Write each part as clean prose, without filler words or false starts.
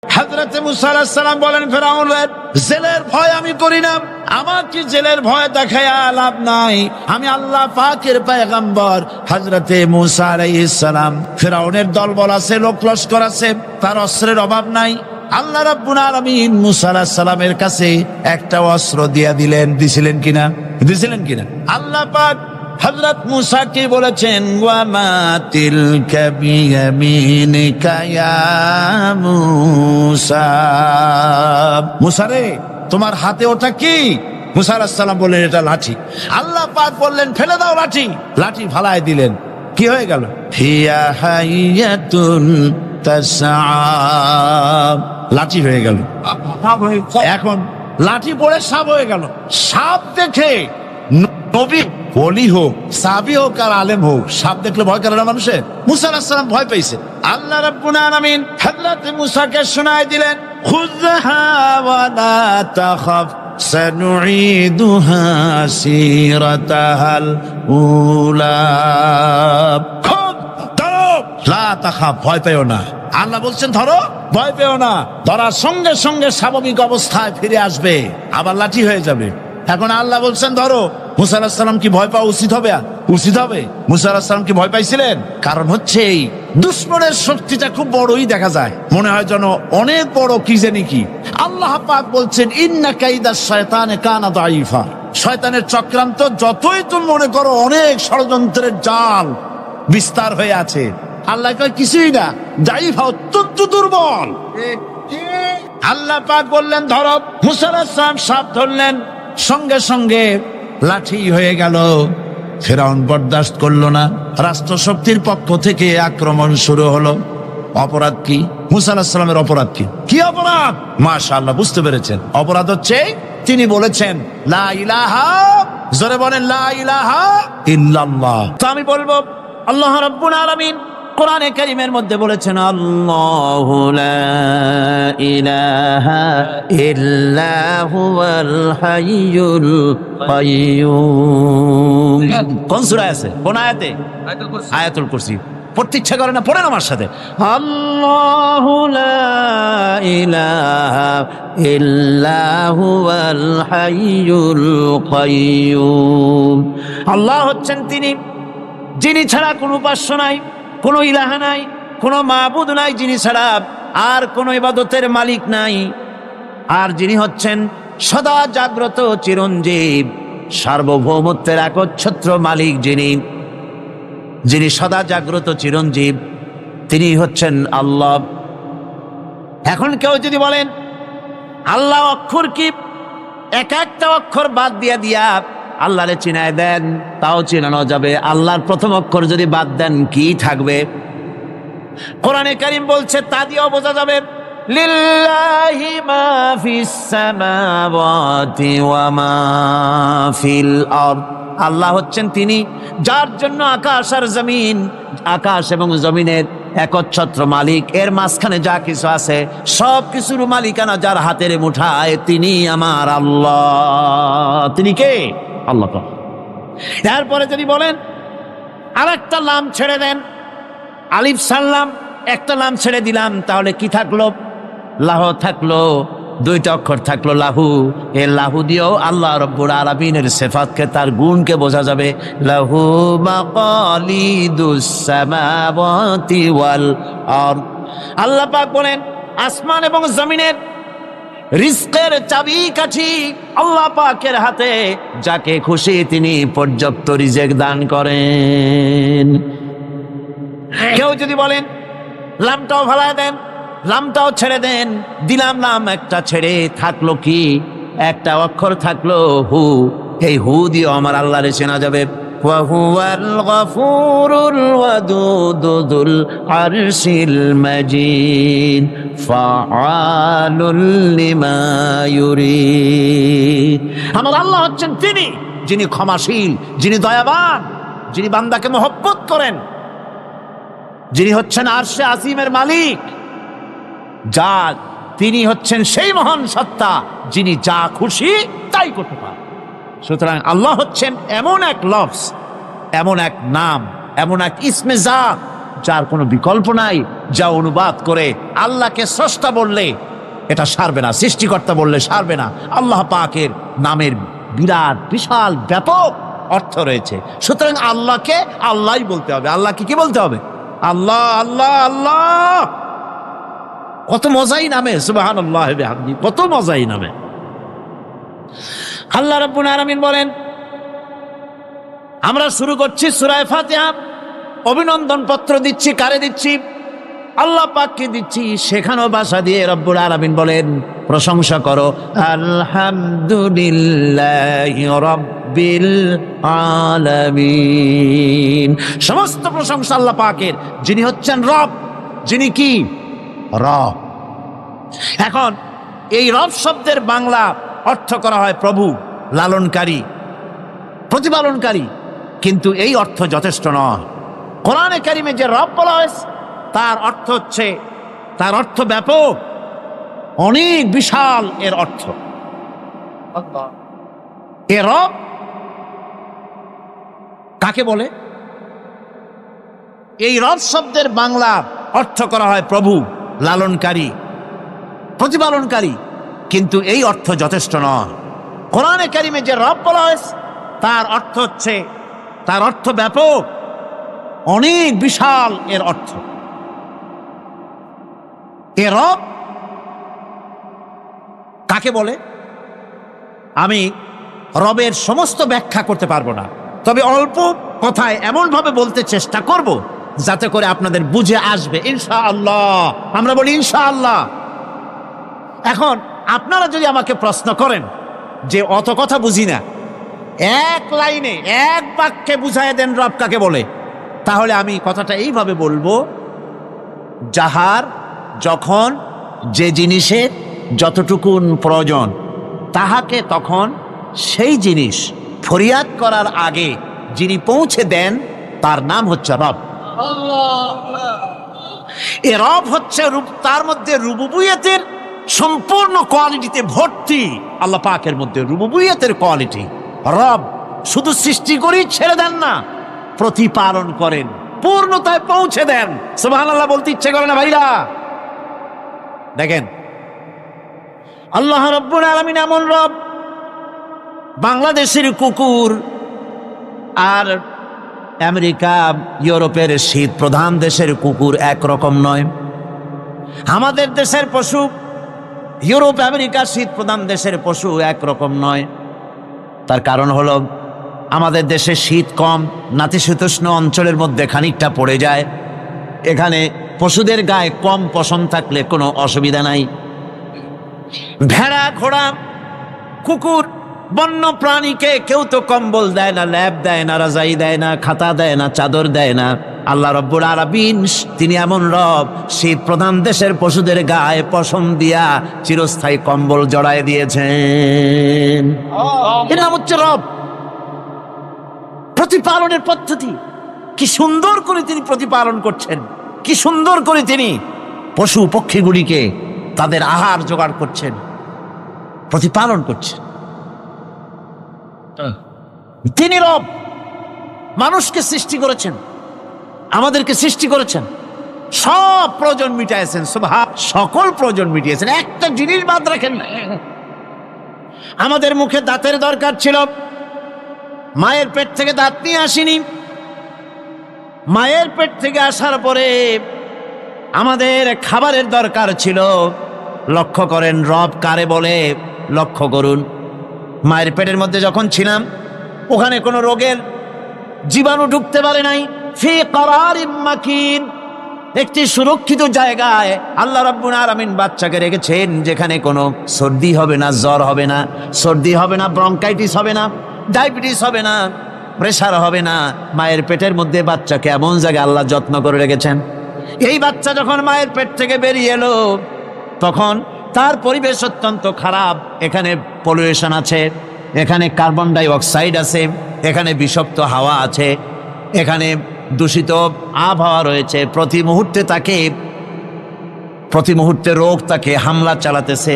হযরত মুসা আলাইহিস সালাম বলেন, ফেরাউনের জেলের ভয় আমি করি না, আমাকে জেলের ভয় দেখায়া লাভ নাই, আমি আল্লাহ পাকের পয়গম্বর হযরত মুসা আলাইহিস সালাম। ফেরাউনের দলবল আছে, লোক লস্কর আছে, তার অস্ত্রের অভাব নাই। আল্লাহ রাব্বুল আলামিন মুসা আলাইহিস সালামের কাছে একটা অস্ত্র দিয়া দিলেন। দিছিলেন কিনা আল্লাহ পাক হযরত মুসা কে বলেছেন, ওয়া মা তিলকা বিয়ামিনিকা ইয়া মুসা, মুসা রে তোমার হাতে ওটা কি? মুসা আলাইহিস সালাম বললেন, এটা লাঠি। আল্লাহ পাক বললেন, ফেলে দাও লাঠি। লাঠি ফালায় দিলেন, কি হয়ে গেল? হিয়া হাইয়াতুন তাসআ, লাঠি হয়ে গেল। এখন লাঠি পড়ে সাপ হয়ে গেল। সাপ দেখে নবী ওলি হোক, সাহাবী হোক আর আলেম হোক, সাপ দেখলে ভয় করে না মানুষের? মুসা আলাইহিস সালাম ভয় পেয়েছে। আল্লাহ রাব্বুল আলামিন হযরত মুসাকে শোনায় দিলেন, খুযহা ওয়া লা তাখাফ সানুঈদুহা সিরাতাহাল উলা, খুব ধরো, লা তাখাফ, ভয় পেও না। আল্লাহ বলছেন ধরো, ভয় পেও না। ধরার সঙ্গে সঙ্গে স্বাভাবিক অবস্থায় ফিরে আসবে, আবার লাঠি হয়ে যাবে। এখন আল্লাহ বলছেন ধরো। মুসা আলাইহিস সালাম কি ভয় পাওয়া উচিত হবে? মুসা আলাইহিস সালাম কি ভয় পাইছিলেন? কারণ হচ্ছে এই দুশমনের শক্তিটা খুব বড়ই দেখা যায়, মনে হয় যেন অনেক বড়, কি জানি কি। আল্লাহ পাক বলছেন, ইন্না কাইদাশ শয়তানে কানা দাঈফা, শয়তানের চক্রান্ত যতই তুমি মনে করো অনেক ষড়যন্ত্রের জাল বিস্তার হয়ে আছে, আল্লাহ কয় কিছুই না, দাঈফা, অত্যন্ত দুর্বল। আল্লাহ পাক বললেন ধরো। মুসা আলাইহিস সালাম সাপ ধরলেন, সঙ্গে সঙ্গে লাঠি হয়ে গেল। ফেরাউন বরদাস্ত করলো না, রাষ্ট্রশক্তির পক্ষ থেকে আক্রমণ শুরু হলো। অপরাধ কি? মুসা আলাইহিস সালামের অপরাধ কি অপরাধ? মাশাআল্লাহ, বুঝতে পেরেছেন। অপরাধ হচ্ছে তিনি বলেছেন লা ইলাহা, জোরে বলেন লা ইলাহা ইল্লাল্লাহ। তো আমি বলবো, আল্লাহ রাব্বুল আলামিন কোরআনে কারীমের মধ্যে বলেছেন, আল্লাহু লা ইলাহা ইল্লা হুয়াল হাইয়ুল কাইয়্যুম। কোন সূরা আছে? কোন আয়াতে? আয়াতুল কুরসি। পড়তে ইচ্ছা করে না? পড়েন আমার সাথে, আল্লাহু লা ইলাহা ইল্লা হুয়াল হাইয়ুল কাইয়্যুম। আল্লাহ হচ্ছেন তিনি, যিনি ছাড়া কোনো উপাস্য নাই, কোনো ইলাহা নাই, কোনো মাবুদ নাই, যিনি ছাড়া আর কোনো ইবাদতের মালিক নাই। আর যিনি হচ্ছেন সদা জাগ্রত চিরঞ্জীব, সার্বভৌমত্বের একচ্ছত্র মালিক, যিনি সদা জাগ্রত চিরঞ্জীব, তিনি হচ্ছেন আল্লাহ। এখন কেউ যদি বলেন আল্লাহ অক্ষর কি, এক একটা অক্ষর বাদ দিয়া আল্লাহরে চিনায় দেন, তাও চিনানো যাবে। আল্লাহর প্রথম অক্ষর যদি বাদ দেন, কি থাকবে? কোরআনে কারীম বলছে, তা দিয়েও বোঝা যাবে, লিল্লাহি মা ফিস সামাওয়াতি ওয়া মা ফিল আরদ। আল্লাহ হচ্ছেন তিনি, যার জন্য আকাশ আর জমিন, আকাশ এবং জমিনের একচ্ছত্র মালিক। এর মাঝখানে যা কিছু আছে সব কিছুর মালিকানা যার হাতের মুঠায়, তিনি আমার আল্লাহ। তিনি কে? আল্লাহ। এরপরে যদি বলেন আর একটা নাম ছেড়ে দেন, আলিফ সাল্লাম, একটা নাম ছেড়ে দিলাম, তাহলে কি থাকলো? লাহু থাকলো, দুইটা অক্ষর থাকলো লাহু। এই লাহু দিয়েও আল্লাহ রাব্বুল আলামিনের সিফাতকে, তার গুণকে বোঝা যাবে। লাহু মাকালিদুস সামাওয়াতি ওয়াল আরদ। আল্লাহ পাক বলেন, আসমান এবং জমিনের রিজকের চাবি কাঠি আল্লাহ পাকের হাতে, যাকে খুশি তিনি পর্যাপ্ত রিজেক দান করেন। কেউ যদি বলেন লামটাও ভালায় দেন, লামটাও ছেড়ে দেন, দিলাম নাম একটা ছেড়ে, থাকলো কি? একটা অক্ষর থাকলো হু। এই হু দিয়ে আমার আল্লাহরে চেনা যাবে। ওয়া হুয়াল গফুরুল ওয়াদুদুল আরশিল মাজিদ ফাআলুল লিমা ইউরিদ। আমার আল্লাহ হচ্ছেন তিনি, যিনি ক্ষমাশীল, যিনি দয়াবান, যিনি বান্দাকে মহব্বত করেন, যিনি হচ্ছেন আরশে আজিমের মালিক, তিনি হচ্ছেন সেই মহান সত্তা, যিনি যা খুশি তাই করতে পারেন। সুতরাং আল্লাহ হচ্ছেন এমন এক লফজ, এমন এক নাম, এমন এক ইসমে জাত, যার কোনো বিকল্প নাই, যা অনুবাদ করে আল্লাহকে স্রষ্টা বললে এটা সারবে না, সৃষ্টিকর্তা বললে সারবে না। আল্লাহ পাকের নামের বিরাট বিশাল ব্যাপক অর্থ রয়েছে। সুতরাং আল্লাহকে আল্লাহই বলতে হবে। আল্লাহকে কি বলতে হবে? আল্লাহ আল্লাহ আল্লাহ। কত মজাই নামে, সুবহানাল্লাহ বিহামদিহি, কত মজাই নামে। আল্লাহ রাব্বুল আলামিন বলেন, আমরা শুরু করছি সূরা ফাতিহা। অভিনন্দন পত্র দিচ্ছি, কারে দিচ্ছি? আল্লাহ পাককে দিচ্ছি। শেখানো ভাষা দিয়ে রব্বুল আলামিন বলেন, প্রশংসা করো আলহামদুলিল্লাহি রাব্বিল আলামিন। সমস্ত প্রশংসা আল্লাহ পাকের, যিনি হচ্ছেন রব, যিনি কি? রব। এখন এই রব শব্দের বাংলা অর্থ করা হয় প্রভু, লালনকারী, প্রতিপালনকারী, কিন্তু এই অর্থ যথেষ্ট নয়। কোরআনে কারিমে যে রব বলা হয়েছে তার অর্থ হচ্ছে, তার অর্থ ব্যাপক, অনেক বিশাল এর অর্থ। এ রব কাকে বলে? এই রব শব্দের বাংলা অর্থ করা হয় প্রভু, লালনকারী, প্রতিপালনকারী, কিন্তু এই অর্থ যথেষ্ট নয়। কোরআনে কারিমে যে রব বলা হয়েছে তার অর্থ হচ্ছে, তার অর্থ ব্যাপক, অনেক বিশাল এর অর্থ। এ রব কাকে বলে? আমি রবের সমস্ত ব্যাখ্যা করতে পারবো না, তবে অল্প কথায় এমন ভাবে বলতে চেষ্টা করব যাতে করে আপনাদের বুঝে আসবে ইনশাআল্লাহ। আমরা বলি ইনশাআল্লাহ। এখন আপনারা যদি আমাকে প্রশ্ন করেন যে অত কথা বুঝি না, এক লাইনে এক বাক্যে বুঝায় দেন রব কাকে বলে, তাহলে আমি কথাটা এইভাবে বলবো, যাহার যখন যে জিনিসের যতটুকুন প্রয়োজন তাহাকে তখন সেই জিনিস ফরিয়াদ করার আগে যিনি পৌঁছে দেন তার নাম হচ্ছে রব। এ রব হচ্ছে তার মধ্যে রুবুবিয়তের সম্পূর্ণ কোয়ালিটিতে ভর্তি। আল্লাহ পাকের মধ্যে রুবুবিয়তের কোয়ালিটি। রব শুধু সৃষ্টি করেই ছেড়ে দেন না, প্রতিপালন করেন, পূর্ণতায় পৌঁছে দেন। সুবহানাল্লাহ বলতে ইচ্ছে করে না ভাইরা? দেখেন, আল্লাহ রাব্বুল আলামিন এমন রব, বাংলাদেশের কুকুর আর আমেরিকা ইউরোপের শীত প্রধান দেশের কুকুর একরকম নয়। আমাদের দেশের পশু ইউরোপ আমেরিকা শীত প্রধান দেশের পশু একরকম নয়। তার কারণ হলো আমাদের দেশে শীত কম, নাতিশীতোষ্ণ অঞ্চলের মধ্যে খানিকটা পড়ে যায়। এখানে পশুদের গায়ে কম পশম থাকলে কোনো অসুবিধা নাই। ভেড়া, ঘোড়া, কুকুর, বন্য প্রাণীকে কেউ তো কম্বল দেয় না, ল্যাপ দেয় না, রাজাই দেয় না, খাতা দেয় না, চাদর দেয় না। আল্লাহ রাব্বুল আলামিন তিনি এমন রব, শীত প্রধান দেশের পশুদের গায়ে পশম দিয়া চিরস্থায়ী কম্বল জড়ায় দিয়েছেন। এটা হচ্ছে রব। প্রতিপালনের পদ্ধতি কি সুন্দর করে তিনি প্রতিপালন করছেন, কি সুন্দর করে তিনি পশু পক্ষীগুলিকে তাদের আহার জোগাড় করছেন, প্রতিপালন করছেন। তিনি রব। মানুষকে সৃষ্টি করেছেন, আমাদেরকে সৃষ্টি করেছেন, সব প্রয়োজন মিটাইছেন, সকল প্রয়োজন মিটিয়েছেন, একটা জিনিস বাদ রাখেন না। আমাদের মুখে দাঁতের দরকার ছিল, মায়ের পেট থেকে দাঁত নিয়ে আসিনি। মায়ের পেট থেকে আসার পরে আমাদের খাবারের দরকার ছিল। লক্ষ্য করেন রব কারে বলে, লক্ষ্য করুন। মায়ের পেটের মধ্যে যখন ছিলাম ওখানে কোনো রোগের জীবাণু ঢুকতে পারে নাই। ফি করারিম মাকিন, একটি সুরক্ষিত জায়গায় আল্লাহ রাব্বুল আলামিন বাচ্চাকে রেখেছেন, যেখানে কোনো সর্দি হবে না, জ্বর হবে না, সর্দি হবে না, ব্রঙ্কাইটিস হবে না, ডায়াবেটিস হবে না, প্রেসার হবে না। মায়ের পেটের মধ্যে বাচ্চাকে এমন জায়গায় আল্লাহ যত্ন করে রেখেছেন। এই বাচ্চা যখন মায়ের পেট থেকে বেরিয়ে এলো তখন তার পরিবেশ অত্যন্ত খারাপ। এখানে পলিউশন আছে, এখানে কার্বন ডাই অক্সাইড আছে, এখানে বিষাক্ত হাওয়া আছে, এখানে দূষিত আবহাওয়া রয়েছে। প্রতি মুহূর্তে রোগ তাকে হামলা চালাতেছে।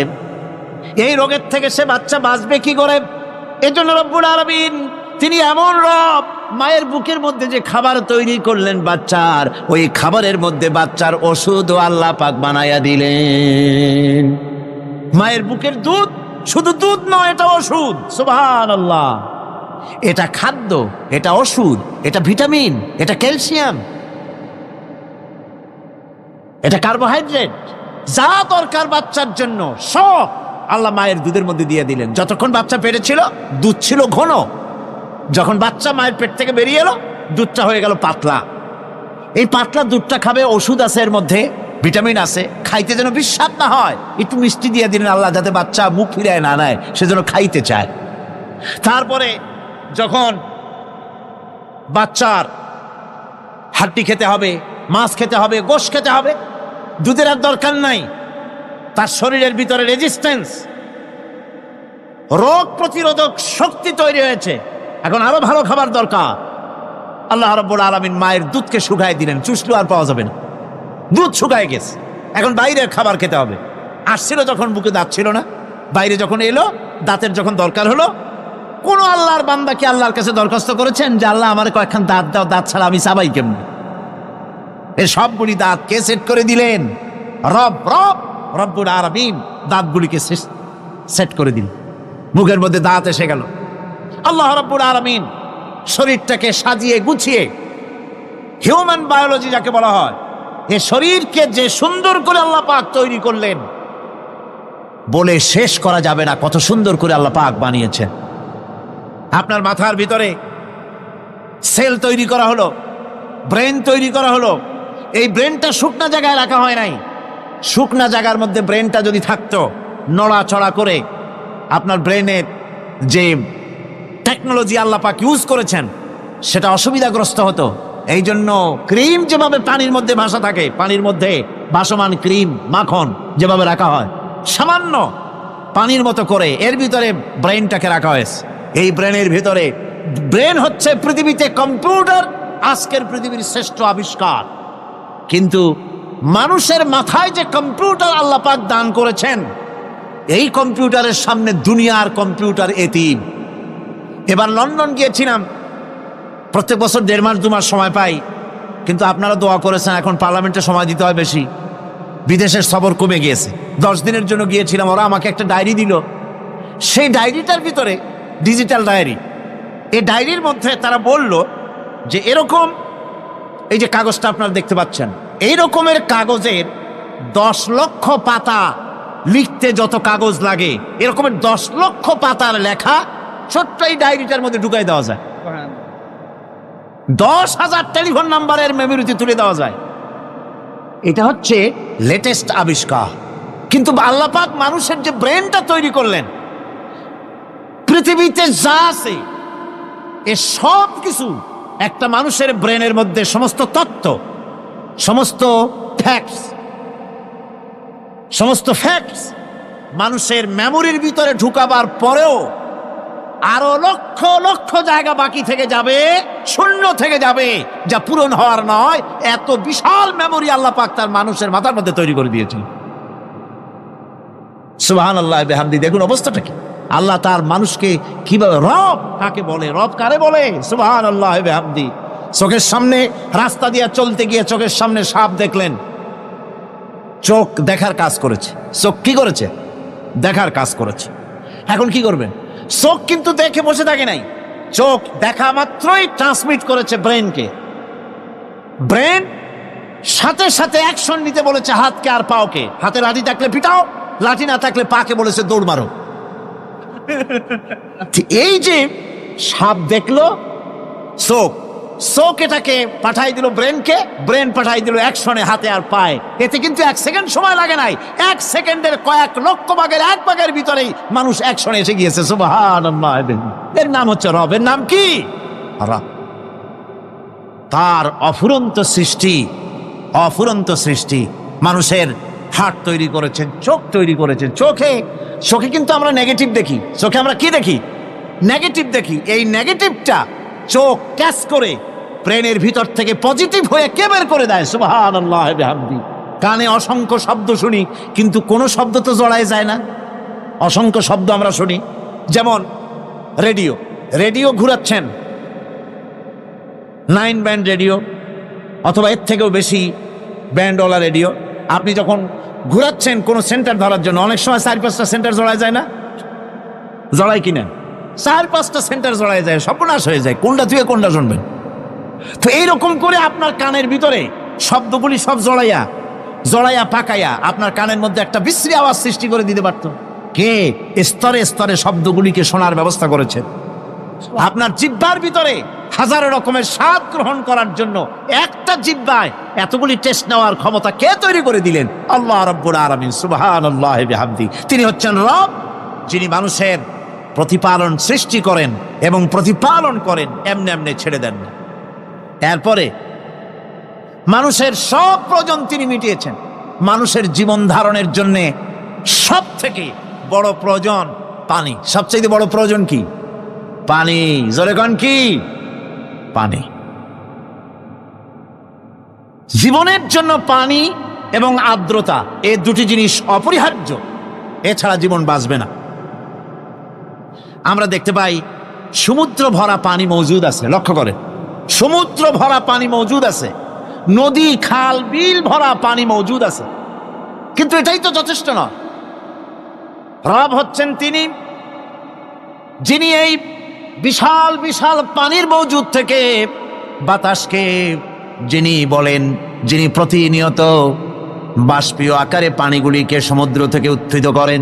এই রোগের থেকে সে বাচ্চা বাঁচবে কি করে? এজন্য রব্বুল আলামিন তিনি এমন রব, মায়ের বুকের মধ্যে যে খাবার তৈরি করলেন বাচ্চার, ওই খাবারের মধ্যে বাচ্চার ওষুধও আল্লাহ পাক বানায়া দিলেন। মায়ের বুকের দুধ শুধু দুধ নয়, এটা ওষুধ। সুবহানাল্লাহ। এটা খাদ্য, এটা ওষুধ, এটা ভিটামিন, এটা ক্যালসিয়াম, এটা কার্বোহাইড্রেট, যা দরকার বাচ্চার জন্য সব আল্লাহ মায়ের দুধের মধ্যে দিয়ে দিলেন। যতক্ষণ বাচ্চা পেটে ছিল দুধ ছিল ঘন, যখন বাচ্চা মায়ের পেট থেকে বেরিয়ে এলো দুধটা হয়ে গেল পাতলা। এই পাতলা দুধটা খাবে, ওষুধ আছে এর মধ্যে, ভিটামিন আছে, খাইতে যেন বিস্বাদ না হয় একটু মিষ্টি দিয়ে দিলেন আল্লাহ, যাতে বাচ্চা মুখ ফিরায় না নেয়, সেজন্য খাইতে চায়। তারপরে যখন বাচ্চার হাড্ডি খেতে হবে, মাছ খেতে হবে, গোশত খেতে হবে, দুধের আর দরকার নাই, তার শরীরের ভিতরে রেজিস্ট্যান্স, রোগ প্রতিরোধক শক্তি তৈরি হয়েছে, এখন আরো ভালো খাবার দরকার। আল্লাহ রাব্বুল আলামিন মায়ের দুধকে শুকায় দিলেন, চুষলো আর পাওয়া যাবে না, দুধ শুকায় গেছে, এখন বাইরের খাবার খেতে হবে। আসছিল যখন বুকে দাঁত ছিল না, বাইরে যখন এলো দাঁতের যখন দরকার হলো, কোন আল্লাহর বান্দা কি আল্লাহর কাছে দরখাস্ত করেছেন যে আল্লাহ আমার কয়েকখান দাঁত দাও, দাঁত ছাড়া আমি চাবাই কেমন? এই সবগুলি দাঁত কে সেট করে দিলেন? রব্বুল আলামিন দাঁতগুলিকে সেট করে দিলেন, মুখের মধ্যে দাঁত এসে গেল। আল্লাহ রব্বুল আলামিন শরীরটাকে সাজিয়ে গুছিয়ে, হিউম্যান বায়োলজি যাকে বলা হয়, এই শরীরকে যে সুন্দর করে আল্লাহ পাক তৈরি করলেন বলে শেষ করা যাবে না, কত সুন্দর করে আল্লাহ পাক বানিয়েছেন। আপনার মাথার ভিতরে সেল তৈরি করা হলো, ব্রেন তৈরি করা হলো। এই ব্রেনটা শুকনা জায়গায় রাখা হয় নাই, শুকনা জায়গার মধ্যে ব্রেনটা যদি থাকতো, নড়াচড়া করে আপনার ব্রেনের যে টেকনোলজি আল্লাহ পাক ইউজ করেছেন সেটা অসুবিধাগ্রস্ত হতো। এই জন্য ক্রিম যেভাবে পানির মধ্যে ভাসা থাকে, পানির মধ্যে ভাসমান ক্রিম মাখন যেভাবে রাখা হয়, সামান্য পানির মতো করে এর ভিতরে ব্রেনটাকে রাখা হয়েছে। এই ব্রেনের ভিতরে, ব্রেন হচ্ছে পৃথিবীতে কম্পিউটার, আজকের পৃথিবীর শ্রেষ্ঠ আবিষ্কার। কিন্তু মানুষের মাথায় যে কম্পিউটার আল্লাহ পাক দান করেছেন, এই কম্পিউটারের সামনে দুনিয়ার কম্পিউটার এতিম। এবার লন্ডন গিয়েছিলাম, প্রত্যেক বছর 1.5 মাস 2 মাস সময় পাই, কিন্তু আপনারা দোয়া করেছেন এখন পার্লামেন্টে সময় দিতে হয় বেশি, বিদেশের সফর কমে গিয়েছে। 10 দিনের জন্য গিয়েছিলাম, ওরা আমাকে একটা ডায়েরি দিল। সেই ডায়েরিটার ভিতরে ডিজিটাল ডায়েরি, এই ডায়েরির মধ্যে তারা বলল যে এরকম, এই যে কাগজটা আপনারা দেখতে পাচ্ছেন, এই রকমের কাগজের 10 লক্ষ পাতা লিখতে যত কাগজ লাগে, এরকমের 10 লক্ষ পাতার লেখা ছোট্ট এই ডায়েরিটার মধ্যে ঢুকাই দেওয়া যায়। 10,000 টেলিফোন নাম্বারের মেমোরিতে তুলে দেওয়া যায়। এটা হচ্ছে লেটেস্ট আবিষ্কার। কিন্তু আল্লাহ পাক মানুষের যে ব্রেনটা তৈরি করলেন, পৃথিবীতে যা আছে এ সব কিছু একটা মানুষের ব্রেনের মধ্যে, সমস্ত তথ্য, সমস্ত ফ্যাক্টস মানুষের মেমোরির ভিতরে ঢুকাবার পরেও আরো লক্ষ লক্ষ জায়গা বাকি থেকে যাবে, শূন্য থেকে যাবে, যা পূরণ হওয়ার নয়। এত বিশাল মেমোরি আল্লাহ পাক তার মানুষের মাথার মধ্যে তৈরি করে দিয়েছেন। সুবহানাল্লাহ বিহামদি। দেখুন অবস্থাটা কি, আল্লাহ তার মানুষকে কিভাবে, রব কাকে বলে, রব কারে বলে, সুবহানাল্লাহ বিহামদি। চোখের সামনে রাস্তা দিয়ে চলতে গিয়ে চোখের সামনে সাপ দেখলেন, চোখ দেখার কাজ করেছে। চোখ কি করেছে? দেখার কাজ করেছে। এখন কি করবেন? চোখ কিন্তু দেখে বসে থাকে নাই, চোখ দেখা মাত্রই ট্রান্সমিট করেছে ব্রেনকে। ব্রেন সাথে সাথে অ্যাকশন নিতে বলেছে হাতকে আর পাওকে। হাতে লাঠি থাকলে পিটাও, লাঠি না থাকলে পাকে বলেছে দৌড় মারো। এই যে সাপ দেখলো, চোখ এটাকে পাঠাই দিল ব্রেনকে, ব্রেন পাঠাই দিল অ্যাকশনে হাতে আর পায়ে। এতে কিন্তু 1 সেকেন্ড সময় লাগে নাই, 1 সেকেন্ডের কয়েক লক্ষ ভাগের 1 ভাগের ভিতরেই মানুষ অ্যাকশনে এসে গিয়েছে। সুবহানাল্লাহ। এর নাম হচ্ছে রব। এর নাম কি? রব। তার অফুরন্ত সৃষ্টি। মানুষের হার্ট তৈরি করেছেন, চোখ তৈরি করেছেন। চোখে কিন্তু আমরা নেগেটিভ দেখি, চোখে আমরা কি দেখি? নেগেটিভ দেখি। এই নেগেটিভটা চোখ ক্যাচ করে ব্রেনের ভিতর থেকে পজিটিভ হয়ে কে বের করে দেয়? সুবহানাল্লাহ বিহামদি। কানে অসংখ্য শব্দ শুনি, কিন্তু কোনো শব্দ তো জড়ায় যায় না। অসংখ্য শব্দ আমরা শুনি, যেমন রেডিও। রেডিও ঘুরাচ্ছেন, 9 ব্যান্ড রেডিও অথবা এর থেকেও বেশি ব্যান্ডওয়ালা রেডিও, আপনি যখন ঘুরাচ্ছেন কোনো সেন্টার ধরার জন্য, অনেক সময় 4-5টা সেন্টার জড়ায় যায় না? জড়ায় কিনা? 4-5টা সেন্টার জড়ায় যায়, সর্বনাশ হয়ে যায়, কোনটা থেকে কোনটা শুনবেন। তো এইরকম করে আপনার কানের ভিতরে শব্দগুলি সব জড়াইয়া পাকাইয়া আপনার কানের মধ্যে একটা বিশ্রী আওয়াজ সৃষ্টি করে দিতে পারত। কে স্তরে স্তরে শব্দগুলিকে শোনার ব্যবস্থা করেছে? আপনার জিহ্বার ভিতরে হাজারো রকমের স্বাদ গ্রহণ করার জন্য একটা জিহ্বায় এতগুলি টেস্ট নেওয়ার ক্ষমতা কে তৈরি করে দিলেন? আল্লাহ রাব্বুল আলামিন সুবহানাল্লাহি বিহামদি। তিনি হচ্ছেন রব, যিনি মানুষের প্রতিপালন সৃষ্টি করেন এবং প্রতিপালন করেন, এমনি এমনি ছেড়ে দেন না। এরপরে মানুষের সব প্রয়োজন তিনি মিটিয়েছেন। মানুষের জীবন ধারণের জন্য সব থেকে বড় প্রয়োজন পানি। সবচেয়ে বড় প্রয়োজন কি? পানি। জোরে কোন কি? পানি। জীবনের জন্য পানি এবং আর্দ্রতা, এই দুটি জিনিস অপরিহার্য, এছাড়া জীবন বাঁচবে না। আমরা দেখতে পাই সমুদ্র ভরা পানি মজুদ আছে, লক্ষ্য করেন, সমুদ্র ভরা পানি মজুদ আছে, নদী খাল বিল ভরা পানি মজুদ আছে, কিন্তু এটাই তো যথেষ্ট নয়। রব হচ্ছেন তিনি, যিনি এই বিশাল বিশাল পানির মজুদ থেকে বাতাসকে যিনি বলেন, যিনি প্রতিনিয়ত বাষ্পীয় আকারে পানিগুলিকে সমুদ্র থেকে উত্থিত করেন,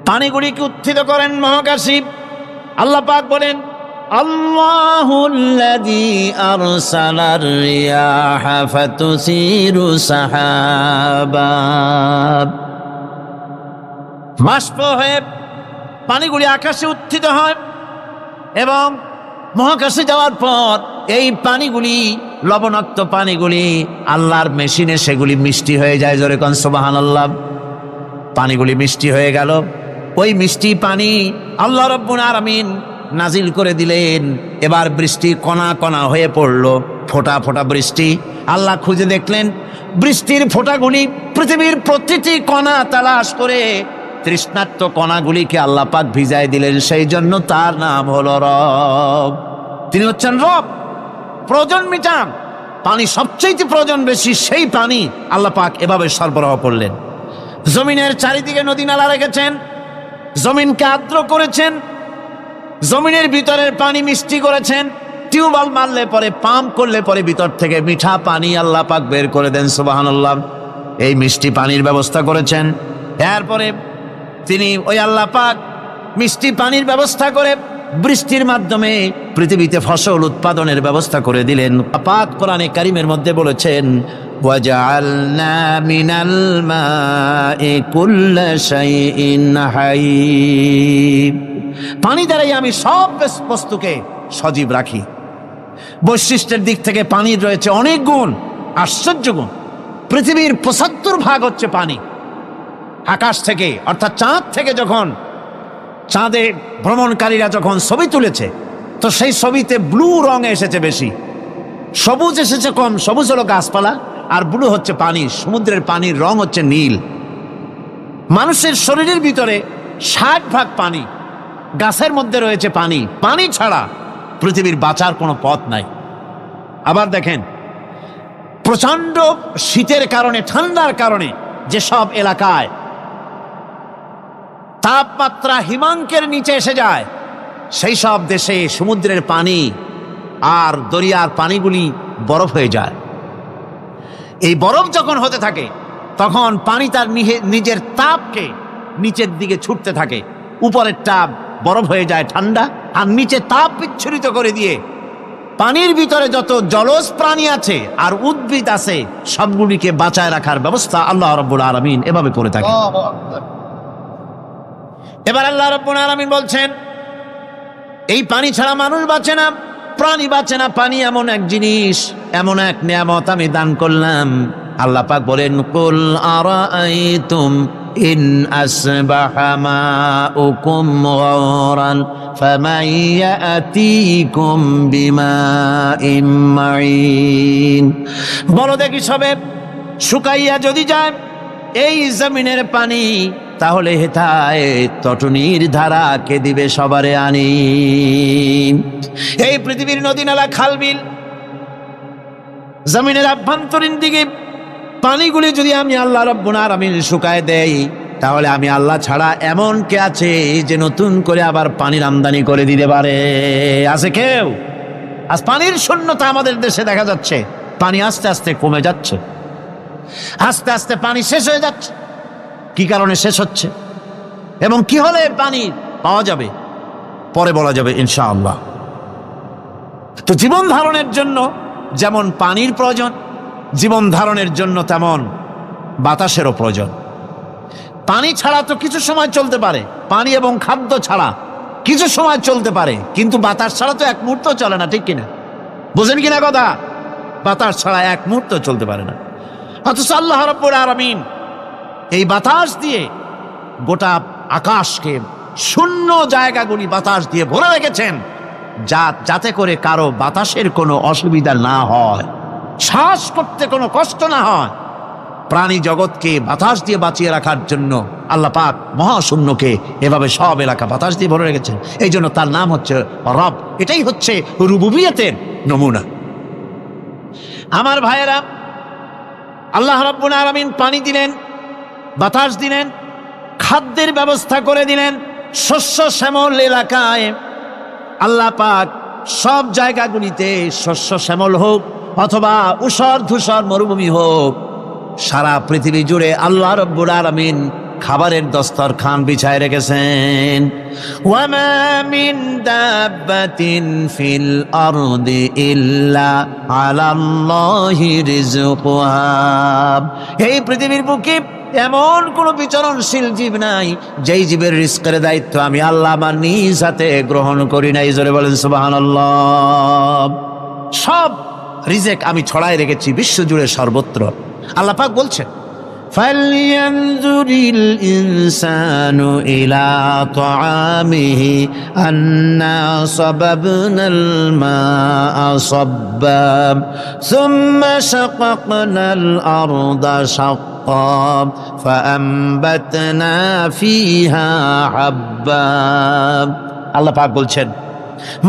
পানিগুলিকে উত্থিত করেন মহাকাশে। আল্লাহ পাক বলেন, আল্লাহুল্লাযী আরসালার রিয়াহা ফাতুসিরু সাহাবা, বাষ্প হয়ে পানিগুলি আকাশে উত্থিত হয় এবং মহাকাশে যাওয়ার পর এই পানিগুলি, লবণাক্ত পানিগুলি আল্লাহর মেশিনে সেগুলি মিষ্টি হয়ে যায়। জোরে কোন সুবহানাল্লাহ। পানিগুলি মিষ্টি হয়ে গেল, ওই মিষ্টি পানি আল্লাহ রাব্বুল আলামিন নাজিল করে দিলেন। এবার বৃষ্টি কণা কণা হয়ে পড়লো, ফোঁটা ফোঁটা বৃষ্টি। আল্লাহ খুঁজে দেখলেন বৃষ্টির ফোঁটাগুলি পৃথিবীর প্রতিটি কণা তালাশ করে তৃষ্ণার্ত কণাগুলিকে আল্লাহ পাক ভিজায় দিলেন। সেই জন্য তার নাম হলো রব। তিনি হচ্ছেন রব, প্রয়োজন মিটান। পানি সবচেয়ে প্রয়োজন বেশি, সেই পানি আল্লাহ পাক এভাবে সরবরাহ করলেন। জমিনের চারিদিকে নদী নালা রেখেছেন, জমিনকে আর্দ্র করেছেন, জমিনের ভিতরের পানি মিষ্টি করেছেন। টিউবওয়েল মারলে পরে, পাম্প করলে পরে ভিতর থেকে মিঠা পানি আল্লাহ পাক বের করে দেন। সুবহানাল্লাহ। এই মিষ্টি পানির ব্যবস্থা করেছেন। এরপরে তিনি ওই আল্লাহ পাক মিষ্টি পানির ব্যবস্থা করে বৃষ্টির মাধ্যমে পৃথিবীতে ফসল উৎপাদনের ব্যবস্থা করে দিলেন। পাক কোরআনে কারীমের মধ্যে বলেছেন, ওয়াজআলনা মিনাল মাই কুল্লা শাইইন হাই, পানি দ্বারাই আমি সব বস্তুকে সজীব রাখি। বৈশিষ্ট্যের দিক থেকে পানির রয়েছে অনেক গুণ, আশ্চর্য গুণ। পৃথিবীর ৭৫% হচ্ছে পানি। আকাশ থেকে অর্থাৎ চাঁদ থেকে যখন চাঁদে ভ্রমণকারীরা যখন ছবি তুলেছে, তো সেই ছবিতে ব্লু রং এসেছে বেশি, সবুজ এসেছে কম। সবুজ হলো গাছপালা, আর ব্লু হচ্ছে পানি। সমুদ্রের পানির রং হচ্ছে নীল। মানুষের শরীরের ভিতরে ৬০% পানি, গাছের মধ্যে রয়েছে পানি। পানি ছাড়া পৃথিবীর বাঁচার কোনো পথ নাই। আবার দেখেন, প্রচন্ড শীতের কারণে, ঠান্ডার কারণে যেসব এলাকায় তাপমাত্রা হিমাঙ্কের নিচে এসে যায়, সেই সব দেশে সমুদ্রের পানি আর দরিয়ার পানিগুলি বরফ হয়ে যায়। এই বরফ যখন হতে থাকে, তখন পানি তার নিজের তাপকে নিচের দিকে ছুটতে থাকে। উপরের তাপ বরফ হয়ে যায় ঠান্ডা, আর নিচে তাপ বিচ্ছুরিত করে দিয়ে পানির ভিতরে যত জলজ প্রাণী আছে আর উদ্ভিদ আছে, সবগুলিকে বাঁচায় রাখার ব্যবস্থা আল্লাহ রাব্বুল আলামিন এভাবে করে থাকে। এবার আল্লাহ রাব্বুল আলামিন বলছেন, এই পানি ছাড়া মানুষ বাঁচে না, প্রাণী বাঁচে না। পানি এমন এক জিনিস, এমন এক নিয়ামত আমি দান করলাম। আল্লাহ পাক বলেন, কুল আরাআইতুম ইন আসবাহা মাউকুম গাওরান ফামান ইয়াতিকুম বিমাইন মাইন। বলো দেখি, সবে শুকাইয়া যদি যায় এই জমিনের পানি, তাহলে হেথায় তটনির ধারা কে দিবে সবারে আনি। এই পৃথিবীর নদী নালা খাল বিল জমিনের আভ্যন্তরীণ দিকে পানিগুলি যদি আমি আল্লাহ রাব্বুল আলামিন শুকায় দেই, তাহলে আমি আল্লাহ ছাড়া এমন কে আছে যে নতুন করে আবার পানির আমদানি করে দিতে পারে? আছে কেউ? আজ পানির শূন্যতা আমাদের দেশে দেখা যাচ্ছে। পানি আস্তে আস্তে কমে যাচ্ছে, আস্তে আস্তে পানি শেষ হয়ে যাচ্ছে। কি কারণে শেষ হচ্ছে এবং কি হলে পানি পাওয়া যাবে পরে বলা যাবে ইনশাআল্লাহ। তো জীবন ধারণের জন্য যেমন পানির প্রয়োজন, জীবন ধারণের জন্য তেমন বাতাসেরও প্রয়োজন। পানি ছাড়া তো কিছু সময় চলতে পারে, পানি এবং খাদ্য ছাড়া কিছু সময় চলতে পারে, কিন্তু বাতাস ছাড়া তো এক মুহূর্ত চলে না, ঠিক কিনা? বুঝেন কিনা কথা? বাতাস ছাড়া এক মুহূর্ত চলতে পারে না। অথচ আল্লাহ রাব্বুল আলামিন এই বাতাস দিয়ে গোটা আকাশকে, শূন্য জায়গাগুলি বাতাস দিয়ে ভরে রেখেছেন, যাতে করে কারো বাতাসের কোনো অসুবিধা না হয়, শ্বাস করতে কোনো কষ্ট না হয়। প্রাণী জগৎকে বাতাস দিয়ে বাঁচিয়ে রাখার জন্য আল্লাহ পাক মহাশূন্যকে এভাবে সব এলাকা বাতাস দিয়ে ভরে রেখেছেন। এই জন্য তার নাম হচ্ছে রব। এটাই হচ্ছে রুবুবিয়তের নমুনা। আমার ভাইয়েরা, আল্লাহ রাব্বুল আলামিন পানি দিলেন, বাতাস দিলেন, খাদ্যের ব্যবস্থা করে দিলেন। শস্য শ্যামল এলাকায় আল্লাহ পাক সব জায়গাগুলিতে শস্য শ্যামল হোক অথবা উষর ধূসর মরুভূমি হোক, সারা পৃথিবী জুড়ে আল্লাহ রাব্বুল আলামিন খাবারের দস্তরখান বিছায় রেখেছেন। ওয়ামা মিন দাব্বাতিন ফিল আরদি ইল্লা আলাল্লাহি রিজকুহা। এই পৃথিবীর বুকে এমন কোন বিচরণশীল জীব নাই যেই জীবের রিজকের দায়িত্ব আমি আল্লাহ আমার নিজ হাতে গ্রহণ করি নাই। জোরে বলেন সুবহানাল্লাহ। সব রিজেক আমি ছড়ায় রেখেছি বিশ্বজুড়ে সর্বত্র। আল্লাহ পাক বলছেন, ফালইয়ানজুরিল ইনসানু ইলা তাআমিহি আন্না সাবাবনাল মাআ সাব্বা সুম্মা শাকাকনাল আরদা শাক্কা ফাআমবাতনা ফিহা হাব্বা। আল্লাহ পাক বলছেন,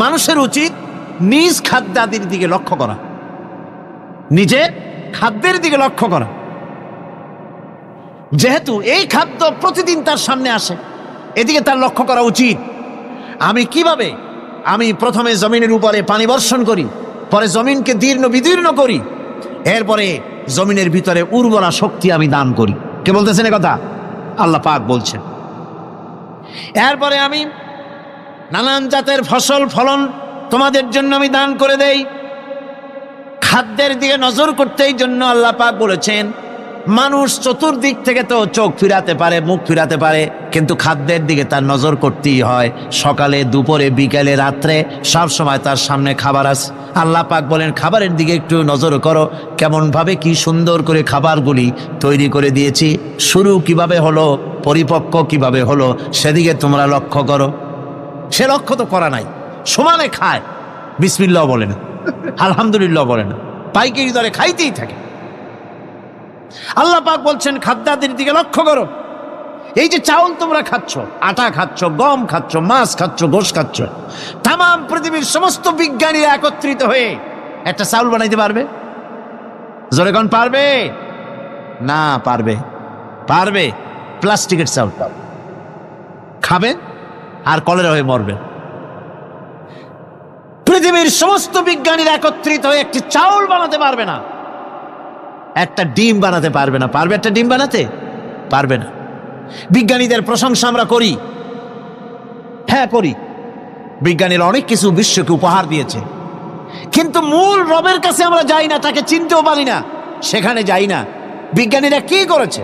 মানুষের উচিত নিজ খাদ্যাদির দিকে লক্ষ্য করা, নিজের খাদ্যের দিকে লক্ষ্য করা। যেহেতু এই খাদ্য প্রতিদিন তার সামনে আসে, এদিকে তার লক্ষ্য করা উচিত। আমি প্রথমে জমিনের উপরে পানি বর্ষণ করি, পরে জমিনকে দীর্ণ বিদীর্ণ করি, এরপরে জমিনের ভিতরে উর্বরা শক্তি আমি দান করি। কে বলতেছেন কথা? আল্লাহ পাক বলছেন। এরপরে আমি নানান জাতের ফসল ফলন তোমাদের জন্য আমি দান করে দেই। খাদ্যের দিকে নজর করতেই জন্য আল্লাহ পাক বলেছেন, মানুষ চতুর্দিক থেকে তো চোখ ফিরাতে পারে, মুখ ফিরাতে পারে, কিন্তু খাদ্যের দিকে তার নজর করতেই হয়। সকালে, দুপুরে, বিকালে, রাত্রে সব সময় তার সামনে খাবার আছে। আল্লাহ পাক বলেন, খাবারের দিকে একটু নজর করো, কেমন ভাবে কি সুন্দর করে খাবারগুলি তৈরি করে দিয়েছি, শুরু কিভাবে হলো, পরিপক্ক কিভাবে হলো, সেদিকে তোমরা লক্ষ্য করো। সে লক্ষ্য তো করা নাই, সমানে খায়, বিসমিল্লাহ বলে না, আলহামদুলিল্লাহ বলে না, পাইকারি দরে খাইতেই থাকে। আল্লাহ পাক বলছেন, খাদ্যাদির দিকে লক্ষ্য করো। এই যে চাউল তোমরা খাচ্ছ, আটা খাচ্ছ, গম খাচ্ছ, মাছ খাচ্ছ, গোশ খাচ্ছ, তাম পৃথিবীর সমস্ত বিজ্ঞানীরা একত্রিত হয়ে একটা চাউল বানাইতে পারবে? জোরে কোন পারবে? না পারবে। পারবে? প্লাস্টিকের চাউল খাবে আর কলেরা হয়ে মরবে। পৃথিবীর সমস্ত বিজ্ঞানীরা একত্রিত হয়ে একটি চাউল বানাতে পারবে না, একটা ডিম বানাতে পারবে না। পারবে একটা ডিম বানাতে? পারবে না। বিজ্ঞানীদের প্রশংসা আমরা করি, হ্যাঁ করি, বিজ্ঞানীরা অনেক কিছু বিশ্বকে উপহার দিয়েছে, কিন্তু মূল রবের কাছে আমরা যাই না, তাকে চিনতেও পারি না, সেখানে যাই না। বিজ্ঞানীরা কি করেছে?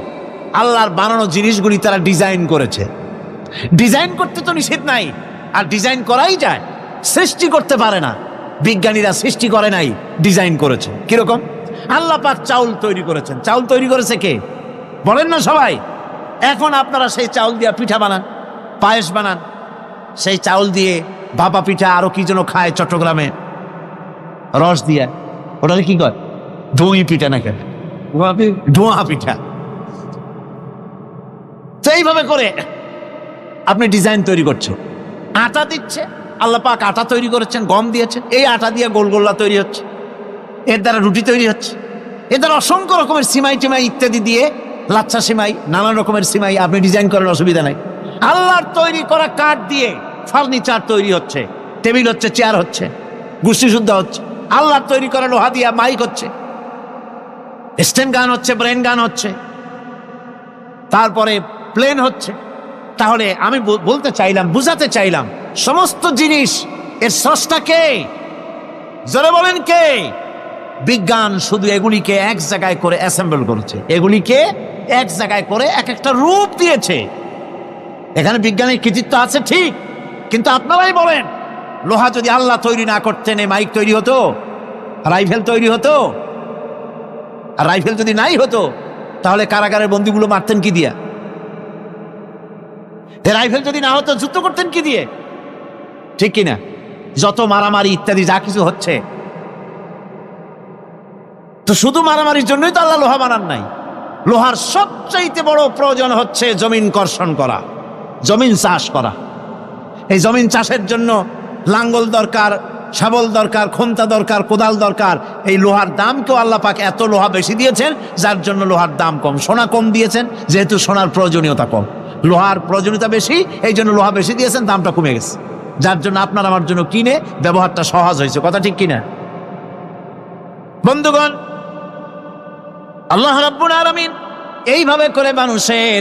আল্লাহর বানানো জিনিসগুলি তারা ডিজাইন করেছে। ডিজাইন করতে তো নিষেধ নাই, আর ডিজাইন করাই যায়, সৃষ্টি করতে পারে না। বিজ্ঞানীরা সৃষ্টি করে নাই, ডিজাইন করেছে। কিরকম? আল্লাহ পাক চাউল তৈরি করেছেন। চাউল তৈরি করেছে কে? বলেন না সবাই। এখন আপনারা সেই চাউল দিয়ে পিঠা বানান, পায়েস বানান, সেই চাউল দিয়ে ভাপা পিঠা, আরো কি যেন খায় চট্টগ্রামে রস দিয়ে, ওটা কি কয়? ধুই পিঠা না, কেন ধোঁয়া পিঠা। তো এইভাবে করে আপনি ডিজাইন তৈরি করছেন, আটা দিচ্ছে, আল্লাহ পাক আটা তৈরি করেছেন, গম দিয়েছেন, এই আটা দিয়ে গোলগোল্লা তৈরি হচ্ছে, এর দ্বারা রুটি তৈরি হচ্ছে, এর দ্বারা অসংখ্য রকমের সিমাই টিমাই ইত্যাদি দিয়ে, লাচ্ছা সিমাই, নানান রকমের সিমাই আপনি ডিজাইন করেন, অসুবিধা নাই। আল্লাহর তৈরি করা কাঠ দিয়ে ফার্নিচার তৈরি হচ্ছে, টেবিল হচ্ছে, চেয়ার হচ্ছে, গোষ্ঠী শুদ্ধ হচ্ছে। আল্লাহর তৈরি করা লোহা দিয়ে মাইক হচ্ছে, স্ট্যান্ড গান হচ্ছে, ব্রেন গান হচ্ছে, তারপরে প্লেন হচ্ছে। তাহলে আমি বলতে চাইলাম, বুঝাতে চাইলাম, সমস্ত জিনিস এর স্রষ্টা কে? জোরে বলেন কে? বিজ্ঞান শুধু এগুলিকে এক জায়গায় করে অ্যাসেম্বল করেছে, এগুলিকে এক জায়গায় করে এক একটা রূপ দিয়েছে। এখানে বিজ্ঞানের কৃতিত্ব আছে ঠিক, কিন্তু আপনারাই বলেন, লোহা যদি আল্লাহ তৈরি না করতেন এই মাইক তৈরি হতো, রাইফেল তৈরি হতো? আর রাইফেল যদি নাই হতো তাহলে কারাগারের বন্দীগুলো মারতেন কি দিয়া? রাইফেল যদি না হতো যুদ্ধ করতেন কি দিয়ে? ঠিক কিনা? যত মারামারি ইত্যাদি যা কিছু হচ্ছে, তো শুধু মারামারির জন্যই তো আল্লাহ লোহা বানান নাই। লোহার সবচাইতে বড় প্রয়োজন হচ্ছে জমিন কর্ষণ করা, জমিন চাষ করা। এই জমিন চাষের জন্য লাঙ্গল দরকার, শাবল দরকার, খন্তা দরকার, কোদাল দরকার। এই লোহার দামকেও আল্লাহ পাক এত লোহা বেশি দিয়েছেন, যার জন্য লোহার দাম কম। সোনা কম দিয়েছেন, যেহেতু সোনার প্রয়োজনীয়তা কম, লোহার প্রয়োজনীয়তা বেশি, এই জন্য লোহা বেশি দিয়েছেন, দামটা কমে গেছে, যার জন্য আপনার আমার জন্য কিনে ব্যবহারটা সহজ হয়েছে। কথা ঠিক কিনা বন্ধুগণ? আল্লাহ রাব্বুল আলামিন এইভাবে করে মানুষের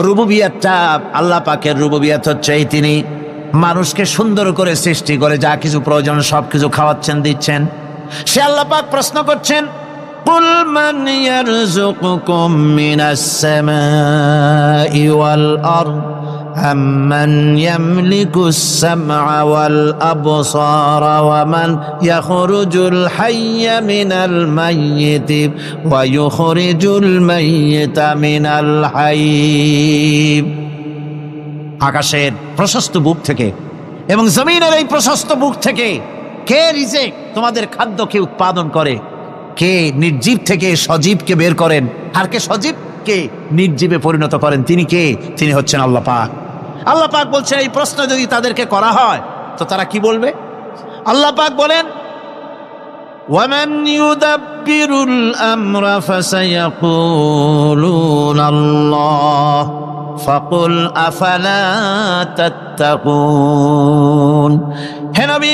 রুবুবিয়াতটা, আল্লাহ পাকের রুবুবিয়াত হচ্ছে এই, তিনি মানুষকে সুন্দর করে সৃষ্টি করে যা কিছু প্রয়োজন সবকিছু খাওয়াচ্ছেন, দিচ্ছেন। সে আল্লাহ পাক প্রশ্ন করছেন, কুল মান ইয়ারযুকুকুম মিনাস সামাই ওয়াল আরদ আম্মান ইয়ামলিকুস সামআ ওয়াল আবসারা ওয়া মান ইয়াখরুজুল হাইয়্যা মিনাল মাইয়িতি ওয়া ইউখরিজুল মাইয়িতা মিনাল হাইয়্য। আকাশের প্রশস্ত বুক থেকে এবং জমিনের এই প্রশস্ত বুক থেকে কে রিজেক, তোমাদের খাদ্যকে উৎপাদন করে? কে নির্জীব থেকে সজীবকে বের করেন? আর কে সজীবকে নির্জীবে পরিণত করেন? তিনি কে? তিনি হচ্ছেন আল্লাহ পাক। আল্লাহ পাক বলছেন, এই প্রশ্ন যদি তাদেরকে করা হয় তো তারা কি বলবে? আল্লাহ পাক বলেন, ওয়ামান ইউদাব্বিরুল আমরা ফাসায়াকুলুনা আল্লাহ ফাকুল আফালা তাত্তাকুন। হে নবী,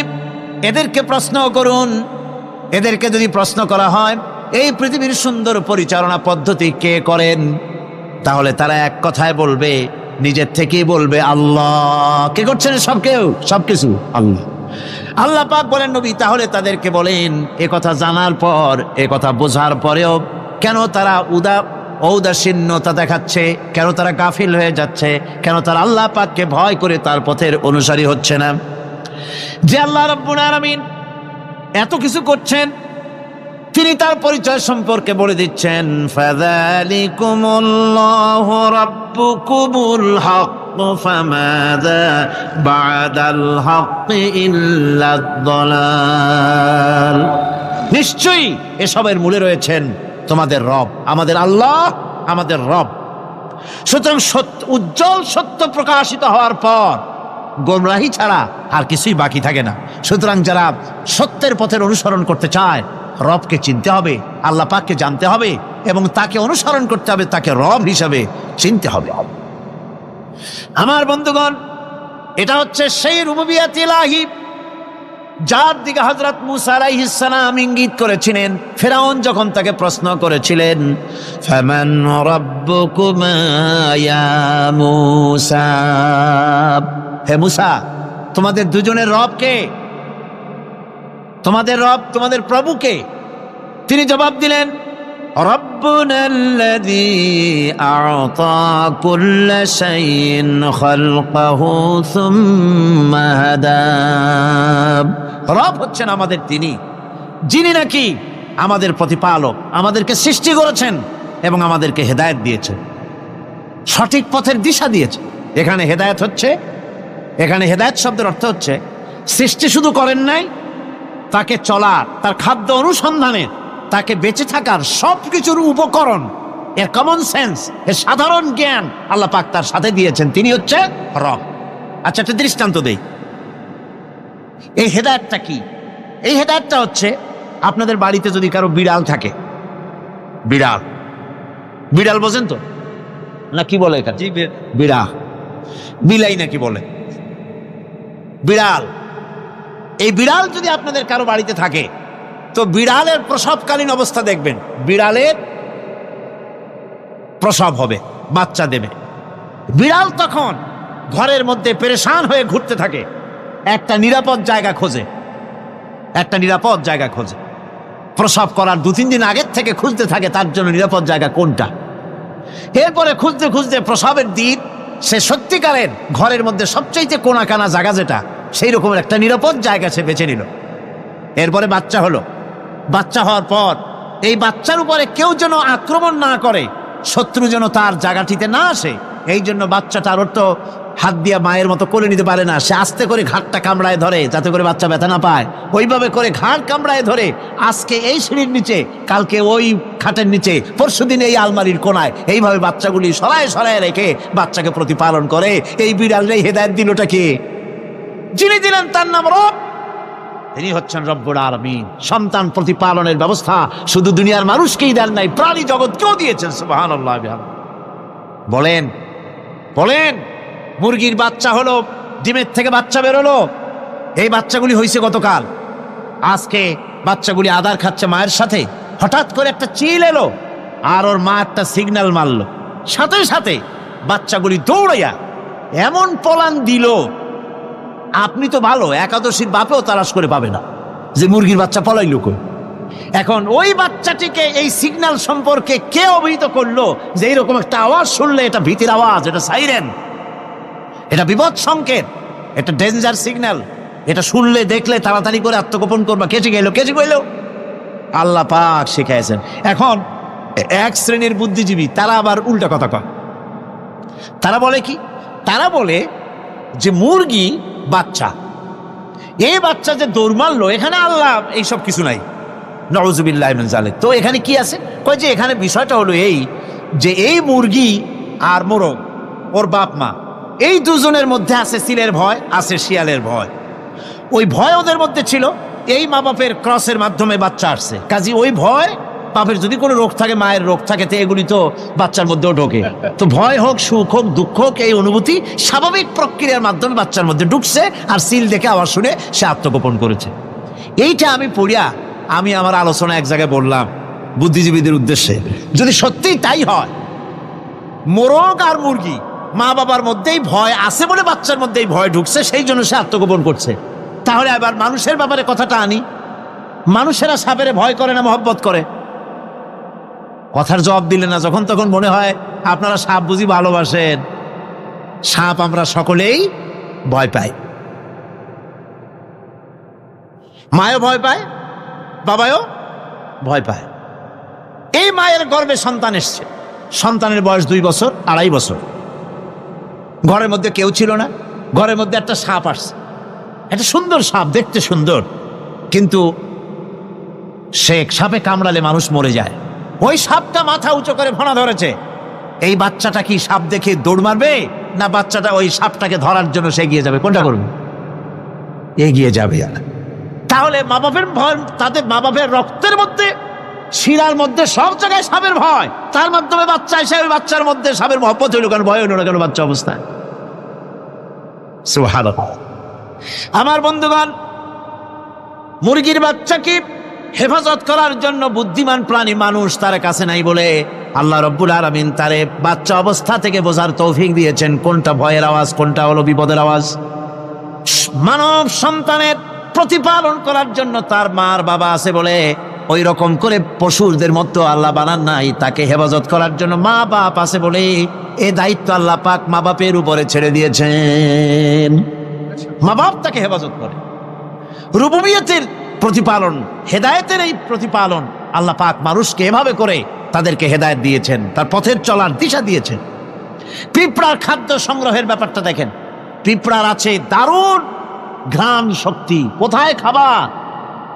এদেরকে প্রশ্ন করুন। এদেরকে যদি প্রশ্ন করা হয় এই পৃথিবীর সুন্দর পরিচালনা পদ্ধতি কে করেন, তাহলে তারা এক কথায় বলবে, নিজের থেকেই বলবে আল্লাহ। কে করছেন? সবকিছু আল্লাহ। আল্লাহ পাক বলেন, নবী তাহলে তাদেরকে বলেন, এ কথা জানার পর, এ কথা বোঝার পরেও কেন তারা ঔদাসীন্যতা দেখাচ্ছে? কেন তারা গাফিল হয়ে যাচ্ছে? কেন তারা আল্লাহ পাককে ভয় করে তার পথের অনুসারী হচ্ছে না? যে আল্লাহ রাব্বুল আলামিন এত কিছু করছেন, তিনি তার পরিচয় সম্পর্কে বলে দিচ্ছেন, ফাযালিকুমুল্লাহু রাব্বুকুমুল হক ফামাযা বা'দাল হক ইল্লাদ দালাল। নিশ্চয়ই এসবের মূলে রয়েছেন তোমাদের রব, আমাদের আল্লাহ, আমাদের রব। সুতরাং উজ্জ্বল সত্য প্রকাশিত হওয়ার পর গোমরাহি ছাড়া আর কিছুই বাকি থাকে না। সুতরাং যারা সত্যের পথের অনুসরণ করতে চায়, রবকে চিনতে হবে, আল্লাহ পাককে জানতে হবে এবং তাকে অনুসরণ করতে হবে, তাকে রব হিসাবে চিনতে হবে। আমার বন্ধুগণ, এটা হচ্ছে সেই রুবুবিয়াত ইলাহি যার দিকে হযরত মূসা আলাইহিস সালাম ইঙ্গিত করেছিলেন ফেরাউন যখন তাকে প্রশ্ন করেছিলেন, ফামান রাব্বুকুমা ইয়া মূসা। হে মূসা, তোমাদের দুজনের রব কে? তোমাদের রব, তোমাদের প্রভু কে? তিনি জবাব দিলেন, রব্বুনাল্লাযী আ'তা কুল্লা শাইইন খালকাহু সুম্মা হাদা। রব হচ্ছেন আমাদের তিনি, যিনি নাকি আমাদের প্রতিপালক, আমাদেরকে সৃষ্টি করেছেন এবং আমাদেরকে হেদায়েত দিয়েছেন, সঠিক পথের দিশা দিয়েছেন। এখানে হেদায়েত হচ্ছে, এখানে হেদায়েত শব্দের অর্থ হচ্ছে সৃষ্টি শুধু করেন নাই, তাকে চলার, তার খাদ্য অনুসন্ধানের, তাকে বেঁচে থাকার সবকিছুর উপকরণ এর কমন সেন্স, এর সাধারণ জ্ঞান আল্লাহ পাক তার সাথে দিয়েছেন, তিনি হচ্ছে রব। আচ্ছা, একটা দৃষ্টান্ত দেই। এই হেদায়েতটা কি? এই হেদায়েতটা হচ্ছে, আপনাদের বাড়িতে যদি কারো বিড়াল থাকে, বিড়াল, বিড়াল বোঝেন তো না কি বলে এখানে? বিড়াল, বিলাই নাকি বলে, বিড়াল। এই বিড়াল যদি আপনাদের কারো বাড়িতে থাকে, তো বিড়ালের প্রসবকালীন অবস্থা দেখবেন, বিড়ালের প্রসব হবে, বাচ্চা দেবে। বিড়াল তখন ঘরের মধ্যে পেরেশান হয়ে ঘুরতে থাকে, একটা নিরাপদ জায়গা খোঁজে, একটা নিরাপদ জায়গা খোঁজে। প্রসব করার 2-3 দিন আগের থেকে খুঁজতে থাকে তার জন্য নিরাপদ জায়গা কোনটা। এরপরে খুঁজতে খুঁজতে প্রসবের দিন সে সত্যিকারের ঘরের মধ্যে সবচাইতে কোনা কানা জায়গা যেটা, সেই রকমের একটা নিরাপদ জায়গা সে বেছে নিল। এরপরে বাচ্চা হলো। বাচ্চা হওয়ার পর এই বাচ্চার উপরে কেউ যেন আক্রমণ না করে, শত্রু যেন তার জায়গাটিতে না আসে, এই জন্য বাচ্চাটার ওর তো হাত দিয়া মায়ের মতো কোলে নিতে পারে না, সে আস্তে করে ঘাটটা কামড়ায় ধরে যাতে করে বাচ্চা ব্যথা না পায়। ওইভাবে করে ঘাড় কামড়ায় ধরে, আজকে এই সিঁড়ির নিচে, কালকে ওই খাটের নিচে, পরশুদিন এই আলমারির কোনায়, এইভাবে বাচ্চাগুলি সরায় সরায় রেখে বাচ্চাকে প্রতিপালন করে। এই বিড়ালের হেদায়েত দিলটা কে? যিনি দিলেন তার নাম রব, তিনি হচ্ছেন রব্বুল আলামিন। সন্তান প্রতিপালনের ব্যবস্থা শুধু দুনিয়ার মানুষকেই দেন নাই, প্রাণী জগৎকেও দিয়েছেন। সুবহানাল্লাহ। বলেন বলেন, মুরগির বাচ্চা হলো, ডিমের থেকে বাচ্চা বেরোলো, এই বাচ্চাগুলি হয়েছে গতকাল, আজকে বাচ্চাগুলি আদার খাচ্ছে মায়ের সাথে। হঠাৎ করে একটা চিল এলো আর ওর মা একটা সিগন্যাল মারলো, সাথে সাথে বাচ্চাগুলি দৌড়াইয়া এমন পলান দিল, আপনি তো ভালো একাদশীর বাপেও তালাশ করে পাবে না যে মুরগির বাচ্চা পলাইল কই। এখন ওই বাচ্চাটিকে এই সিগন্যাল সম্পর্কে কে অবহিত করলো যে এইরকম একটা আওয়াজ শুনলে এটা ভীতির আওয়াজ, এটা সাইরেন, এটা বিপদ সংকেত, এটা ডেঞ্জার সিগন্যাল, এটা শুনলে দেখলে তাড়াতাড়ি করে আত্মগোপন করবা। কে শিখাইলো? কে শিখাইলো? আল্লাহ পাক শিখাইছেন। এখন এক শ্রেণীর বুদ্ধিজীবী তারা আবার উল্টা কথা কয়। তারা বলে কি? তারা বলে যে মুরগি বাচ্চা, এই বাচ্চা যে দৌড় মারলো, এখানে আল্লাহ এইসব কিছু নাই, নাউযুবিল্লাহ মিন যালিক। তো এখানে কি আছে? কয় যে এখানে বিষয়টা হলো এই যে এই মুরগি আর মোরগ, ওর বাপ মা, এই দুজনের মধ্যে আছে সিলের ভয়, আছে শিয়ালের ভয়। ওই ভয় ওদের মধ্যে ছিল, এই মা বাপের ক্রসের মাধ্যমে বাচ্চা আসছে, কাজী ওই ভয়, বাপের যদি কোনো রোগ থাকে, মায়ের রোগ থাকে, তো এগুলি তো বাচ্চার মধ্যেও ঢোকে। তো ভয় হোক, সুখ হোক, দুঃখ হোক, এই অনুভূতি স্বাভাবিক প্রক্রিয়ার মাধ্যমে বাচ্চার মধ্যে ঢুকছে, আর সিল দেখে আওয়াজ শুনে সে আত্মগোপন করেছে। এইটা আমি পড়িয়া আমি আমার আলোচনা এক জায়গায় বললাম বুদ্ধিজীবীদের উদ্দেশ্যে, যদি সত্যিই তাই হয়, মোরগ আর মুরগি মা বাবার মধ্যেই ভয় আছে বলে বাচ্চার মধ্যেই ভয় ঢুকছে, সেই জন্য সে আত্মগোপন করছে, তাহলে আবার মানুষের ব্যাপারে কথাটা আনি, মানুষেরা সাপেরে ভয় করে না মহব্বত করে? কথার জবাব দিলে না, যখন তখন মনে হয় আপনারা সাপ বুঝি ভালোবাসেন। সাপ আমরা সকলেই ভয় পাই, মায়ও ভয় পায়, বাবাও ভয় পায়। এই মায়ের গর্ভে সন্তান এসছে, সন্তানের বয়স 2 বছর, 2.5 বছর, ঘরের মধ্যে কেউ ছিল না, ঘরের মধ্যে একটা সাপ আসছে, একটা সুন্দর সাপ, দেখতে সুন্দর, কিন্তু সে সাপে কামড়ালে মানুষ মরে যায়। ওই সাপটা মাথা উঁচু করে ফোনা ধরেছে। এই বাচ্চাটা কি সাপ দেখে দৌড় মারবে, না বাচ্চাটা ওই সাপটাকে ধরার জন্য সে এগিয়ে যাবে? কোনটা করবে? এগিয়ে যাবে। তাহলে মা বাপের ভয়, তাদের মা বাপের রক্তের মধ্যে, শিরার মধ্যে, সব জায়গায় সাপের ভয়, তার মাধ্যমে বাচ্চা এসে ওই বাচ্চার মধ্যে সাপের মহব্বত হইল কেন, ভয় হইল না কেন বাচ্চা অবস্থায়? সুবহানাল্লাহ। আমার বন্ধুগণ, মুরগির বাচ্চাকে হেফাজত করার জন্য বুদ্ধিমান প্রাণী মানুষ তার কাছে নাই বলে আল্লাহ রব্বুল আলামিন তারে বাচ্চা অবস্থা থেকে বোঝার তৌফিক দিয়েছেন কোনটা ভয়ের আওয়াজ, কোনটা হলো বিপদের আওয়াজ। মানব সন্তানের প্রতিপালন করার জন্য তার মার বাবা আছে বলে ওই রকম করে পশুদের মতো আল্লাহ বানান নাই, তাকে হেফাজত করার জন্য মা বাপ আছে বলে এই দায়িত্ব আল্লাহ পাক মা বাপের উপরে ছেড়ে দিয়েছেন। মা বাপ তাকে হেফাজত করে। রুবুবিয়তের প্রতিপালন, হেদায়েতের এই প্রতিপালন আল্লাহ পাক মানুষকে এভাবে করে তাদেরকে হেদায়েত দিয়েছেন, তার পথের চলার দিশা দিয়েছেন। পিঁপড়ার খাদ্য সংগ্রহের ব্যাপারটা দেখেন, পিঁপড়ার আছে দারুণ ঘ্রাণ শক্তি, কোথায় খাবার?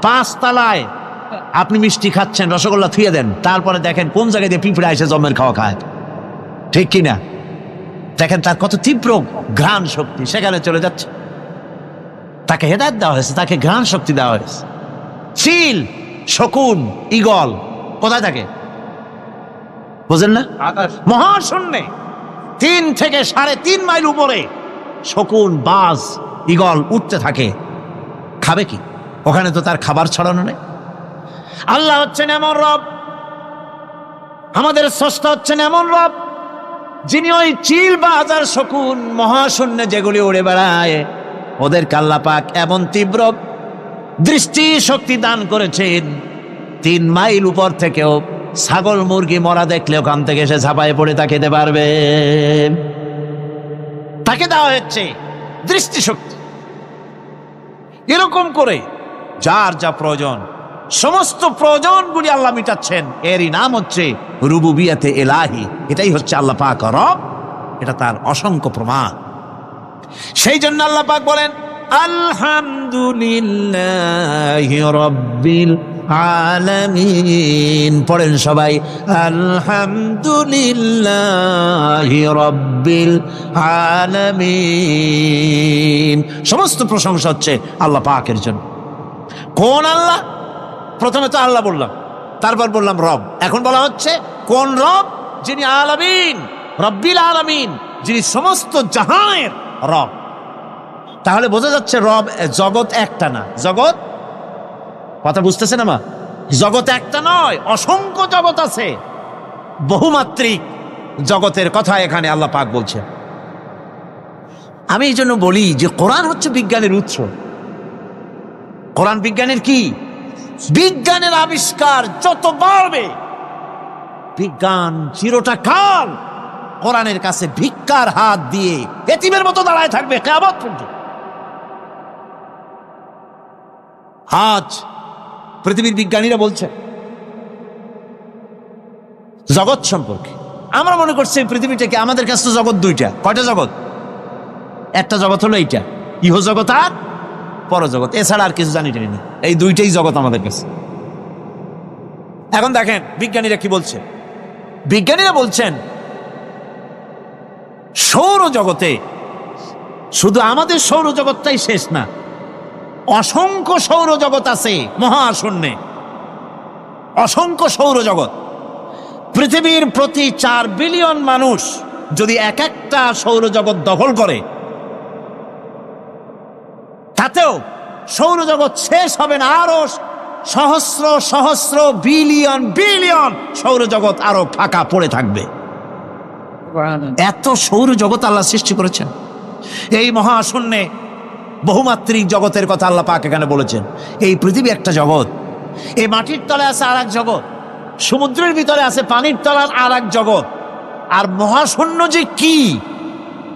5 তলায় আপনি মিষ্টি খাচ্ছেন, রসগোল্লা থুয়ে দেন, তারপরে দেখেন কোন জায়গায় দিয়ে পিঁপড়ে এসে জমের খাওয়া খায়, ঠিক কিনা? দেখেন তার কত তীব্র ঘ্রাণ শক্তি, সেখানে চলে যাচ্ছে। তাকে হেদায়েত দেওয়া হয়েছে, তাকে ঘ্রাণ শক্তি দেওয়া হয়েছে। চিল, শকুন, ঈগল কোথায় থাকে বুঝেন না? মহাশূন্যে 3 থেকে 3.5 মাইল উপরে শকুন, বাজ, ঈগল উঠতে থাকে। খাবে কি? ওখানে তো তার খাবার ছড়ানো নেই। আল্লাহ হচ্ছেন এমন রব, আমাদের স্রষ্টা হচ্ছেন এমন রব, যিনি ওই চিল, বাজ আর শকুন মহাশূন্যে যেগুলি উড়ে বেড়ায়, ওদেরকে আল্লাহ পাক এমন তীব্র দৃষ্টি শক্তি দান করেছেন, 3 মাইল উপর থেকেও ছাগল মুরগি মরা দেখলে ওখান থেকে এসে ঝাঁপায় পড়ে তা খেতে পারবে। তাকে দেওয়া হচ্ছে দৃষ্টিশক্তি। এরকম করে যার যা প্রয়োজন, সমস্ত প্রয়োজনগুলি আল্লাহ মিটাচ্ছেন। এরই নাম হচ্ছে রুবুবিয়াতে এলাহি। এটাই হচ্ছে আল্লাহ পাক রব, এটা তার অসংখ্য প্রমাণ। সেই জন্য আল্লাহ পাক বলেন আলহামদুলিল্লাহি রাব্বিল আলামিন। পড়েন সবাই, আলহামদুলিল্লাহি রাব্বিল আলামিন। সমস্ত প্রশংসা হচ্ছে আল্লাহ পাকের জন্য। কোন আল্লাহ? প্রথমে তো আল্লাহ বললাম, তারপর বললাম রব, এখন বলা হচ্ছে কোন রব? যিনি আলামিন, রব্বিল আলামিন, যিনি সমস্ত জাহানের রব। তাহলে বোঝা যাচ্ছে রব, জগৎ একটা না। জগৎ, কথা বুঝতেছেন আমার? জগৎ একটা নয়, অসংখ্য জগৎ আছে। বহুমাত্রিক জগতের কথা এখানে আল্লাহ পাক বলছেন। আমি এই জন্য বলি যে কোরআন হচ্ছে বিজ্ঞানের উৎস। কোরআন বিজ্ঞানের কি? বিজ্ঞানের আবিষ্কার যত বাড়বে, বিজ্ঞান চিরটা কাল কোরআনের কাছে ভিক্ষার হাত দিয়ে এতিমের মতো দাঁড়ায় থাকবে কিয়ামত পর্যন্ত। আজ পৃথিবীর বিজ্ঞানীরা বলছে জগৎ সম্পর্কে, আমরা মনে করছি পৃথিবীটাকে, আমাদের কাছে তো জগৎ 2টা। কয়টা জগৎ? একটা জগৎ হলো এইটা, ইহ জগৎ আর পরজগৎ, এছাড়া আর কিছু জানি না। এই 2টাই জগৎ আমাদের কাছে। এখন দেখেন বিজ্ঞানীরা কি বলছে। বিজ্ঞানীরা বলছেন সৌরজগতে শুধু আমাদের সৌরজগৎটাই শেষ না, অসংখ্য সৌরজগৎ আছে মহাশূন্যে, অসংখ্য সৌরজগৎ। পৃথিবীর প্রতি 4 বিলিয়ন মানুষ যদি এক একটা সৌরজগৎ দখল করে, তাতেও সৌরজগৎ শেষ হবে না। আরো সহস্র সহস্র বিলিয়ন বিলিয়ন সৌরজগৎ আরো ফাঁকা পড়ে থাকবে। এত সৌরজগৎ আল্লাহ সৃষ্টি করেছেন। এই মহাশূন্যে বহুমাত্রিক জগতের কথা আল্লাহ পাক এখানে বলেছেন। এই পৃথিবী একটা জগৎ, এই মাটির তলে আছে আর এক জগৎ, সমুদ্রের ভিতরে আছে পানির তলার আর এক জগৎ। আর মহাশূন্য যে কি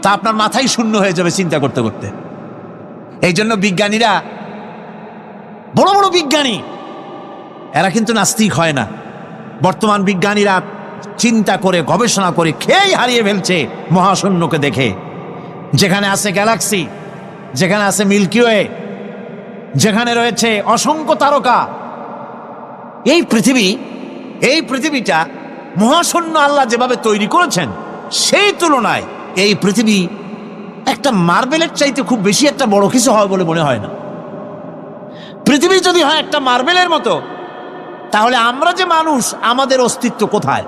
তা আপনার মাথায় শূন্য হয়ে যাবে চিন্তা করতে করতে। এই জন্য বিজ্ঞানীরা, বড় বড় বিজ্ঞানী, এরা কিন্তু নাস্তিক হয় না। বর্তমান বিজ্ঞানীরা চিন্তা করে গবেষণা করে খেয়েই হারিয়ে ফেলছে মহাশূন্যকে দেখে। যেখানে আছে গ্যালাক্সি, যেখানে আছে মিল্কি ওয়ে, যেখানে রয়েছে অসংখ্য তারকা, এই পৃথিবীটা মহাশূন্য আল্লাহ যেভাবে তৈরি করেছেন, সেই তুলনায় এই পৃথিবী একটা মার্বেলের চাইতে খুব বেশি একটা বড় কিছু হয় বলে মনে হয় না। পৃথিবী যদি হয় একটা মার্বেলের মতো, তাহলে আমরা যে মানুষ, আমাদের অস্তিত্ব কোথায়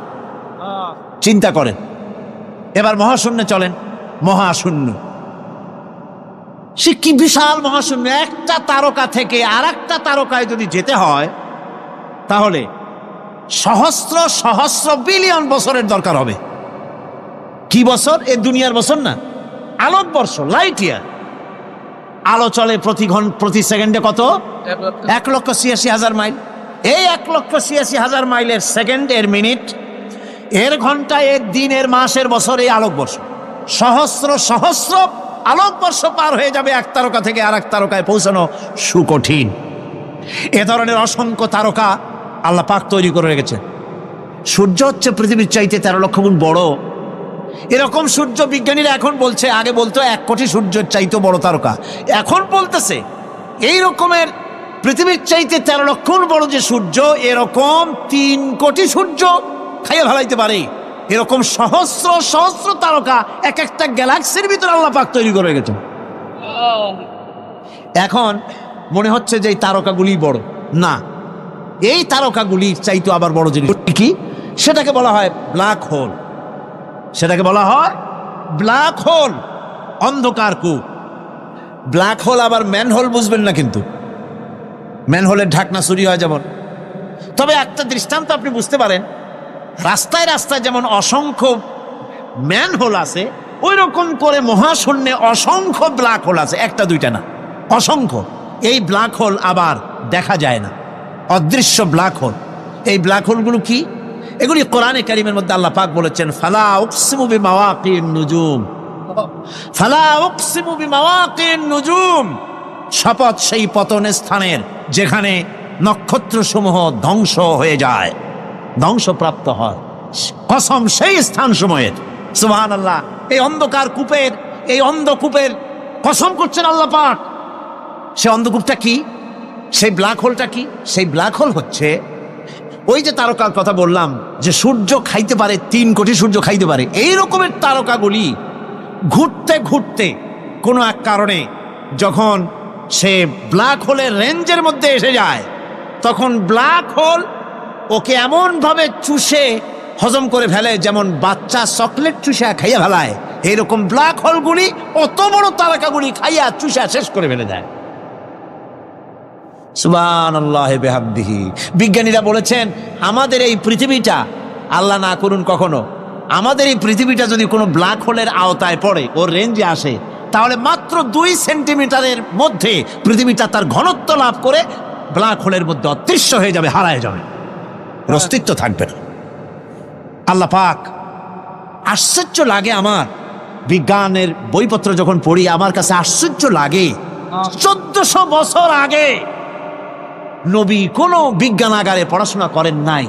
চিন্তা করেন। এবার মহাশূন্যে চলেন। মহাশূন্য সে কি বিশাল মহাশূন্য। একটা তারকা থেকে আর একটা তারকায় যদি যেতে হয়, তাহলে সহস্র সহস্র বিলিয়ন বছরের দরকার হবে। কি বছর? এ দুনিয়ার বছর না, আলোকবর্ষ, লাইট ইয়ার। আলো চলে প্রতি সেকেন্ডে কত? 1,86,000 মাইল। এই 1,86,000 মাইলের সেকেন্ড, এর মিনিট, এর ঘন্টা, এর দিন, এর মাস, এর বছর, এই আলোকবর্ষ। সহস্র সহস্র আলোকবর্ষ পার হয়ে যাবে এক তারকা থেকে আর এক তারকায় পৌঁছানো সুকঠিন। এ ধরনের অসংখ্য তারকা আল্লাহ পাক তৈরি করে রেখেছে। সূর্য হচ্ছে পৃথিবীর চাইতে 13 লক্ষ গুণ বড়। এরকম সূর্য বিজ্ঞানীরা এখন বলছে, আগে বলতো 1 কোটি সূর্যের চাইতে বড় তারকা, এখন বলতেছে এই রকমের পৃথিবীর চাইতে 13 লক্ষ গুণ বড় যে সূর্য, এরকম 3 কোটি সূর্য খাইয়া ফেলাইতে পারে। এরকম সহস্র সহস্র তারকা এক একটা গ্যালাক্সির ভিতরে আল্লাহ পাক তৈরি করে গেছেন। এখন মনে হচ্ছে যে এই তারকাগুলি বড়, না, এই তারকাগুলির চাইতে আবার বড় জিনিস কি, সেটাকে বলা হয় ব্ল্যাক হোল। সেটাকে বলা হয় ব্ল্যাক হোল, অন্ধকার কূপ। ব্ল্যাক হোল আবার ম্যান হোল বুঝবেন না, কিন্তু ম্যান হোলের ঢাকনা চুরি হয় যেমন। তবে একটা দৃষ্টান্ত আপনি বুঝতে পারেন, রাস্তায় রাস্তায় যেমন অসংখ্য ম্যান হোল আছে, ওই রকম করে মহাশূন্যে অসংখ্য ব্ল্যাক হোল আছে, একটা দুইটা না, অসংখ্য। এই ব্ল্যাক হোল আবার দেখা যায় না, অদৃশ্য ব্ল্যাক হোল। এই ব্ল্যাক হোলগুলো কি? এগুলি কোরআনে কারীমের মধ্যে আল্লাহ পাক বলেছেন, ফালা উকসিমু বিমাওয়াকিন নুজুম, ফালা উকসিমু বিমাওয়াকিন নুজুম, শপথ সেই পতনের স্থানের যেখানে নক্ষত্রসমূহ ধ্বংস হয়ে যায়, ধ্বংসপ্রাপ্ত হয়, কসম সেই স্থান সময়ের। সুবহানাল্লাহ। এই অন্ধকার কূপের, এই অন্ধকূপের কসম করছেন আল্লাহ পাক। সে অন্ধকূপটা কি? সেই ব্ল্যাক হোলটা কি? সেই ব্ল্যাক হোল হচ্ছে ওই যে তারকার কথা বললাম, যে সূর্য খাইতে পারে, 3 কোটি সূর্য খাইতে পারে, এই রকমের তারকাগুলি ঘুরতে ঘুরতে কোনো এক কারণে যখন সে ব্ল্যাক হোলের রেঞ্জের মধ্যে এসে যায়, তখন ব্ল্যাক হোল ওকে এমন ভাবে চুষে হজম করে ফেলে, যেমন বাচ্চা চকলেট চুষা খাইয়া ফেলায়, এইরকম ব্ল্যাক হোলগুলি অত বড় তারকাগুলি খাইয়া চুষা শেষ করে ফেলে যায়। সুবহানাল্লাহ বিহামদিহি। বিজ্ঞানীরা বলেছেন, আমাদের এই পৃথিবীটা, আল্লাহ না করুন কখনো, আমাদের এই পৃথিবীটা যদি কোনো ব্ল্যাক হোলের আওতায় পড়ে, ওর রেঞ্জে আসে, তাহলে মাত্র 2 সেন্টিমিটারের মধ্যে পৃথিবীটা তার ঘনত্ব লাভ করে ব্ল্যাক হোলের মধ্যে অদৃশ্য হয়ে যাবে, হারায় যাবে, অস্তিত্ব থাকবে না। আল্লাহ পাক, আশ্চর্য লাগে আমার, বিজ্ঞানের বইপত্র যখন পড়ি আমার কাছে আশ্চর্য লাগে। 1400 বছর আগে নবী কোনো বিজ্ঞানাগারে পড়াশোনা করেন নাই,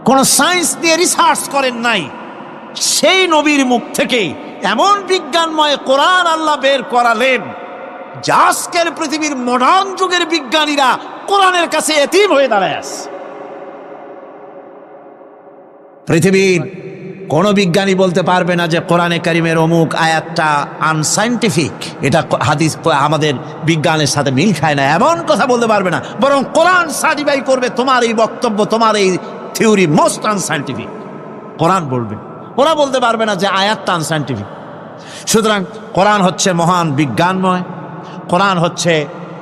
কোন সায়েন্স নিয়ে রিসার্চ করেন নাই, সেই নবীর মুখ থেকে এমন বিজ্ঞানময় কোরআন আল্লাহ বের করালেন, যা আজকের পৃথিবীর মডার্ন যুগের বিজ্ঞানীরা কোরআনের কাছে এতিম হয়ে দাঁড়ায় আছে। পৃথিবীর কোন বিজ্ঞানী বলতে পারবে না যে কোরআনে কারিমের অমুক আয়াতটা আনসাইন্টিফিক, এটা হাদিস আমাদের বিজ্ঞানের সাথে মিল খায় না, এমন কথা বলতে পারবে না। বরং কোরআন সার্টিফাই করবে তোমার এই বক্তব্য, তোমার এই থিওরি মোস্ট আনসাইন্টিফিক, কোরআন বলবে। ওরা বলতে পারবে না যে আয়াতটা আনসাইন্টিফিক। সুতরাং কোরআন হচ্ছে মহান বিজ্ঞানময়, কোরআন হচ্ছে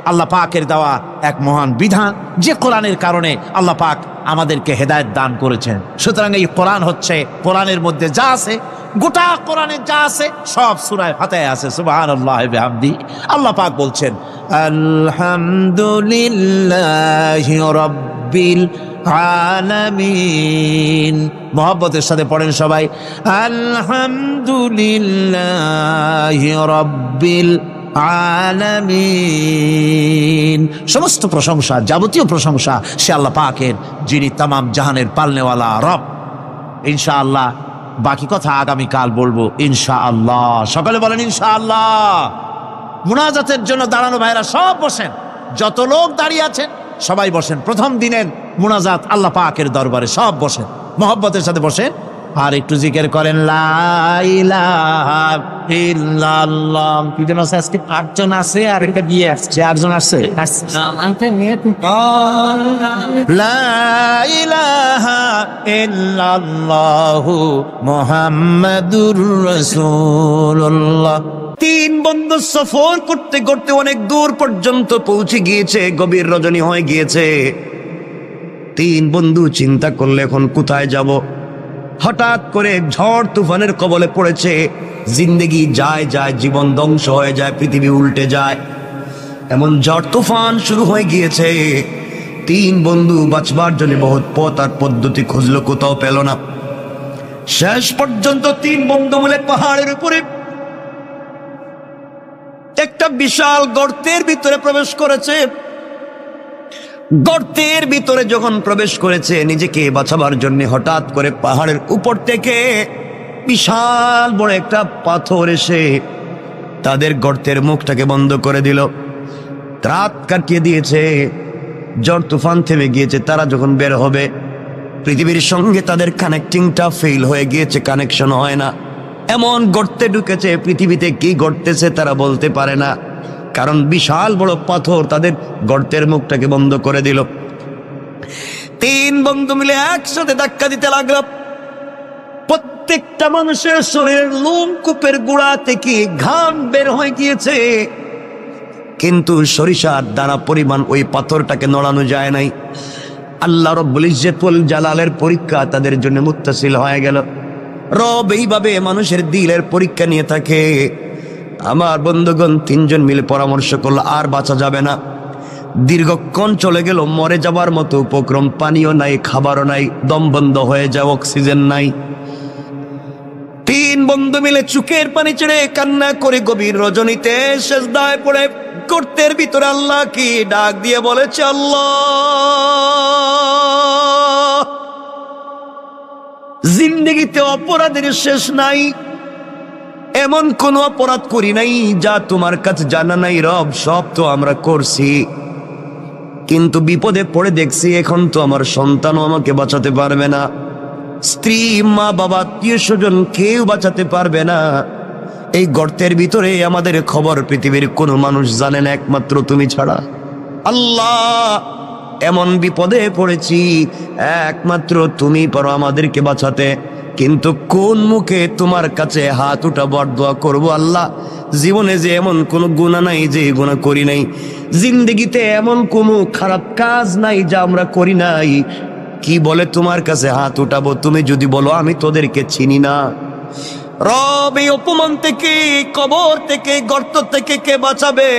আল্লাহ পাকের দেওয়া এক মহান বিধান, যে কোরআনের কারণে আল্লাহ পাক আমাদেরকে হেদায়েত দান করেছেন। সুতরাং এই কোরআন হচ্ছে, কোরআনের মধ্যে যা আছে, গোটা কোরআনে যা আছে সব সূরা ফাতিহায় আছে। সুবহানাল্লাহ বিহামদিহি। আল্লাহ পাক বলছেন, আলহামদুলিল্লাহি রাব্বিল আলামিন। মহব্বতের সাথে পড়েন সবাই, আলহামদুলিল্লাহি রাব্বিল আলামিন। সমস্ত প্রশংসা, যাবতীয় প্রশংসা সে আল্লাহ পাকের, যিনি তামাম জাহানের পালনেওয়ালা রব। ইনশাআল্লাহ বাকি কথা আগামীকাল বলবো ইনশাআল্লাহ। সকালে বলেন ইনশাআল্লাহ। মুনাজাতের জন্য দাঁড়ানো ভাইরা সব বসেন, যত লোক দাঁড়িয়ে আছেন সবাই বসেন। প্রথম দিনের মুনাজাত আল্লাহ পাকের দরবারে, সব বসেন, মহব্বতের সাথে বসেন, আর একটু জিকির করেন, লা ইলাহা ইল্লাল্লাহ। কিজন আছে আজকে? 8 জন আছে, আর একটা বিয়ে আসছে, 8 জন আছে। লা ইলাহা ইল্লাল্লাহু মুহাম্মাদুর রাসূলুল্লাহ। 3 বন্ধু সফর করতে করতে অনেক দূর পর্যন্ত পৌঁছে গিয়েছে, গভীর রজনী হয়ে গিয়েছে। 3 বন্ধু চিন্তা করলে এখন কোথায় যাব। হঠাৎ করে ঝড় তুফানের কবলে পড়েছে, জিন্দেগি যায় যায়, জীবন ধ্বংস হয়ে যায়, পৃথিবী উল্টে যায়, এমন ঝড় তুফান শুরু হয়ে গিয়েছে। 3 বন্ধু বাঁচবার জন্য বহুত পথ আর পদ্ধতি খুঁজলো, কোথাও পেল না। শেষ পর্যন্ত 3 বন্ধু মিলে পাহাড়ের উপরে একটা বিশাল গর্তের ভিতরে প্রবেশ করেছে। গর্তের ভিতরে যখন প্রবেশ করেছে নিজেকে বাঁচাবার জন্য, হঠাৎ করে পাহাড়ের উপর থেকে বিশাল বড় একটা পাথর এসে তাদের গর্তের মুখটাকে বন্ধ করে দিল। রাত কাটিয়ে দিয়েছে, ঝড় তুফান থেমে গিয়েছে। তারা যখন বের হবে, পৃথিবীর সঙ্গে তাদের কানেক্টিংটা ফেল হয়ে গিয়েছে, কানেকশন হয় না। এমন গর্তে ঢুকেছে, পৃথিবীতে কি ঘটতেছে তারা বলতে পারে না, কারণ বিশাল বড় পাথর তাদের গর্তের মুখটাকে বন্ধ করে দিল। তিন বন্ধু মিলে একসাথে ধাক্কা দিতে লাগলো। প্রত্যেকটা মানুষের শরীরের লোমকূপের গোড়া থেকে ঘাম বের হয়ে গিয়েছে, কিন্তু সরিষার দানা পরিমাণ ওই পাথরটাকে নড়ানো যায় নাই। আল্লাহ রব্বুল ইজ্জতুল জালালের পরীক্ষা তাদের জন্য মুত্তাসিল হয়ে গেল। রব এইভাবে মানুষের দিলের পরীক্ষা নিয়ে থাকে। আমার বন্ধুগণ, তিনজন মিলে পরামর্শ করলো আর বাঁচা যাবে না। দীর্ঘক্ষণ চলে গেল, মরে যাবার মতো উপক্রম, পানিও নাই, খাবারও নাই, দম বন্ধ হয়ে যায়, অক্সিজেন নাই। তিন বন্ধু মিলে চোখের পানি ছেড়ে কান্না করে গভীর রজনীতে সেজদায় পড়ে গর্তের ভিতরে আল্লাহ কি ডাক দিয়ে বলেছে, আল্লাহ, জিন্দেগিতে অপরাধের শেষ নাই, এমন কোন অপরাধ করি নাই যা তোমার কাছে জানা নাই। রব, সব তো আমরা করছি, কিন্তু বিপদে পড়ে দেখছি এখন তো আমার সন্তানও আমাকে বাঁচাতে পারবে না, স্ত্রী, মা, বাবা, আত্মীয় স্বজন কেউ বাঁচাতে পারবে না। এই গর্তের ভিতরে আমাদের খবর পৃথিবীর কোনো মানুষ জানে না, একমাত্র তুমি ছাড়া। আল্লাহ, এমন বিপদে পড়েছি, একমাত্র তুমি পারো আমাদেরকে বাঁচাতে, কিন্তু কোন মুখে তোমার কাছে হাত উঠাবো আর দোয়া করবো? আল্লাহ, জীবনে যে এমন কোনো গুনাহ নাই যে গুনাহ করি নাই, জিন্দেগিতে এমন কোনো খারাপ কাজ নাই যা আমরা করি নাই, কি বলে তোমার কাছে হাত উঠাবো? তুমি যদি বলো আমি তোদেরকে চিনি না। রব, এই অপমান থেকে, কবর থেকে, গর্ত থেকে কে বাঁচাবে?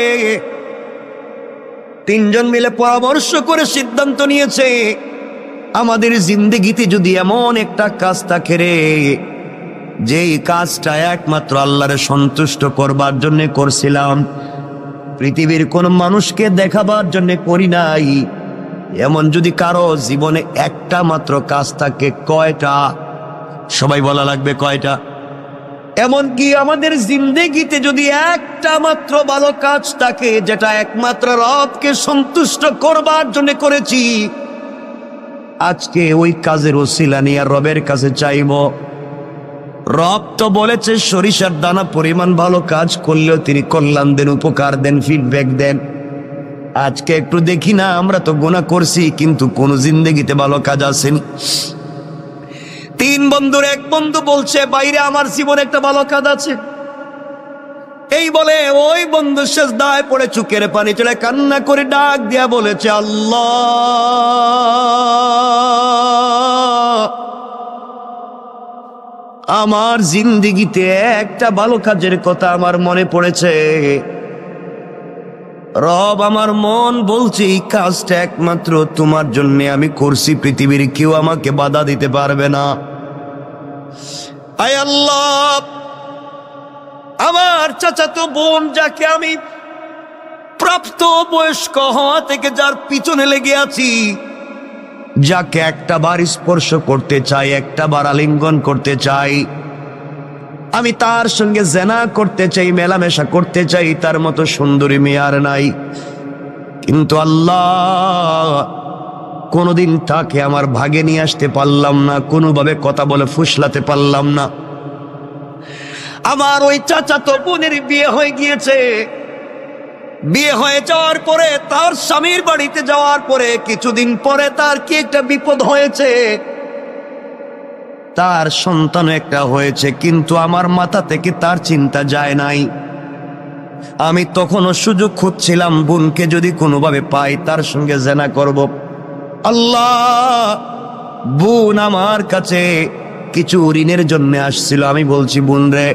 তিনজন মিলে পরামর্শ করে সিদ্ধান্ত নিয়েছে, আমাদের জিন্দেগিতে যদি এমন একটা কাজ থাকে রে, যেই কাজটা একমাত্র আল্লাহরে সন্তুষ্ট করবার জন্য করছিলাম, পৃথিবীর কোন মানুষকে দেখাবার জন্য করি নাই, এমন যদি কারো জীবনে একটা মাত্র কাজ থাকে, কয়টা? সবাই বলা লাগবে কয়টা? এমনকি আমাদের জিন্দেগিতে যদি একটা মাত্র ভালো কাজ থাকে, যেটা একমাত্র রবকে সন্তুষ্ট করবার জন্য করেছি, আজকে ওই কাজের ওসিলা নিয়ে রবের কাছে চাইব। রব তো বলেছে সরিষার দানা পরিমাণ ভালো কাজ করলেও তিনি কল্যাণ দেন, উপকার দেন, ফিডব্যাক দেন। আজকে একটু দেখি না, আমরা তো গুনাহ করছি কিন্তু কোন জিন্দেগিতে ভালো কাজ আসেনি। তিন বন্ধুর এক বন্ধু বলছে, বাইরে আমার জীবনে একটা ভালো কাজ আছে। এই বলে ওই বন্ধু সেজদায় পড়ে চোখের পানি চলে কান্না করে ডাক দিয়া বলেছে, আল্লাহ, আমার জিন্দেগিতে একটা ভালো কাজের কথা আমার মনে পড়েছে। রব, আমার মন বলছে এই কাজটা একমাত্র তোমার জন্য আমি করছি, পৃথিবীর কেউ আমাকে বাধা দিতে পারবে না। আয় আল্লাহ, আমার চাচাতো বোন, যাকে আমি প্রাপ্ত বয়স্ক হওয়া থেকে যার পিছনে লেগে আছি, যাকে একটা বার স্পর্শ করতে চাই, একটা বার আলিঙ্গন করতে চাই, আমি তার সঙ্গে জেনা করতে চাই, মেলামেশা করতে চাই, তার মতো সুন্দরী মেয়ে আর নাই, কিন্তু আল্লাহ কোনোদিন তাকে আমার ভাগে নিয়ে আসতে পারলাম না, কোনোভাবে কথা বলে ফুসলাতে পারলাম না। আমার ওই চাচাতো বোনের বিয়ে হয়ে গিয়েছে। বিয়ে হয়ে যাওয়ার পরে, তার স্বামীর বাড়িতে যাওয়ার পরে কিছুদিন পরে তার কি একটা বিপদ হয়েছে, তার সন্তান একটা হয়েছে, কিন্তু আমার মাথা থেকে তার চিন্তা যায় নাই। আমি তখনও সুযোগ খুঁজছিলাম, বোনকে যদি কোনোভাবে পাই তার সঙ্গে জেনা করব। আল্লাহ, বোন আমার কাছে কিছু ঋণের জন্য আসছিল। আমি বলছি, বোন রে,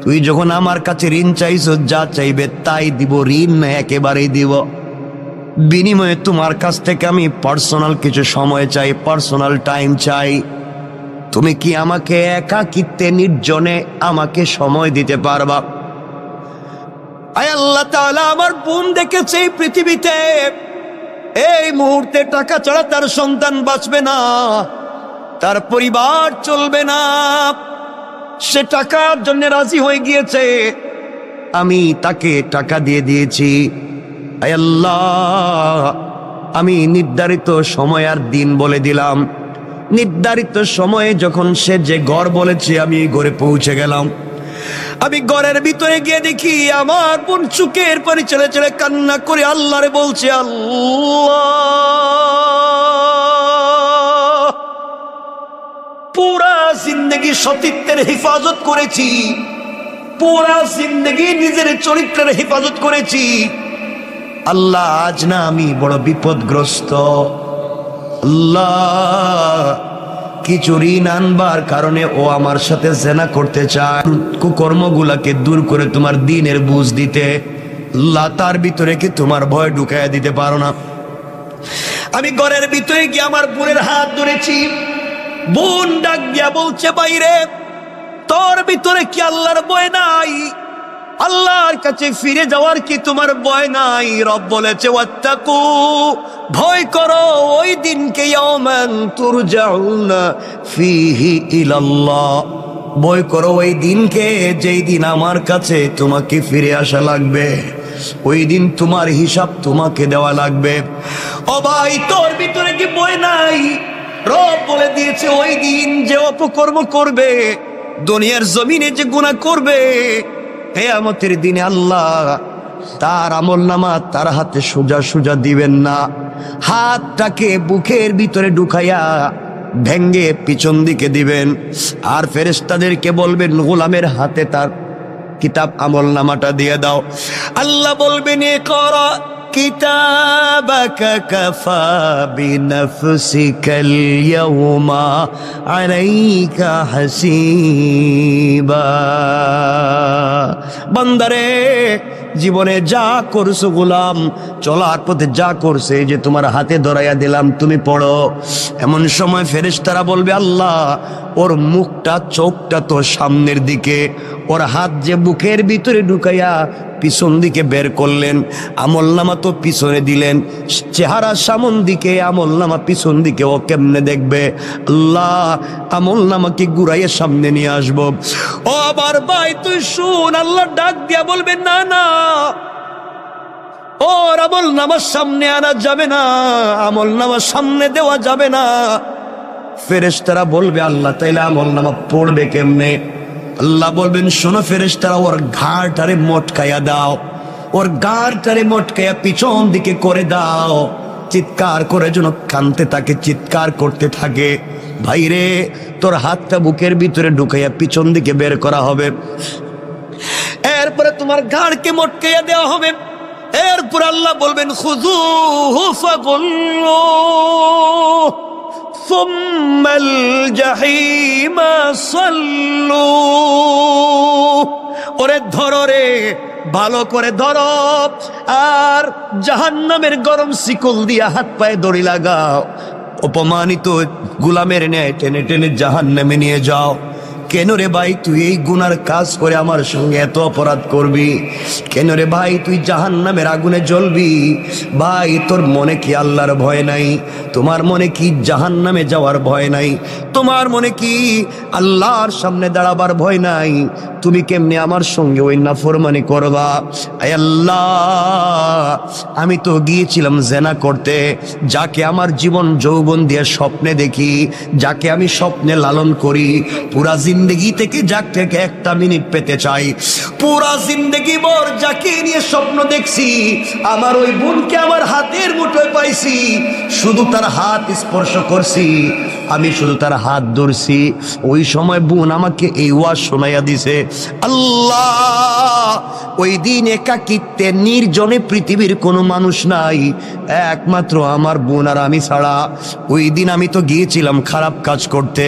তুই যখন আমার কাছে ঋণ চাইছ, যা চাইবে তাই দিব, ঋণ না একেবারেই দিব। বিনিময়ে তোমার কাছ থেকে আমি পার্সোনাল কিছু সময় চাই, পার্সোনাল টাইম চাই। তুমি কি আমাকে একাকিত্বে, নির্জনে আমাকে সময় দিতে পারবা? আয় আল্লাহ তাআলা, আমার বোন দেখেছে এই পৃথিবীতে এই মুহূর্তে টাকা ছাড়া তার সন্তান বাঁচবে না, তার পরিবার চলবে না, সে টাকার জন্য রাজি হয়ে গিয়েছে। আমি তাকে টাকা দিয়ে দিয়েছি, আয় আল্লাহ, আমি নির্ধারিত সময় আর দিন বলে দিলাম। নির্ধারিত সময়ে যখন সে যে ঘর বলেছে আমি ঘরে পৌঁছে গেলাম। আমি ঘরের ভিতরে গিয়ে দেখি আমার বোন চুকের পানি ছেড়ে ছেড়ে কান্না করে আল্লাহরে বলছে, আল্লাহ, পুরা জিন্দগি সতীত্বের হেফাজত করেছি, পুরা জিন্দগি নিজের চরিত্রের হেফাজত করেছি। আল্লাহ, আজ না আমি বড় বিপদগ্রস্ত। আল্লাহ, কিছু ঋণ আনবার কারণে ও আমার সাথে জেনা করতে চায়। কুকর্মগুলাকে দূর করে তোমার দ্বীনের বুঝ দিতে আল্লাহ, তার ভিতরে কি তোমার ভয় ঢুকাইয়া দিতে পারো না? আমি ঘরের ভিতরে গিয়ে আমার বোনের হাত ধরেছি। বোন ডাক দিয়া বলছে, বাইরে তোর ভিতরে কি আল্লাহর ভয় নাই? আল্লাহর কাছে ফিরে যাওয়ার কি তোমার ভয় নাই? রব বলেছে, ওয়াত্তাকু, ভয় করো ওই দিনকে, ইয়াওমান তুরজাউনা ফীহি ইলাল্লাহ, ভয় করো ওই দিনকে যেই দিন আমার কাছে তোমাকে ফিরে আসা লাগবে, ওই দিন তোমার হিসাব তোমাকে দেওয়া লাগবে। ও ভাই, তোর ভিতরে কি ভয় নাই? রব বলে দিয়েছে, ওই দিন যে অপকর্ম করবে, দুনিয়ার জমিনে যে গুনাহ করবে, কিয়ামতের দিনে আল্লাহ তার আমলনামা তার হাতে সোজা সোজা দিবেন না। হাতটাকে বুকের ভিতরে ঢুকাইয়া ভেঙ্গে পিছন দিকে দিবেন, আর ফেরেশতাদেরকে বলবেন, গোলামের হাতে তার কিতাব আমলনামাটা দিয়ে দাও। আল্লাহ বলবেন, ইকরা কিতাবাকা কাফা বিনাফসিকাল ইয়াওমা আলাইকা হাসিবা। বান্দারে, জীবনে যা করছো গোলাম, চলার পথে যা করছে, যে তোমার হাতে ধরাইয়া দিলাম, তুমি পড়ো। এমন সময় ফেরেশতারা বলবে, আল্লাহ, ওর মুখটা চোখটা তো সামনের দিকে, ওর হাত যে বুকের ভিতরে ঢুকাইয়া পিছন দিকে বের করলেন, আমলনামা তো পিছনে দিলেন, চেহারা সামন দিকে, আমলনামা পিছন দিকে, ও কেমনে দেখবে? আল্লাহ, আমলনামাকে ঘুরাইয়া সামনে নিয়ে আসবো। ও আবার ভাই তুই শুন, আল্লাহ ডাক দিয়া বলবেন, না না, ওর আমলনামার সামনে আনা যাবে না, আমলনামার সামনে দেওয়া যাবে না। ফেরেশতারা বলবে, আল্লাহ, তাইলে আমলনামা পড়বে কেমনে? আল্লাহ বলবেন, শোনো ফেরেশতারা, ওর ঘাড়টারে মটকাইয়া দাও, ওর ঘাড়টারে মটকাইয়া পিছন দিকে করে দাও, চিৎকার করে যেন কানতে থাকে, চিৎকার করতে থাকে। ভাইরে, তোর হাতটা বুকের ভিতরে ঢুকাইয়া পিছন দিকে বের করা হবে, এরপরে তোমার ঘাড়কে মটকাইয়া দেওয়া হবে। এরপর আল্লাহ বলবেন, খুযূহু ফাগুল্লুহু সুম্মাল জাহিমা সাল্লু। ওরে ধরো রে, ভালো করে ধরো, আর জাহান্নামের গরম শিকল দিয়া হাত পায়ে দড়ি লাগাও, অপমানিত গোলামের ন্যায় টেনে টেনে জাহান্নামে নিয়ে যাও। কেন রে ভাই তুই এই গুনার কাজ করে আমার সঙ্গে এত অপরাধ করবি? কেন রে ভাই তুই জাহান্নামের আগুনে জ্বলবি? ভাই, তোর মনে কি আল্লাহর ভয় নাই? তোমার মনে কি জাহান্নামে যাওয়ার ভয় নাই? তোমার মনে কি আল্লাহর সামনে দাঁড়াবার ভয় নাই? তুমি কেমনে আমার সঙ্গে ওই নাফরমানি করবা? আয় আল্লাহ, আমি তো গিয়েছিলাম জেনা করতে, যাকে আমার জীবন যৌবন দিয়ে স্বপ্নে দেখি, যাকে আমি স্বপ্নে লালন করি, পুরা জিন্দগি থেকে যাকে একটা মিনিট পেতে চাই, পুরা জিন্দগি ভর যাকে নিয়ে স্বপ্ন দেখছি, আমার ওই বোনকে আমার হাতের মুঠোয় পাইছি, শুধু তার হাত স্পর্শ করছি, আমি শুধু তার হাত ধরছি। ওই সময় বোন আমাকে এই ওয়াজ শোনাইয়া দিছে, আল্লাহ, ওই দিন একাকিত্বে নির্জনে পৃথিবীর কোনো মানুষ নাই, একমাত্র আমার বোন আর আমি ছাড়া। ওই দিন আমি তো গিয়েছিলাম খারাপ কাজ করতে,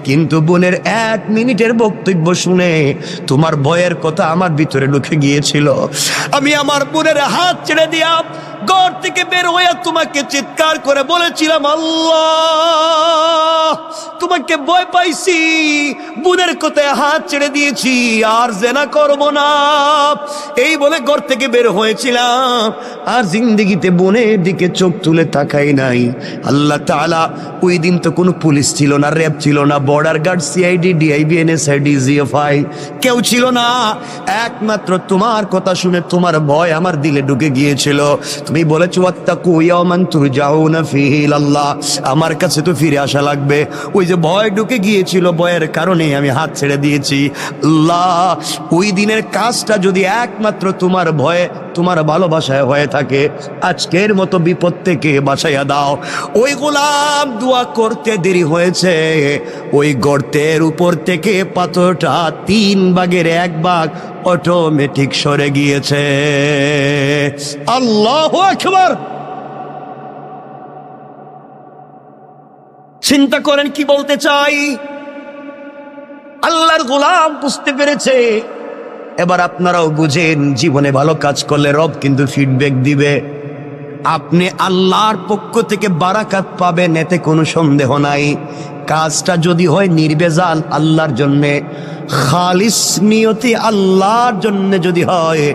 কিন্তু বোনের 1 মিনিটের বক্তব্য শুনে তোমার ভয়ের কথা আমার ভিতরে ঢুকে গিয়েছিল। আমি আমার বোনের হাত ছেড়ে দিয়া ঘর থেকে বের হয়ে তোমাকে চিৎকার করে বলেছিলাম, আল্লাহ তোমাকে ভয় পাইছি, বোনের কথায় হাত ছেড়ে দিয়েছি, আর জেনা করব না, এই বলে ঘর থেকে বের হয়েছিলাম, আর জিন্দেগিতে বোনের দিকে চোখ তুলে তাকাই নাই। আল্লাহ তাআলা ওই দিন তো কোনো পুলিশ ছিল না, র্যাব ছিল না, border guard, CID, DIB, NSI, DGFI কেউ ছিল না। একমাত্র তোমার কথা শুনে তোমার ভয় আমার দিলে ঢুকে গিয়েছিল। তুমি বলেছো ওয়াত্তাকু ইয়াওমান তুরজাউনা ফীহি ইলাল্লাহ, আমার কাছে তো ফিরে আসা লাগবে। ওই যে ভয় ঢুকে গিয়েছিল, ভয়ের কারণে আমি হাত ছেড়ে দিয়েছি। আল্লাহ ওই দিনের কাজটা যদি একমাত্র তোমার ভয়ে, তোমার ভালোবাসায় হয়ে থাকে, আজকের মতো বিপদ থেকে বাঁচাইয়া দাও। ওই গোলাম দোয়া করতে দেরি হয়েছে, ওই গর্তের উপর থেকে পাথরটা 3 ভাগের 1 ভাগ অটোমেটিক সরে গিয়েছে। আল্লাহু আকবার। চিন্তা করেন কি বলতে চাই। আল্লাহর গোলাম বুঝতে পেরেছে। এবার আপনারাও বুঝেন, জীবনে ভালো কাজ করলে রব কিন্তু ফিডব্যাক দিবে। আপনি আল্লাহর পক্ষ থেকে বারাকাত পাবেন, এতে কোনো সন্দেহ নাই। কাজটা যদি হয় নির্বেজাল আল্লাহর জন্যে, খালিস নিয়তি আল্লাহর জন্য যদি হয়,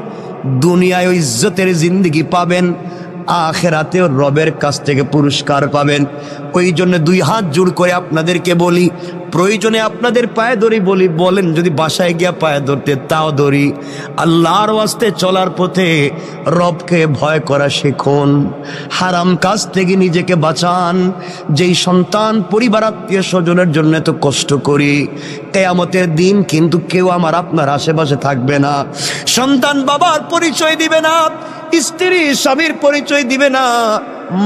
দুনিয়ায় ইজ্জতের জিন্দেগি পাবেন, আখিরাতেও রবের কাছ থেকে পুরস্কার পাবেন। ওই জন্য 2 হাত জোড় করে আপনাদেরকে বলি, প্রয়োজনে আপনাদের পায়ে ধরি বলি, বলেন যদি বাসায় গিয়া পায়ে ধরতে তাও ধরি। আল্লাহর ওয়াস্তে চলার পথে রবকে ভয় করা শিখুন, হারাম কাজ থেকে নিজেকে বাঁচান। যেই সন্তান পরিবার আত্মীয় স্বজনের জন্য এত কষ্ট করি, কিয়ামতের দিন কিন্তু কেউ আমার আপনার আশেপাশে থাকবে না। সন্তান বাবার পরিচয় দিবে না, স্ত্রী স্বামীর পরিচয় দিবে না,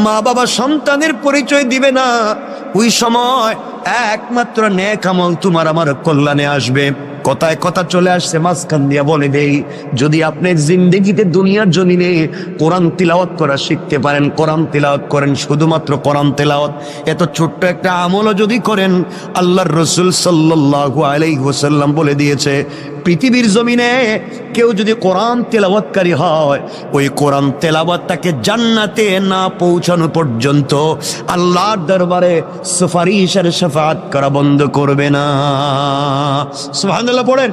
মা বাবা সন্তানের পরিচয় দিবে না। ওই সময় একমাত্র নেক আমল তোমার আমার কল্যাণে আসবে। কথায় কথা চলে আসছে, মাঝখান দিয়া বলে দেই, যদি আপনি জিন্দেগিতে দুনিয়ার জমিনে কোরআন তিলাওয়াত করা শিখতে পারেন, কোরআন তিলাওয়াত করেন, শুধুমাত্র কোরআন তিলাওয়াত, এত ছোট্ট একটা আমলও যদি করেন, আল্লাহর রাসূল সাল্লাল্লাহু আলাইহি ওয়াসাল্লাম বলে দিয়েছে, পৃথিবীর জমিনে কেউ যদি কোরআন তেলাওয়াতকারী হয়, ওই কোরআন তেলাওয়াত তাকে জান্নাতে না পৌঁছানো পর্যন্ত আল্লাহর দরবারে সুপারিশের শাফাআত করা বন্ধ করবে না। সুবহানাল্লাহ পড়েন।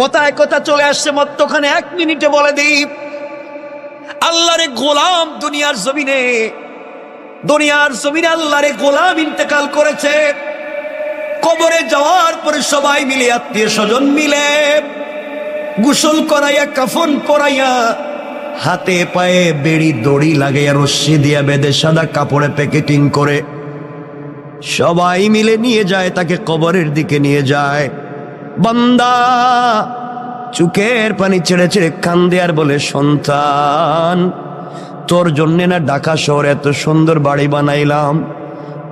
কথায় কথা চলে আসছে, মধ্যখানে 1 মিনিটে বলে দিই, আল্লাহর গোলাম দুনিয়ার জমিনে আল্লাহর গোলাম ইন্তেকাল করেছে। কবরে যাওয়ার পরে সবাই মিলে, আত্মীয় স্বজন মিলে গোসল করাইয়া, কাফন পরাইয়া, হাতে পায়ে বেড়ি দড়ি লাগাইয়া, রশ্মি দিয়া বেঁধে সাদা কাপড়ে প্যাকেটিং করে সবাই মিলে নিয়ে যায়, তাকে কবরের দিকে নিয়ে যায়। বান্দা চোখের পানি ছেড়ে ছেড়ে কান্দে আর বলে, সন্তান তোর জন্য না ঢাকা শহরে এত সুন্দর বাড়ি বানাইলাম,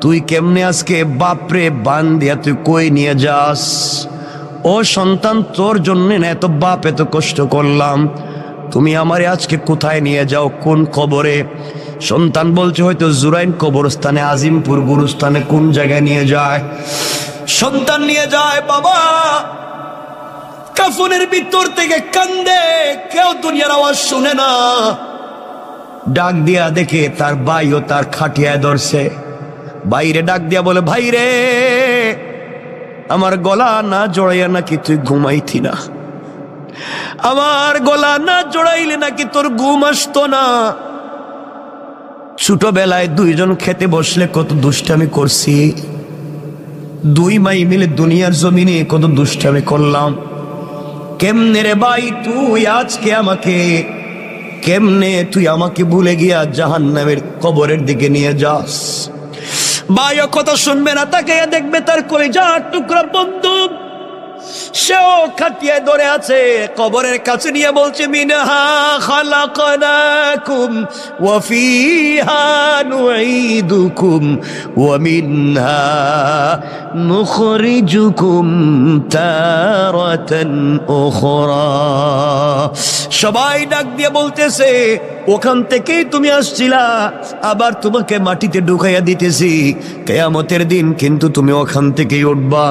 তুই কেমনে আজকে বাপরে বান দিয়া তুই কই নিয়ে যাস? ও সন্তান, তোর জন্য না এত বাপ এত কষ্ট করলাম, তুমি আমারে আজকে কোথায় নিয়ে যাও, কোন কবরে? সন্তান বলছে, হয়তো জুরাইন কবরস্থানে, আজিমপুর গুরুস্থানে, কোন জায়গায় নিয়ে যায়? সন্তান নিয়ে যায়। বাবা কাফনের ভিতর থেকে কান্দে, কেউ দুনিয়ার আওয়াজ শুনে না। ডাক দিয়া দেখে তার ভাইও তার খাটিয়ায় ধরছে। বাইরে ডাক দিয়া বলে, ভাই রে, আমার গলা না জড়াইয়া নাকি তুই ঘুমাইতি না? আমার গলা না জড়াইলে নাকি তোর ঘুম আসতো না? ছোটবেলায় 2 জন খেতে বসলে কত দুষ্টামি করছি, 2 ভাই মিলে দুনিয়ার জমিনে কত দুষ্টামি করলাম। কেমনে রে ভাই তুই আজকে আমাকে, কেমনে তুই আমাকে ভুলে গিয়া জাহান্নামের কবরের দিকে নিয়ে যাস? ভাই ও কথা শুনবে না, তাকে দেখবে তার কলিজার টুকরা বন্ধু, সেও খাটিয়ে ধরে আছে, কবরের কাছে নিয়ে বলছে, মিনহা খালাকনাকুম ওয়া ফিহা নুঈদুকুম ওয়া মিনহা নুখরিজুকুম তারাতান উখরা। সবাই ডাক দিয়ে বলতেছে, ওখান থেকেই তুমি আসছিলা, আবার তোমাকে মাটিতে ঢুকাইয়া দিতেছি, কিয়ামতের দিন কিন্তু তুমি ওখান থেকেই উঠবা।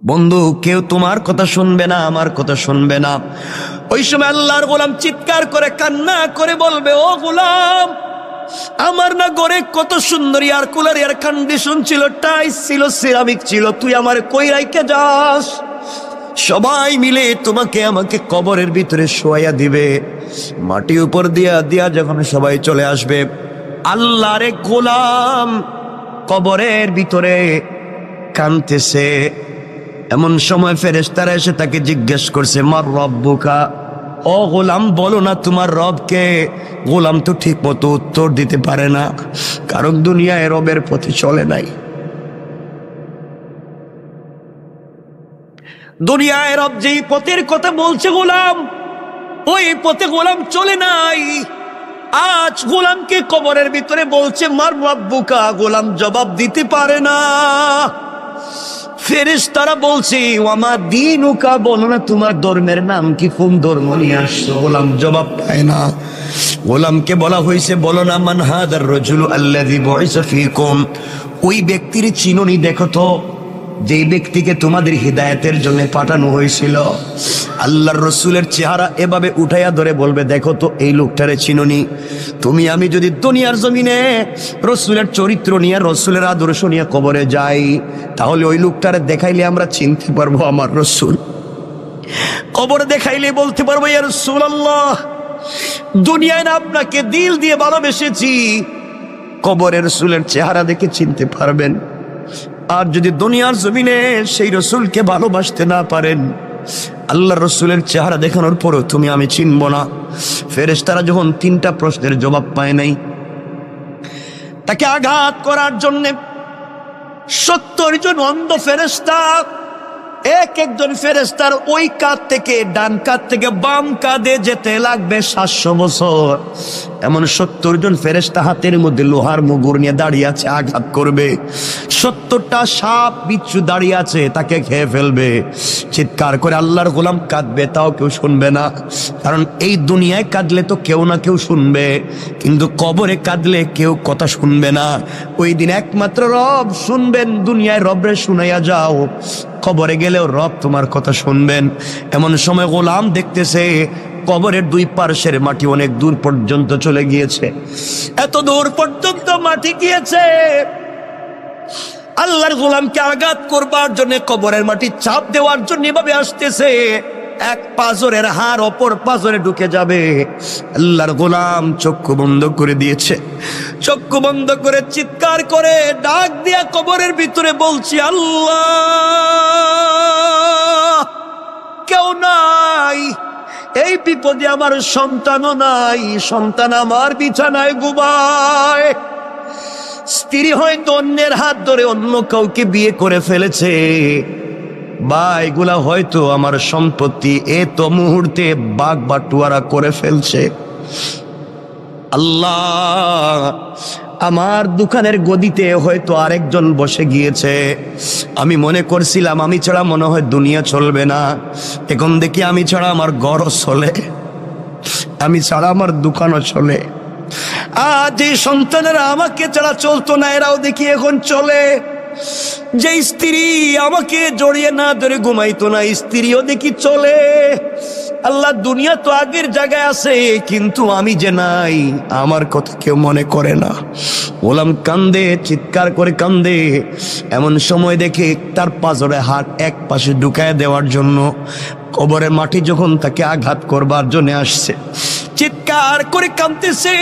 বন্ধু, কেউ তোমার কথা শুনবে না, আমার কথা শুনবে না। ওই সময় আল্লাহর গোলাম চিৎকার করে কান্না করে বলবে, ও গোলাম, আমার না ঘরে কত সুন্দর এয়ার কুলার, এয়ার কন্ডিশন ছিল, টাইস ছিল, সিরামিক ছিল, তুই আমার কই রাইখা যাস? সবাই মিলে তোমাকে আমাকে কবরের ভিতরে শোয়াইয়া দিবে, মাটি উপর দিয়া দিয়া যখন সবাই চলে আসবে, আল্লাহরে গোলাম কবরের ভিতরে কাঁদতেছে। এমন সময় ফেরেশতারা এসে তাকে জিজ্ঞেস করছে, মার রব্বুকা, ও গোলাম বলো না তোমার রবকে। গোলাম তো ঠিক মতো উত্তর দিতে পারে না, কারণ দুনিয়ায় রবের পথে চলে নাই। দুনিয়ায় রব যেই পথের কথা বলছে গোলাম, ওই পথে গোলাম চলে নাই। আজ গোলামকে কবরের ভিতরে বলছে মার রব্বুকা, গোলাম জবাব দিতে পারে না। ফেরেশতারা বলছে ওয়ামা দীনুকা, বলো না তোমার ধর্মের নাম কি, কোন ধর্ম নিয়ে আসছো? গোলাম জবাব পায় না। গোলামকে বলা হয়েছে, বলো না মান হাদার রাজুলু আল্লাযী বুইসা ফীকুম, ওই ব্যক্তির চিনুনি দেখো তো, যেই ব্যক্তিকে তোমাদের হিদায়াতের জন্য পাঠানো হয়েছিল। আল্লাহর রসুলের চেহারা এভাবে উঠাইয়া ধরে বলবে, দেখো তো এই লোকটারে চিনুনি? তুমি আমি যদি দুনিয়ার জমিনে রসুলের চরিত্র নিয়ে, রসুলের আদর্শ নিয়ে কবরে যাই, তাহলে ওই লোকটারে দেখাইলে আমরা চিনতে পারবো আমার রসুল। কবরে দেখাইলে বলতে পারবো, ইয়া রাসূলুল্লাহ, দুনিয়ায় না আপনাকে দিল দিয়ে ভালোবেসেছি, কবরে রসুলের চেহারা দেখে চিনতে পারবেন। আর যদি দুনিয়ার জমিনে সেই রসুলকে ভালোবাসতে না পারেন, আল্লাহ রসুলের চেহারা দেখানোর পরও তুমি আমি চিনব না। ফেরেশতারা যখন 3টা প্রশ্নের জবাব পায় নাই, তাকে আঘাত করার জন্য 70 জন অন্ধ ফেরেশতা, এক একজন ফেরেশতার ওই কাঁধ থেকে ডান কাঁধ থেকে বাম কাঁধে যেতে লাগবে 700 বছর। এমন 70 জন ফেরেশতা হাতের মধ্যে লোহার মুগুর নিয়ে দাঁড়িয়ে আছে, আঘাত করবে। 70টা সাপ বিচ্ছু দাঁড়িয়ে আছে, তাকে খেয়ে ফেলবে। চিৎকার করে আল্লাহর গোলাম কাঁদবে, তাও কেউ শুনবে না, কারণ এই দুনিয়ায় কাঁদলে তো কেউ না কেউ শুনবে, কিন্তু কবরে কাঁদলে কেউ কথা শুনবে না। ওই দিন একমাত্র রব শুনবেন। দুনিয়ায় রবরে শুনাইয়া যাও, কবরে গেলেও রব তোমার কথা শুনবেন। এমন সময় গোলাম দেখতেছে কবরের 2 পার্শ্বের মাটি অনেক দূর পর্যন্ত চলে গিয়েছে। এত দূর পর্যন্ত মাটি গিয়েছে, আল্লাহর গোলামকে আঘাত করবার জন্য, কবরের মাটি চাপ দেওয়ার জন্য এভাবে আসতেছে। এক পাঁজরের হাড় অপর পাঁজরে ঢুকে যাবে। আল্লাহর গোলাম চক্ষু বন্ধ করে দিয়েছে। চক্ষু বন্ধ করে চিৎকার করে ডাক দিয়া কবরের ভিতরে বলছি, আল্লাহ, কেউ নাই, এই বিপদে আমার সন্তানও নাই, সন্তান আমার বিছানায় ঘুমায়, স্ত্রী হয়তো অন্যের হাত ধরে অন্য কাউকে বিয়ে করে ফেলেছে, বা এগুলা হয়তো আমার সম্পত্তি এত মুহূর্তে বাগ বাটুয়ারা করে ফেলছে। আল্লাহ, আমার দোকানের গদিতে হয়তো আরেকজন বসে গিয়েছে। আমি মনে করছিলাম আমি ছাড়া মনে হয় দুনিয়া চলবে না, এখন দেখি আমি ছাড়া আমার ঘরও চলে, আমি ছাড়া আমার দোকানও চলে। আজ এই সন্তানেরা আমাকে ছাড়া চলতো না, এরাও দেখি এখন চলে। যে স্ত্রী আমাকে জড়িয়ে না ধরে ঘুমাইতো না, স্ত্রীও দেখি চলে। আল্লাহ, দুনিয়া তো আগের জায়গায় আছে, কিন্তু আমি যে নাই, আমার কথা কেউ মনে করে না। গোলাম কান্দে, চিৎকার করে কান্দে। এমন সময় দেখে তার পাঁজরে হাত এক পাশে ঢুকায় দেওয়ার জন্য কবরের মাটি যখন তাকে আঘাত করবার জন্য আসছে, চিৎকার করে কাঁদতেছে।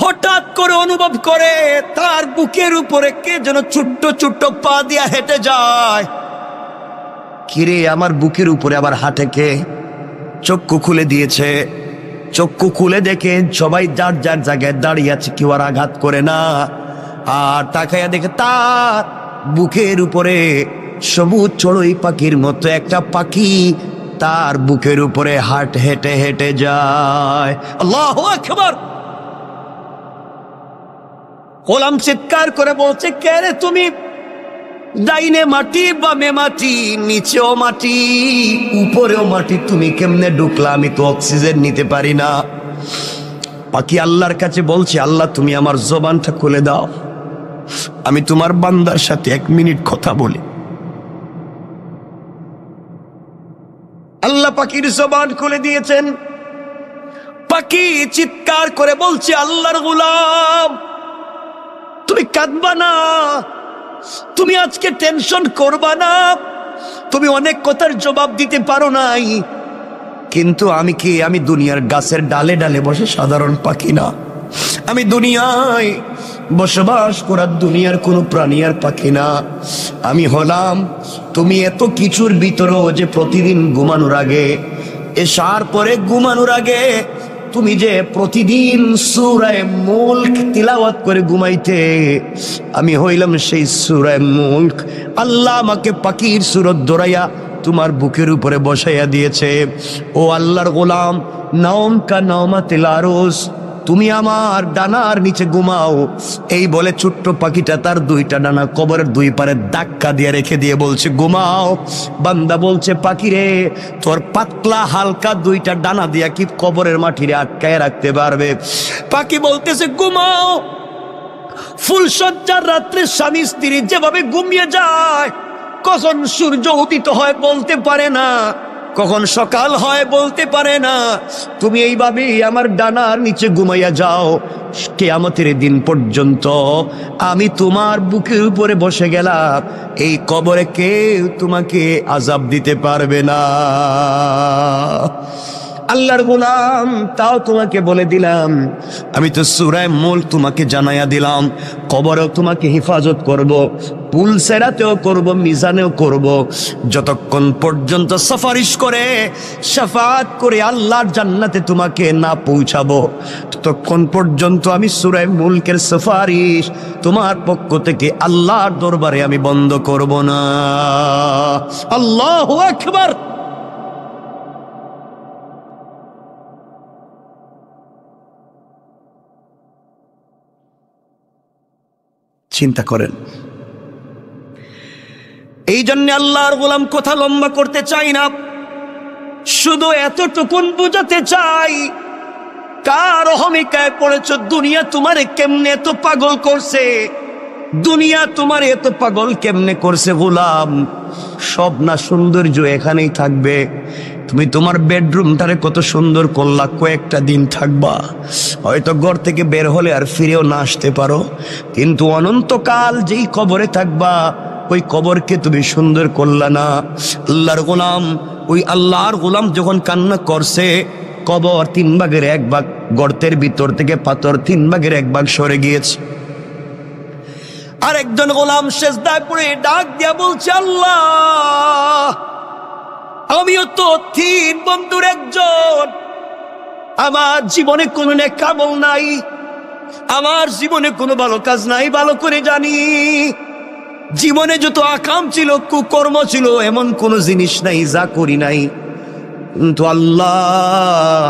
হঠাৎ করে অনুভব করে তার বুকের উপরে কে যেন ছোট্ট ছোট্ট পা দিয়া হেঁটে যায়। কিরে, আমার বুকের উপরে আবার হাঁটে কে? চক্ষু খুলে দিয়েছে। চক্ষু খুলে দেখে সবাই যার যার জায়গায় দাঁড়িয়ে আছে, কেউ আর আঘাত করে না। আর তাকাইয়া দেখে তার বুকের উপরে সবুজ চড়ুই পাখির মতো একটা পাখি তার বুকের উপরে হেঁটে হেঁটে যায়। আল্লাহু আকবার। গোলাম চিৎকার করে বলছে, কে রে তুমি? ডাইনে মাটি, বামে মাটি, নিচেও মাটি, উপরেও মাটি, তুমি কেমনে ঢুকলা? আমি তো অক্সিজেন নিতে পারি না। পাখি আল্লাহর কাছে বলছে, আল্লাহ তুমি আমার জবানটা খুলে দাও, আমি তোমার বান্দার সাথে 1 মিনিট কথা বলি। পাখির জবান খুলে দিয়েছেন। পাখি চিৎকার করে বলছে, আল্লাহর গোলাম, তুমি কাঁদবা না, তুমি আজকে টেনশন করবা না, তুমি অনেক কথার জবাব দিতে পারো নাই, কিন্তু আমি কি, আমি দুনিয়ার গাছের ডালে ডালে বসে সাধারণ পাখি না, আমি দুনিয়ায় বসবাস করার দুনিয়ার কোনো প্রাণী আর পাখি না, আমি হলাম তুমি এত কিছুর ভিতরেও যে প্রতিদিন ঘুমানোর আগে, এশার পরে ঘুমানোর আগে তুমি যে প্রতিদিন সূরা মুলক তিলাওয়াত করে ঘুমাইতে, আমি হইলাম সেই সূরা মুলক। আল্লাহ আমাকে পাখির সূরত ধরাইয়া তোমার বুকের উপরে বসাইয়া দিয়েছে। ও আল্লাহর গোলাম, নাওম কা নাওমাতিল আরুস, তুমি আমার ডানার নিচে ঘুমাও। এই বলে ছোট্ট পাখিটা তার দুইটা ডানা কবরের দুই পারে ধাক্কা দিয়ে রেখে দিয়ে বলছে, ঘুমাও। বান্দা বলছে, পাখি রে, তোর পাতলা হালকা দুইটা ডানা দিয়া কি কবরের মাটিরে আটকায় রাখতে পারবে? পাখি বলতেছে, ঘুমাও। ফুলসজ্জার রাত্রে স্বামী স্ত্রী যেভাবে ঘুমিয়ে যায়, কখন সূর্য উদিত হয় বলতে পারে না, কখন সকাল হয় বলতে পারে না, তুমি এইভাবেই আমার ডানার নিচে ঘুমাইয়া যাও, কিয়ামতের দিন পর্যন্ত আমি তোমার বুকের উপরে বসে গেলাম, এই কবরে কেউ তোমাকে আযাব দিতে পারবে না। আল্লাহর গোলাম, তাও তোমাকে বলে দিলাম, আমি তো সূরা মুলক তোমাকে জানাইয়া দিলাম, কবরেও তোমাকে হেফাজত করব, পুল সেরাতেও করব, মিজানেও করব, যতক্ষণ পর্যন্ত সুপারিশ করে শাফাআত করে আল্লাহর জান্নাতে তোমাকে না পৌঁছাবো, ততক্ষণ পর্যন্ত আমি সূরা মুলকের সুপারিশ তোমার পক্ষ থেকে আল্লাহর দরবারে আমি বন্ধ করব না। আল্লাহু আকবার। চিন্তা করেন। এই জন্য আল্লাহর গোলাম কথা লম্বা করতে চাই না, শুধু এতটুকুন বুঝাতে চাই, কার অহমিকায় পড়েছ? দুনিয়া তোমারে কেমনে এত পাগল করছে? দুনিয়া তোমার এত পাগল কেমনে করছে গোলাম? সব না সৌন্দর্য এখানেই থাকবে। তুমি তোমার বেডরুমটারে কত সুন্দর করলা, কয়েকটা দিন থাকবা, হয়তো ঘর থেকে বের হলে আর ফিরেও না আসতে পারো, কিন্তু অনন্তকাল যেই কবরে থাকবা, ওই কবরকে তুমি সুন্দর করলা না। আল্লাহর গোলাম, ওই আল্লাহর গোলাম যখন কান্না করছে, কবর 3 ভাগের 1 ভাগ, গর্তের ভিতর থেকে পাথর 3 ভাগের 1 ভাগ সরে গিয়েছে। আর একজন গোলাম সেজদায় পড়ে ডাক দিয়া বলছে, আল্লাহ, আমিও তো 3 বন্ধুর একজন, আমার জীবনে কোনো নেক আমল নাই, আমার জীবনে কোনো ভালো কাজ নাই, ভালো করে জানি, জীবনে যত আকাম ছিল, কুকর্ম ছিল, এমন কোন জিনিস নাই যা করি নাই, কিন্তু আল্লাহ,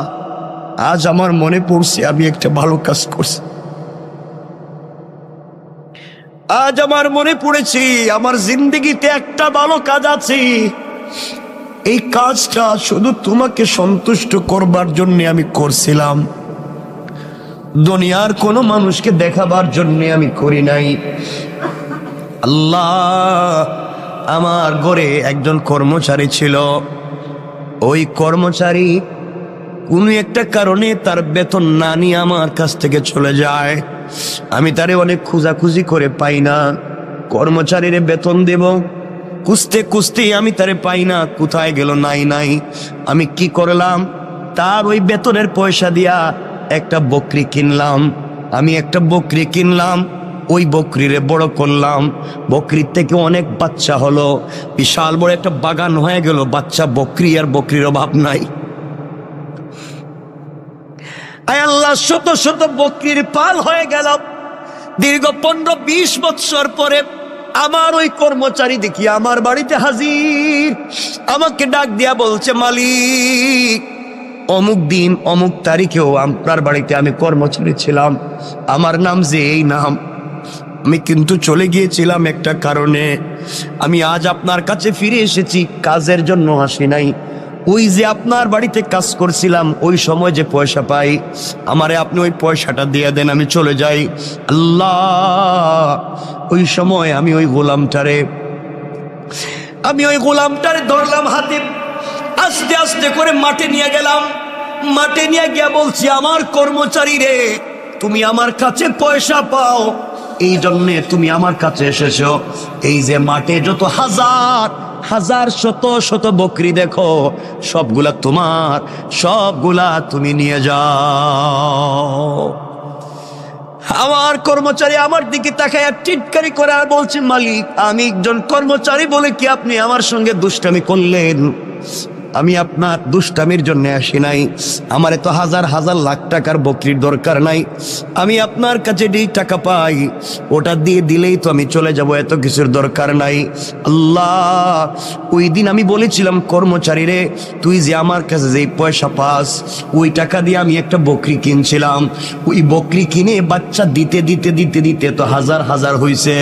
আজ আমার মনে পড়ছে আমি একটা ভালো কাজ করছি। আজ আমার মনে পড়েছি আমার জিন্দেগিতে একটা ভালো কাজ আছে, এই কাজটা শুধু তোমাকে সন্তুষ্ট করবার জন্য আমি করছিলাম, দুনিয়ার কোনো মানুষকে দেখাবার জন্য আমি করি নাই। আল্লাহ, আমার ঘরে একজন কর্মচারী ছিল, ওই কর্মচারী কোনো একটা কারণে তার বেতন না নিয়ে আমার কাছ থেকে চলে যায়, আমি তারে অনেক খোঁজাখুঁজি করে পাই না, কর্মচারীর বেতন দেব, খুঁজতে খুঁজতে আমি তারে পাই না, কোথায় গেল নাই নাই। আমি কি করলাম, তার ওই বেতনের পয়সা দিয়া একটা বকরি কিনলাম, আমি একটা বকরি কিনলাম, ওই বকরিরে বড় করলাম, বকরির থেকে অনেক বাচ্চা হলো, বিশাল বড় একটা বাগান হয়ে গেল, বাচ্চা বকরি আর বকরির অভাব নাই। আয় আল্লাহ, শত শত বকরির পাল হয়ে গেল। দীর্ঘ 15-20 বৎসর পরে আমার ওই কর্মচারী দেখি আমার বাড়িতে হাজির, আমাকে ডাক দিয়া বলছে, মালিক, অমুক দিন অমুক তারিখেও আপনার বাড়িতে আমি কর্মচারী ছিলাম, আমার নাম যে এই নাম, আমি কিন্তু চলে গিয়েছিলাম একটা কারণে, আমি আজ আপনার কাছে ফিরে এসেছি, কাজের জন্য আসি নাই, ওই যে আপনার বাড়িতে কাজ করছিলাম, ওই সময় যে পয়সা পাই, আমারে আপনি ওই পয়সাটা দিয়ে দেন, আমি চলে যাই। আল্লাহ, ওই সময় আমি ওই গোলামটারে ধরলাম হাতে, আস্তে আস্তে করে মাঠে নিয়ে গেলাম। মাঠে নিয়ে গিয়া বলছি, আমার কর্মচারী রে, তুমি আমার কাছে পয়সা পাও, এই জন্যে তুমি আমার কাছে এসেছো। এই যে মাঠে যত হাজার হাজার শত শত বকরি দেখো, সবগুলা তোমার, সবগুলা তুমি নিয়ে যাও। আমার কর্মচারী আমার দিকে তাকায় টিটকারি করে আর বলছে, মালিক, আমি একজন কর্মচারী বলে কি আপনি আমার সঙ্গে দুষ্টামি করলেন? আমি আপনার দুষ্টামির জন্য আসি নাই। আমার এত হাজার হাজার লাখ টাকার বকরির দরকার নাই। আমি আপনার কাছে যেই টাকা পাই ওটা দিয়ে দিলেই তো আমি চলে যাব, এত কিছুর দরকার নাই। আল্লাহ, ওই দিন আমি বলেছিলাম, কর্মচারী রে, তুই যে আমার কাছে যেই পয়সা পাস ওই টাকা দিয়ে আমি একটা বকরি কিনছিলাম। ওই বকরি কিনে বাচ্চা দিতে দিতে দিতে দিতে তো হাজার হাজার হয়েছে।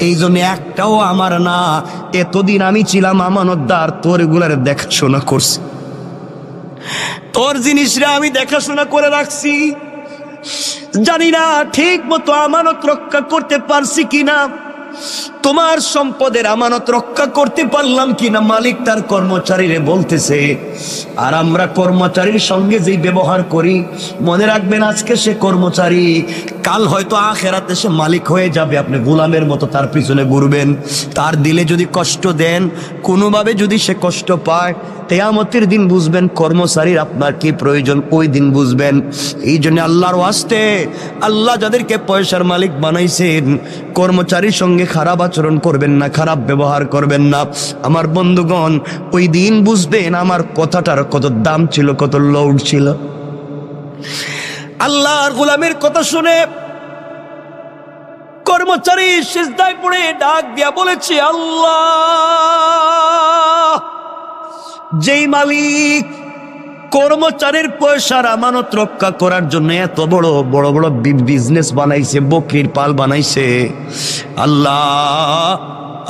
এই জন্য একটাও আমার না। এতদিন আমি ছিলাম আমানতদার, তোর এগুলার দেখাশোনা করছি, তোর জিনিসরা আমি দেখাশোনা করে রাখছি। জানি না ঠিক মতো আমানত রক্ষা করতে পারছি কিনা, তোমার সম্পদের আমানত রক্ষা করতে পারলাম কিনা। মালিক তার কর্মচারীরে বলতেছে, আর আমরা কর্মচারীর সঙ্গে যেই ব্যবহার করি, মনে রাখবেন আজকে সে কর্মচারী, কাল হয়তো আখেরাতে সে মালিক হয়ে যাবে। আপনি গোলামের মতো তার পিছনে ঘুরবেন। তার দিলে যদি কষ্ট দেন, কোনোভাবে যদি সে কষ্ট পায়, কিয়ামতের দিন বুঝবেন কর্মচারীর আপনার কি প্রয়োজন, ওই দিন বুঝবেন। এই জন্য আল্লাহর ওয়াস্তে, আল্লাহ যাদেরকে পয়সার মালিক বানাইছেন, কর্মচারীর সঙ্গে খারাপ আচরণ করবেন না, খারাপ ব্যবহার করবেন না। আমার বন্ধুগণ, ওই দিন বুঝবেন আমার কথাটার কত দাম ছিল, কত লৌড ছিল। আল্লাহর গোলামের কথা শুনে কর্মচারী সিজদায় পড়ে ডাক দিয়া বলেছে, আল্লাহ, যেই মালিক কর্মচারীর পয়সার আমানত রক্ষা করার জন্য এত বড় বড় বড় বিজনেস বানাইছে, বকরির পাল বানাইছে, আল্লাহ,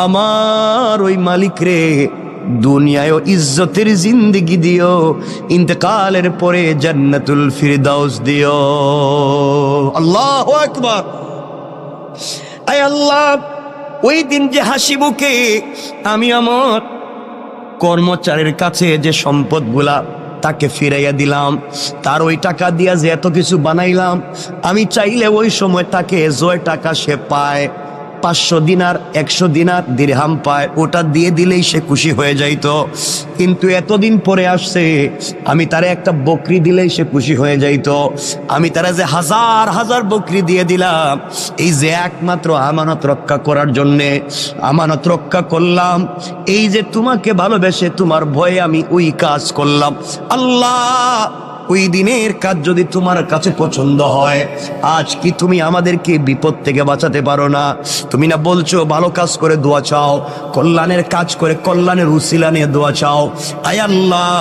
আমার ওই মালিক রে দুনিয়ায় ইজ্জতের জিন্দেগি দিও, ইন্তেকালের পরে জান্নাতুল ফিরদাউস দিও। আল্লাহু আকবার। আয় আল্লাহ, ওই দিন যে হাসি মুখে আমি আমার কর্মচারীর কাছে যে সম্পদগুলা তাকে ফিরাইয়া দিলাম, তার ওই টাকা দিয়া যে এত কিছু বানাইলাম, আমি চাইলে ওই সময় তাকে যে টাকা সে পায়, 500 দিনার 100 দিনার দিরহাম পায়, ওটা দিয়ে দিলেই সে খুশি হয়ে যাইতো। কিন্তু এতদিন পরে আসছে, আমি তারে একটা বকরি দিলেই সে খুশি হয়ে যাইতো। আমি তারা যে হাজার হাজার বকরি দিয়ে দিলাম, এই যে একমাত্র আমানত রক্ষা করার জন্যে, আমানত রক্ষা করলাম। এই যে তোমাকে ভালোবেসে তোমার ভয়ে আমি ওই কাজ করলাম। আল্লাহ, ওই দিনের কাজ যদি তোমার কাছে পছন্দ হয়, আজ কি তুমি আমাদেরকে বিপদ থেকে বাঁচাতে পারো না? তুমি না বলছো ভালো কাজ করে দোয়া চাও, কল্যাণের কাজ করে কল্যাণের উসিলা নিয়ে দোয়া চাও। আয় আল্লাহ,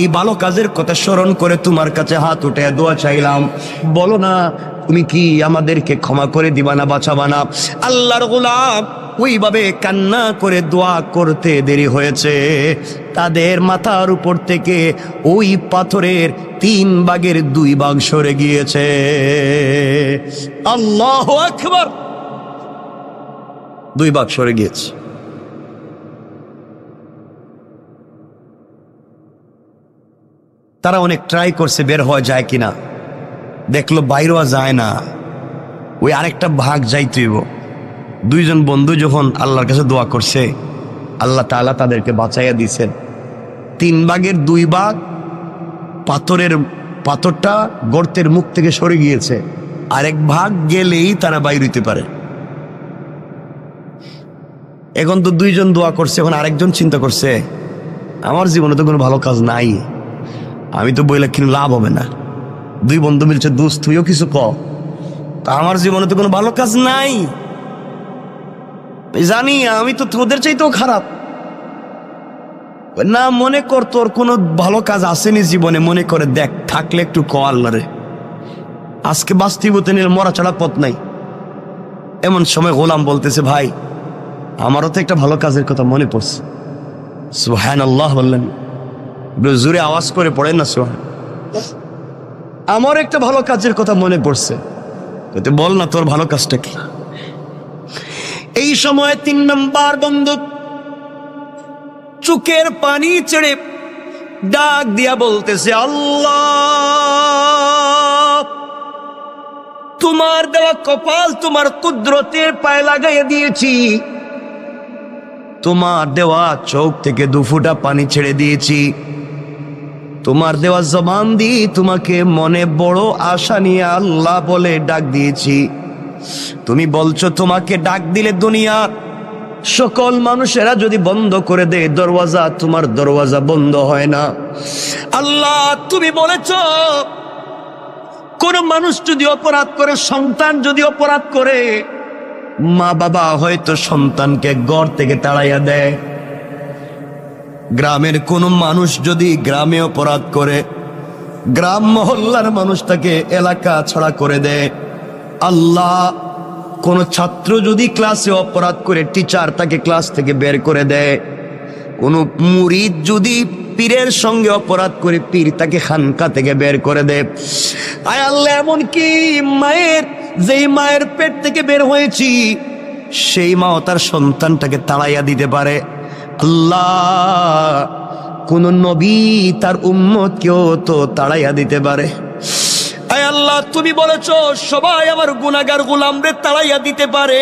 এই ভালো কাজের কথা স্মরণ করে তোমার কাছে হাত উঠে দোয়া চাইলাম। বলো না, তুমি কি আমাদেরকে ক্ষমা করে দিবা না, বাঁচাবা না? আল্লাহর গোলাম ওইভাবে কান্না করে দোয়া করতে দেরি হয়েছে, তাদের মাথার উপর থেকে ওই পাথরের 3 ভাগের 2 ভাগ সরে গিয়েছে। আল্লাহু আকবার। 2 ভাগ সরে গিয়েছে। তারা অনেক ট্রাই করছে বের হওয়া যায় কিনা, দেখলো বাইরেও যায় না, ওই আরেকটা ভাগ যাইতেইব। 2 জন বন্ধু যখন আল্লাহর কাছে দোয়া করছে, আল্লাহ তাআলা তাদেরকে বাঁচাইয়া দিয়েছেন। 3 ভাগের 2 ভাগ পাথরটা গর্তের মুখ থেকে সরে গিয়েছে, আরেক ভাগ গেলেই তারা বাইর হইতে পারে। এখন তো 2 জন দোয়া করছে, এখন আরেকজন চিন্তা করছে, আমার জীবনে তো কোনো ভালো কাজ নাই, আমি তো বইলে কিন্তু লাভ হবে না। 2 বন্ধু মিলছে, দোস্ত তুইও কিছু কর, তা আমার জীবনে তো কোনো ভালো কাজ নাই, জানি আমি তো তোদের চাইতেও খারাপ। না, মনে কর তোর কোনো ভালো কাজ আসেনি জীবনে, মনে করে দেখ, থাকলে একটু ক আল্লাহরে, আজকে বাস্তবতে নিলে মরা ছাড়া পথ নাই। এমন সময় গোলাম বলতেছে, ভাই আমারও তো একটা ভালো কাজের কথা মনে পড়ছে। সুবহানাল্লাহ বললেন, জোরে আওয়াজ করে পড়েন না সুবহান। আমার একটা ভালো কাজের কথা মনে পড়ছে, বল না তোর ভালো কাজটা কি? এই সময় 3 নম্বর বন্ধু চোখের পানি ছেড়ে ডাক দিয়া বলতেছে, আল্লাহ, তোমার দেওয়া কপাল তোমার কুদরতের পায়ে লাগাইয়া দিয়েছি, তোমার দেওয়া চোখ থেকে দুফুটা পানি ছেড়ে দিয়েছি, তোমার দেওয়া জবান দিয়ে তোমাকে মনে বড় আশা নিয়ে আল্লাহ বলে ডাক দিয়েছি। তুমি বলছো তোমাকে ডাক দিলে দুনিয়ার সকল মানুষেরা যদি বন্ধ করে দেয় দরওয়াজা, তোমার দরওয়াজা বন্ধ হয় না। আল্লাহ, তুমি বলেছ কোন মানুষ যদি অপরাধ করে, সন্তান যদি অপরাধ করে, মা বাবা হয়তো সন্তানকে ঘর থেকে তাড়াইয়া দেয়। গ্রামের কোন মানুষ যদি গ্রামে অপরাধ করে, গ্রাম মহল্লার মানুষ তাকে এলাকা ছাড়া করে দেয়। আল্লাহ, কোন ছাত্র যদি ক্লাসে অপরাধ করে, টিচার তাকে ক্লাস থেকে বের করে দেয়। কোন মুরিদ যদি পীরের সঙ্গে অপরাধ করে, পীর তাকে খানকা থেকে বের করে দেয়। আয় আল্লাহ, এমনকি মায়ের, যেই মায়ের পেট থেকে বের হয়েছি, সেই মাও তার সন্তানটাকে তাড়াইয়া দিতে পারে। আল্লাহ, কোন নবী তার উম্মতকেও তো তাড়াইয়া দিতে পারে। আয় আল্লাহ, তুমি বলেছো সবাই আমার গুনাহগার গোলামরে তাড়াইয়া দিতে পারে,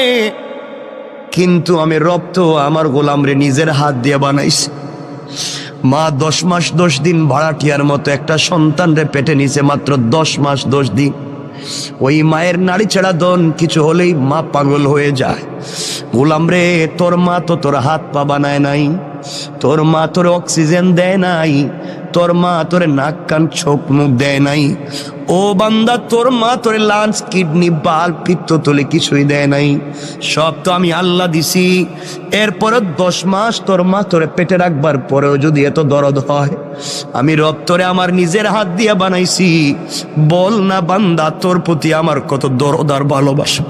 কিন্তু আমি রব তো আমার গোলামরে নিজের হাত দিয়ে বানাইছি। মা 10 মাস 10 দিন ভাড়াটিয়ার মতো একটা সন্তানরে পেটে নিছে, মাত্র 10 মাস 10 দিন। ওই মায়ের নাড়ি ছেড়া দন কিছু হলেই মা পাগল হয়ে যায়। গোলাম রে, তোর মা তো তোর হাত পা বানায় নাই, তোর মা তোর অক্সিজেন দেয় নাই, তোর মা তোর নাক কান চোখ মুখ দেয় নাই। ও বান্দা, তোর মা তোর লাঞ্চ, কিডনি, বাল, পিত্তথলি কিছুই দেয় নাই, সব তো আমি আল্লাহ দিছি। এরপরে 10 মাস তোর মা তোরে পেটে রাখবার পরেও যদি এত দরদ হয়, আমি রব তোরে আমার নিজের হাত দিয়ে বানাইছি। বল না বান্দা, তোর প্রতি আমার কত দরদ আর ভালোবাসা।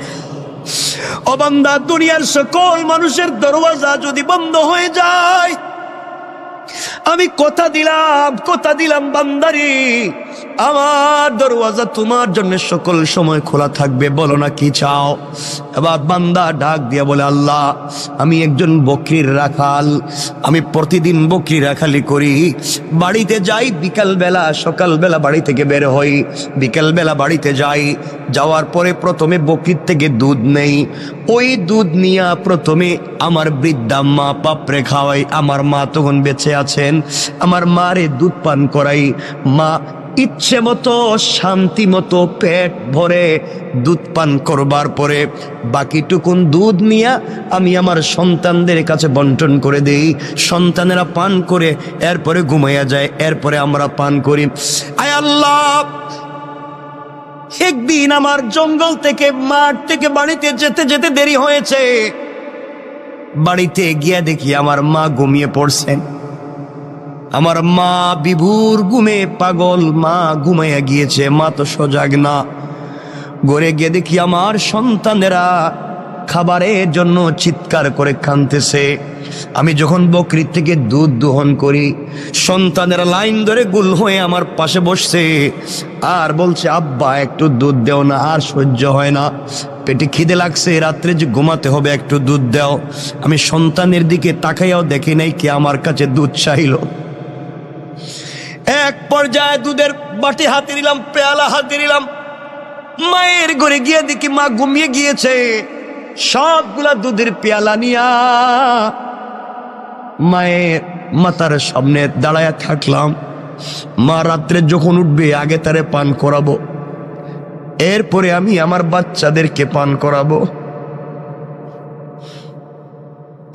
ও বান্দা, দুনিয়ার সকল মানুষের দরওয়াজা যদি বন্ধ হয়ে যায়, আমি কথা দিলাম বান্দারি, আমার দরওয়াজা তোমার জন্য সকল সময় খোলা থাকবে। বলো না কি চাও? এবার বান্দা ডাক দিয়া বলে, আল্লাহ, আমি একজন বকরির রাখাল, আমি প্রতিদিন বকরি রাখালি করি। বাড়িতে যাই বিকালবেলা, সকালবেলা বাড়ি থেকে বের হই, বিকালবেলা বাড়িতে যাই। যাওয়ার পরে প্রথমে বকরির থেকে দুধ নেই, ওই দুধ নিয়ে প্রথমে আমার বৃদ্ধা মা পাপড়ে খাওয়াই। আমার মা তখন বেঁচে আছেন, আমার মারে দুধ পান করাই। মা ইচ্ছে মতো শান্তি মতো পেট ভরে দুধ পান করবার পরে বাকিটুকুন দুধ নিয়ে আমি আমার সন্তানদের কাছে বন্টন করে দেই। সন্তানেরা পান করে এরপরে ঘুমাইয়া যায়, এরপরে আমরা পান করি। আয় আল্লাহ, একদিন আমার জঙ্গল থেকে, মাঠ থেকে বাড়িতে যেতে যেতে দেরি হয়েছে। বাড়িতে গিয়ে দেখি আমার মা ঘুমিয়ে পড়ছেন। আমার মা বিভোর ঘুমে পাগল, মা ঘুমাইয়া গিয়েছে, মা তো সজাগ না। ঘরে গিয়ে দেখি আমার সন্তানেরা খাবারের জন্য চিৎকার করে কাঁদতেছে। আমি যখন বকরির থেকে দুধ দোহন করি, সন্তানেরা লাইন ধরে গুল হয়ে আমার পাশে বসছে আর বলছে, আব্বা একটু দুধ দেও না, আর সহ্য হয় না, পেটে খিদে লাগছে, রাত্রে যে ঘুমাতে হবে, একটু দুধ দাও। আমি সন্তানের দিকে তাকাইয়াও দেখি নাই কে আমার কাছে দুধ চাইল। এক পর্যায়ে দুধের বাটি হাতে নিলাম, পেয়ালা হাতে নিলাম, মায়ের ঘরে গিয়ে দেখি মা ঘুমিয়ে গিয়েছে। সবগুলা দুধের পেয়ালা নিয়া মায়ের মাথার সামনে দাঁড়ায়া থাকলাম। মা রাত্রে যখন উঠবে আগে তারে পান করাবো, এরপরে আমি আমার বাচ্চাদেরকে পান করাবো।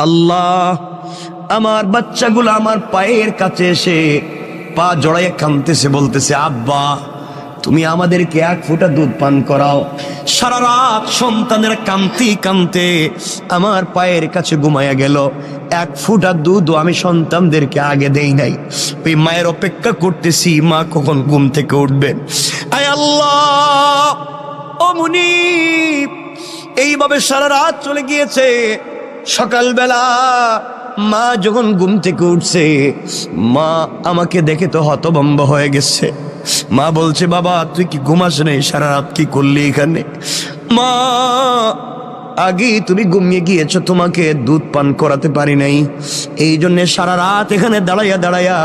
আল্লাহ, আমার বাচ্চাগুলো আমার পায়ের কাছে এসে পা জড়াইয়া কাঁদতেছে, বলতেছে, আব্বা তুমি আমাদেরকে 1 ফোঁটা দুধ পান করাও। সারা রাত সন্তানের কাঁদতে কাঁদতে আমার পায়ের কাছে ঘুমাইয়া গেল। 1 ফোঁটা দুধও আমি সন্তানদেরকে আগে দেই নাই। ওই মায়ের অপেক্ষা করতেছি মা কখন ঘুম থেকে উঠবে। আয় আল্লাহ, ও মুনিব, এইভাবে সারা রাত চলে গিয়েছে। সকালবেলা মা যখন ঘুম থেকে উঠছে, মা আমাকে দেখে তো হতভম্ব হয়ে গেছে। মা বলছে, বাবা তুই কি ঘুমাস নেই? সারা রাত কি করলি এখানে? মা আগেই তুমি ঘুমিয়ে গিয়েছো, তোমাকে দুধ পান করাতে পারি নাই, এই জন্য সারা রাত এখানে দাঁড়াইয়া দাঁড়াইয়া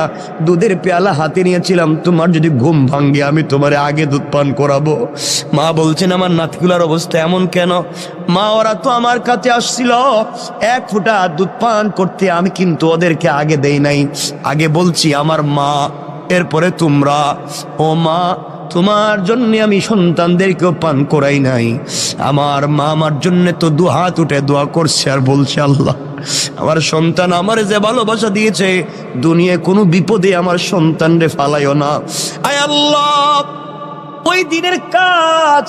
দুধের পেয়ালা হাতে নিয়েছিলাম, তোমার যদি ঘুম ভাঙ্গে আমি তোমার আগে দুধ পান করাবো। মা বলছেন আমার নাতিগুলার অবস্থা এমন কেন? মা ওরা তো আমার কাছে আসছিল এক ফোঁটা দুধ পান করতে, আমি কিন্তু ওদেরকে আগে দেই নাই, আগে বলছি আমার মা, এরপরে তোমরা। ও মা, তোমার জন্য আমি সন্তানদেরকেও পান করাই নাই। আমার মা আমার জন্য তো দুহাত উঠে দোয়া করছে আর বলছে, আল্লাহ আমার সন্তান আমার যে ভালোবাসা দিয়েছে, দুনিয়ায় কোনো বিপদে আমার সন্তানরে ফালাইও না। আয় আল্লাহ, ওই দিনের কাজ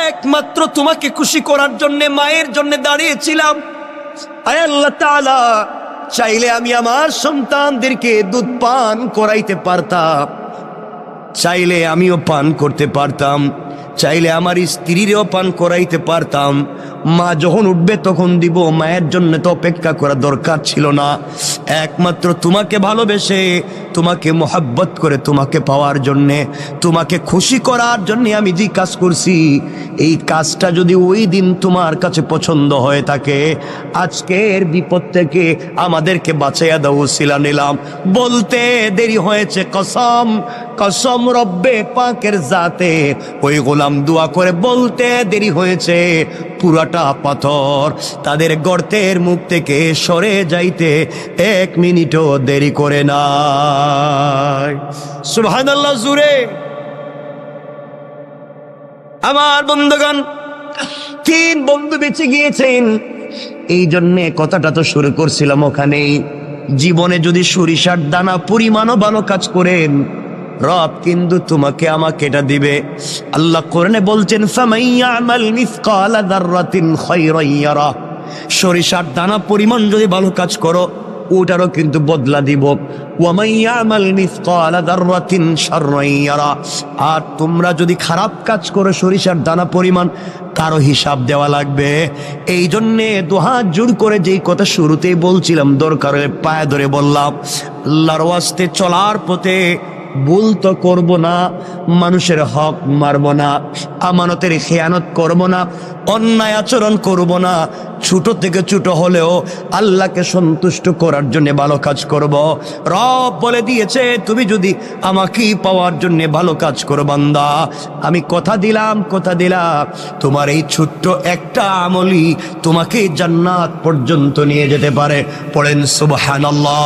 একমাত্র তোমাকে খুশি করার জন্য মায়ের জন্য দাঁড়িয়েছিলাম। আয় আল্লাহ তাআলা, চাইলে আমি আমার সন্তানদেরকে দুধ পান করাইতে পারতাম, চাইলে আমিও পান করতে পারতাম, চাইলে আমার স্ত্রীরও পান করাইতে পারতাম। মা যখন উঠবে তখন দিব, মায়ের জন্য তো অপেক্ষা করা দরকার ছিল না। একমাত্র তোমাকে ভালোবেসে, তোমাকে মোহাব্বত করে, তোমাকে পাওয়ার জন্যে, তোমাকে খুশি করার জন্যে আমি যে কাজ করছি, এই কাজটা যদি ওই দিন তোমার কাছে পছন্দ হয়ে থাকে, আজকের বিপদ থেকে আমাদেরকে বাঁচাইয়া দাও ওসিলা নিলাম। বলতে দেরি হয়েছে, কসম কসম রব্বে পাকের জাতে, ওই গোলাম দোয়া করে বলতে দেরি হয়েছে, পুরাটা পাথর তাদের গর্তের মুখ থেকে সরে যাইতে 1 মিনিটও দেরি করে নাই। সুবহানাল্লাহ জুরে। আমার বন্ধুগণ, 3 বন্ধু বেঁচে গিয়েছেন, এই জন্যে কথাটা তো শুরু করছিলাম ওখানেই। জীবনে যদি সরিষার দানা পরিমাণও ভালো কাজ করেন, রব কিন্তু তোমাকে আমাকে এটা দিবে। আল্লাহ কোরআনে বলছেন, ফামাইয়ামাল মিসকালা যাররাতিন খায়রান ইয়ারা, সরিষার দানা পরিমাণ যদি ভালো কাজ করো, ওটারও কিন্তু বদলা দিব। ওয়া মাইয়ামাল মিসকালা যাররাতিন শাররান ইয়ারা, আর তোমরা যদি খারাপ কাজ করো সরিষার দানা পরিমাণ, তারও হিসাব দেওয়া লাগবে। এই জন্যে দুহাত জোড় করে যেই কথা শুরুতেই বলছিলাম, দরকারে পায়ে ধরে বললাম, আল্লাহর ওয়াস্তে চলার পথে ভুল তো করবো না, মানুষের হক মারবো না, আমানতের খেয়ানত করবো না, অন্যায় আচরণ করবো না, ছোট থেকে ছোট হলেও আল্লাহকে সন্তুষ্ট করার জন্য ভালো কাজ করব। রব বলে দিয়েছে, তুমি যদি আমাকেই পাওয়ার জন্য ভালো কাজ করো বান্দা, আমি কথা দিলাম তোমার এই ছোট্ট একটা আমলই তোমাকে জান্নাত পর্যন্ত নিয়ে যেতে পারে। পড়েন সুবহানাল্লাহ।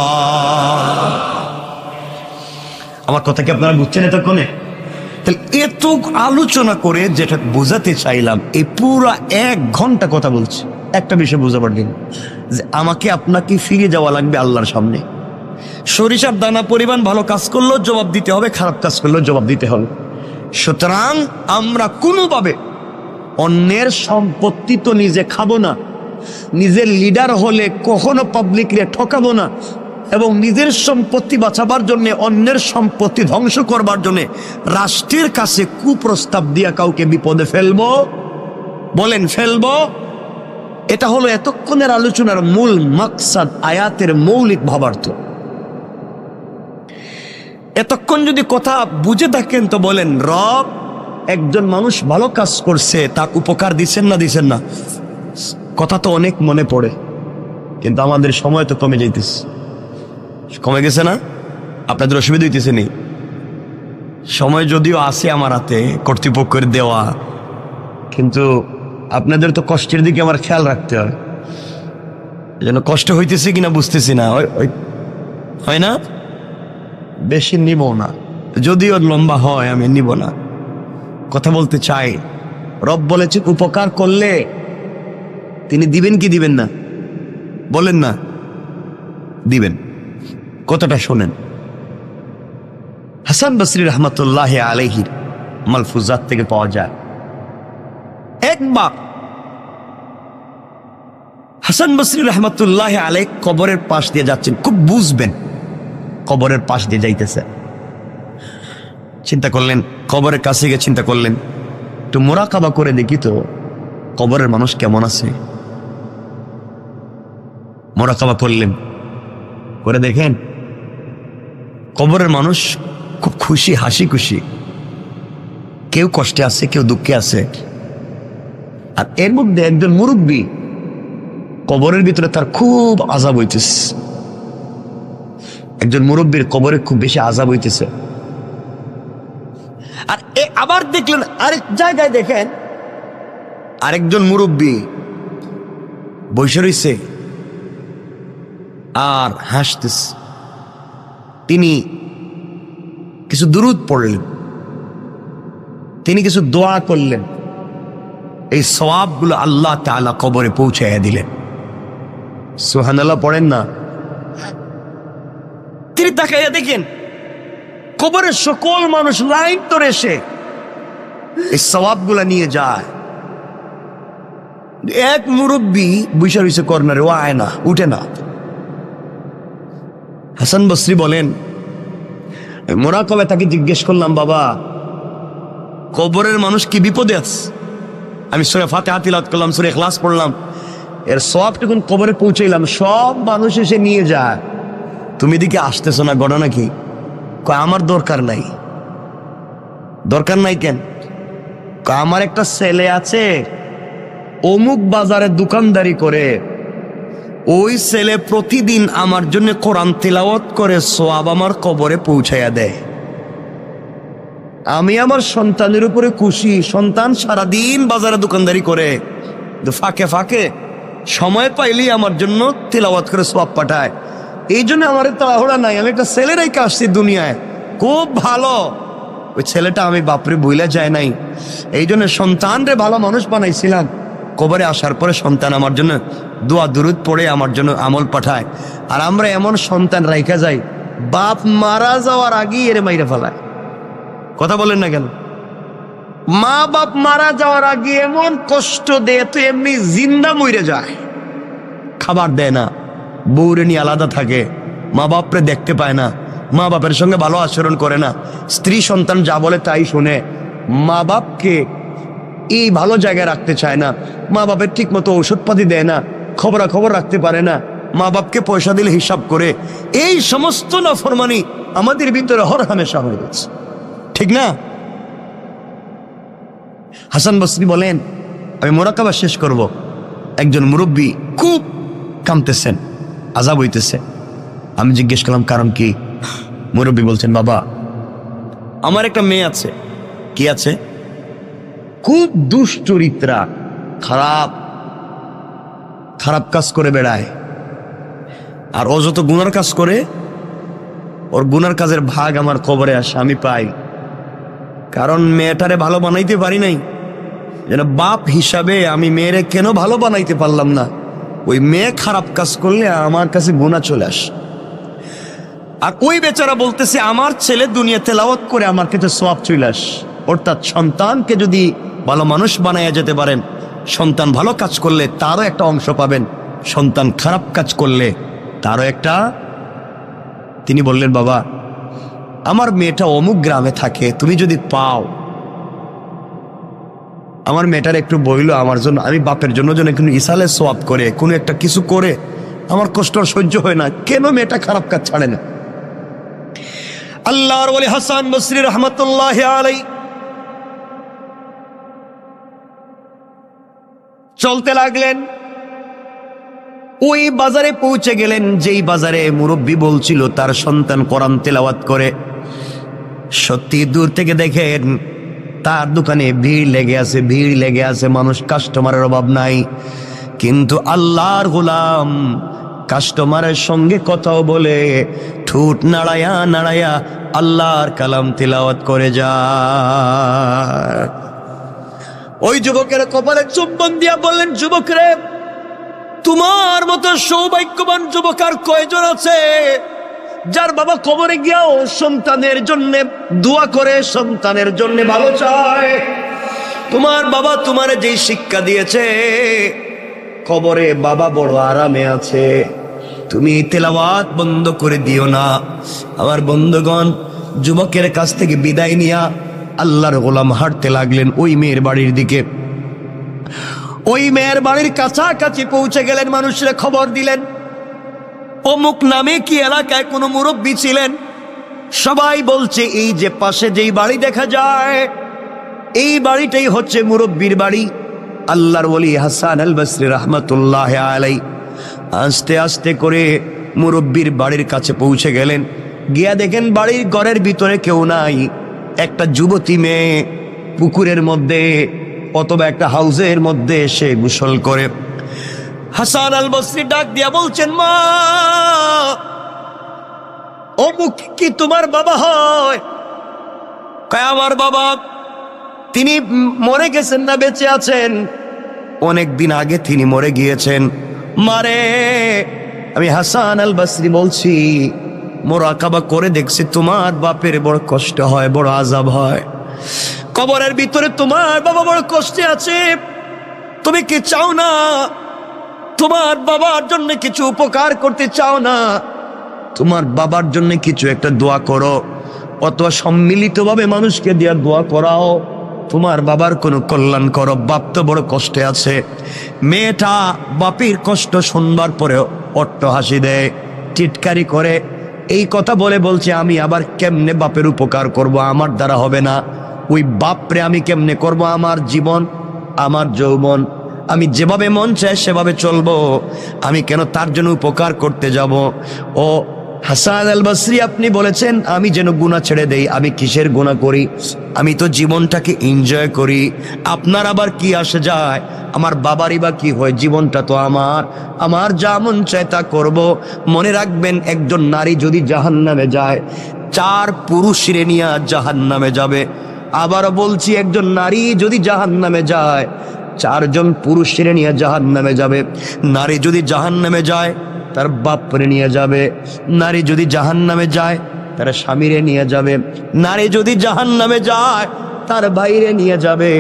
আমার কথা কি আপনারা বুঝছেন এতক্ষণে? তাহলে এত আলোচনা করে যেটা বোঝাতে চাইলাম, এই পুরো 1 ঘন্টা কথা বলছি, একটা বিষয় বোঝাবার দিন, যে আমাকে আপনাকে ফিরে যাওয়া লাগবে আল্লাহর সামনে। সরিষার দানা পরিমাণ ভালো কাজ করলেও জবাব দিতে হবে, খারাপ কাজ করলেও জবাব দিতে হবে। সুতরাং আমরা কোনোভাবে অন্যের সম্পত্তি তো নিজে খাবো না, নিজের লিডার হলে কখনো পাবলিকরে ঠকাবো না, এবং নিজের সম্পত্তি বাঁচাবার জন্য, অন্যের সম্পত্তি ধ্বংস করবার জন্য রাষ্ট্রের কাছে কুপ্রস্তাব দিয়া কাউকে বিপদে ফেলবো? বলেন ফেলবো? এটা হলো এতক্ষণের আলোচনার মূল মাকসাদ, আয়াতের মৌলিক ভাবার্থ। এতক্ষণ যদি কথা বুঝে থাকেন তো বলেন, রব একজন মানুষ ভালো কাজ করছে, তাকে উপকার দিচ্ছেন না? কথা তো অনেক মনে পড়ে, কিন্তু আমাদের সময় তো কমে যাইতেছে। কমে গেছে না? আপনাদের অসুবিধা হইতেছে নি? সময় যদিও আছে আমার হাতে, কর্তৃপক্ষের দেওয়া, কিন্তু আপনাদের তো কষ্টের দিকে আমার খেয়াল রাখতে হয়। যেন কষ্ট হইতেছে কিনা বুঝতেছি না, হয় না? বেশি নিব না, যদিও লম্বা হয় আমি নিব না। কথা বলতে চাই, রব বলেছে উপকার করলে তিনি দিবেন কি দিবেন না? বলেন না, দিবেন। কথাটা শোনেন, হাসান বসরি রহমতুল্লাহ আলাইহির মালফুজাত থেকে পাওয়া যায়। একবার হাসান বসরি রহমতুল্লাহ আলাইহ কবরের পাশ দিয়ে যাচ্ছেন, খুব বুঝবেন, কবরের পাশ দিয়ে যাইতেছে। চিন্তা করলেন, কবরের কাছে গিয়ে চিন্তা করলেন, একটু মোরাকাবা করে দেখি তো কবরের মানুষ কেমন আছে। মোরাকাবা করলেন, করে দেখেন কবরের মানুষ খুব খুশি, হাসি খুশি, কেউ কষ্টে আছে, কেউ দুঃখে আছে। আর এর মধ্যে একজন মুরব্বী কবরের ভিতরে তার খুব আযাব হইতেছে, একজন মুরব্বীর কবরে খুব বেশি আযাব হইতেছে। আর আবার দেখলেন আরেক জায়গায়, দেখেন আরেকজন মুরব্বী বসে রইছে আর হাসতেছে। তিনি কিছু দুরূদ পড়লেন, তিনি কিছু দোয়া করলেন, এই সওয়াবগুলো আল্লাহ তাআলা কবরে পৌঁছাইয়া দিলেন। সুবহানাল্লাহ পড়েন না? তিনি তাকাইয়া দেখেন কবরের সকল মানুষ লাইন ধরে এসে এই সওয়াবগুলা নিয়ে যায়। এক মুরব্বী বসে রইছে কর্নারে, ও আয় না, উঠে না। হাসান বসরি বলেন, মোরাকাবায় তাকে জিজ্ঞেস করলাম, বাবা কবরের মানুষ কি বিপদে আছে? আমি সূরা ফাতিহা তিলাওয়াত করলাম, সূরা ইখলাস পড়লাম, এর সওয়াব যখন কবরে পৌঁছাইলাম সব মানুষ এসে নিয়ে যায়, তুমি এদিকে আসতেছো না, ঘটনা কি? কয় আমার দরকার নাই। দরকার নাই কেন? কয় আমার একটা ছেলে আছে, অমুক বাজারে দোকানদারি করে, ওই ছেলে প্রতিদিন আমার জন্য কোরআন তিলাওয়াত করে সওয়াব আমার কবরে পৌঁছাইয়া দেয়। আমি আমার সন্তানের উপরে খুশি, সন্তান সারাদিন বাজারে দোকানদারি করে, ফাঁকে ফাঁকে সময় পাইলেই আমার জন্য তিলাওয়াত করে সওয়াব পাঠায়। এই জন্য আমার তাড়াহুড়া নাই, আমি একটা ছেলে রেখে আসছি দুনিয়ায়, খুব ভালো। ওই ছেলেটা আমি বাপরে বইলা যায় নাই, এই জন্য সন্তানরে ভালো মানুষ বানাইছিলাম। কবরে আসার পরে সন্তান আমার জন্য দোয়া দুরূদ পড়ে আমার জন্য আমল পাঠায়। আর আমরা এমন সন্তান রাইখা যাই, বাপ মারা যাওয়ার আগেই এর মাইরে ফেলায়। কথা বলেন না কেন? মা বাপ মারা যাওয়ার আগে এমন কষ্ট দেয়, তো এমনি জিন্দা মরে যায়, খাবার দেয় না, বউরে নিয়ে আলাদা থাকে, মা বাপরে দেখতে পায় না, মা বাপের সঙ্গে ভালো আচরণ করে না, স্ত্রী সন্তান যা বলে তাই শুনে, মা বাপকে এই ভালো জায়গায় রাখতে চায় না, মা বাপের ঠিক মতো ঔষধপাতি দেয় না, খবরাখবর রাখতে পারে না, মা বাপকে পয়সা দিলে হিসাব করে। এই সমস্ত নাফরমানি আমাদের ভিতরে হর হামেশা হয়ে গেছে, ঠিক না? হাসান বসরি বলেন, আমি মোরাকাবা শেষ করব, একজন মুরব্বী খুব কাঁদতেছেন, আযাব হইতেছে। আমি জিজ্ঞেস করলাম কারণ কি? মুরব্বী বলছেন, বাবা আমার একটা মেয়ে আছে। কি আছে? খুব দুশ্চরিত্রা, খারাপ খারাপ কাজ করে বেড়ায়, আর ও যত গুনার কাজ করে ওর গুনার কাজের ভাগ আমার কবরে আসে, আমি পাই। কারণ মেয়েটারে ভালো বানাইতে পারি নাই, যেন বাপ হিসাবে আমি মেয়েরে কেন ভালো বানাইতে পারলাম না। ওই মেয়ে খারাপ কাজ করলে আমার কাছে গুনাহ চলে আসে। আর ওই বেচারা বলতেছে, আমার ছেলে দুনিয়া তেলাওয়াত করে আমার কাছে সওয়াব চলে আসে। অর্থাৎ সন্তানকে যদি ভালো মানুষ বানাইয়া যেতে পারেন, সন্তান ভালো কাজ করলে তারও একটা অংশ পাবেন, সন্তান খারাপ কাজ করলে তারও একটা। তিনি বললেন, বাবা আমার মেয়েটা অমুক গ্রামে থাকে, তুমি যদি পাও, আমার মেয়েটার একটু বইল আমার জন্য, আমি বাপের জন্য যেন একটু ইসালে সওয়াব করে, কোনো একটা কিছু করে, আমার কষ্ট সহ্য হয় না, কেন মেয়েটা খারাপ কাজ ছাড়ে না। আল্লাহর ওলি হাসান বসরি রহমতুল্লাহ আলাইহি চলতে লাগলেন, ওই বাজারে পৌঁছে গেলেন যেই বাজারে মুরব্বী বলছিল তার সন্তান কোরআন তেলাওয়াত করে। সত্যি দূর থেকে দেখেন তার দোকানে ভিড় লেগে আছে, ভিড় লেগে আছে, মানুষ, কাস্টমারের অভাব নাই। কিন্তু আল্লাহর গোলাম কাস্টমারের সঙ্গে কথাও বলে, ঠোঁট নাড়ায়া নাড়ায়া আল্লাহর কালাম তিলাওয়াত করে যায়। ওই যুবকের কপালে চুম্বন দিয়া বললেন, যুবক রে, তোমার মতো সৌভাগ্যবান যুবক আর কয়জন আছে যার বাবা কবরে গিয়াও সন্তানের জন্য দোয়া করে, সন্তানের জন্য ভালো চায়। তোমার বাবা তোমারে যেই শিক্ষা দিয়েছে, কবরে বাবা বড় আরামে আছে, তুমি তেলাওয়াত বন্ধ করে দিও না। আমার বন্ধুগণ, যুবকের কাছ থেকে বিদায় নিয়া আল্লাহর গোলাম হাঁটতে লাগলেন ওই মেয়ের বাড়ির দিকে। ওই মেয়ের বাড়ির কাছাকাছি পৌঁছে গেলেন, মানুষরা খবর দিলেন অমুক নামে কি এলাকায় কোনো মুরব্বী ছিলেন। সবাই বলছে, এই যে পাশে যেই বাড়ি দেখা যায়, এই বাড়িটাই হচ্ছে মুরব্বীর বাড়ি। আল্লাহর ওলি হাসান আল বসরি রাহমাতুল্লাহ আলাই আস্তে আস্তে করে মুরব্বির বাড়ির কাছে পৌঁছে গেলেন। গিয়া দেখেন বাড়ির ঘরের ভিতরে কেউ নাই। একটা যুবতী মেয়ে পুকুরের মধ্যে অথবা একটা হাউজের মধ্যে এসে গোসল করে। হাসান আল বসরি ডাক দিয়া বলছেন, মা, অমুক কি তোমার বাবা হয়? কয়, আমার বাবা। তিনি মরে গেছেন না বেঁচে আছেন? অনেক দিন আগে তিনি মরে গিয়েছেন। মারে, আমি হাসান আল বসরি বলছি, মোরাকাবা করে দেখছি তোমার বাপের বড় কষ্ট হয়, বড় আযাব হয়। কবরের ভিতরে তোমার বাবা বড় কষ্টে আছে। তুমি কি চাও না তোমার বাবার জন্য কিছু উপকার করতে চাও না? তোমার বাবার জন্য কিছু একটা দোয়া করো, অথবা সম্মিলিতভাবে মানুষকে দিয়া দোয়া করাও, তোমার বাবার কোনো কল্যাণ করো। বাপ তো বড় কষ্টে আছে। মেয়েটা বাপের কষ্ট শুনবার পরেও অট্ট হাসি দেয়, টিটকারি করে। এই কথা বলে বলছে, আমি আবার কেমনে বাপের উপকার করব? আমার দ্বারা হবে না। ওই বাপরে আমি কেমনে করব? আমার জীবন, আমার যৌবন, আমি যেভাবে মন চায় সেভাবে চলবো। আমি কেন তার জন্য উপকার করতে যাব? ও হাসান আল বসরি, আপনি বলেছেন আমি যেন গুনাহ ছেড়ে দেই। আমি কিসের গুনাহ করি? আমি তো জীবনটাকে এনজয় করি। আপনার আবার কি আসে যায়? আমার বাবারই বা কি হয়? জীবনটা তো আমার যা মন চায় তা করব। মনে রাখবেন, একজন নারী যদি জাহান্নামে যায়, 4 পুরুষরে নিয়ে জাহান্নামে যাবে। আবারও বলছি, একজন নারী যদি জাহান্নামে যায়, 4 জন পুরুষরে নিয়ে জাহান্নামে যাবে। নারী যদি জাহান্নামে যায়, তার বাপরে নিয়ে যাবে। নারী যদি জাহান্নামে যায়, তার স্বামীরে নিয়ে যাবে। নারী যদি জাহান্নামে যায়, তার ভাইরে নিয়ে যাবে।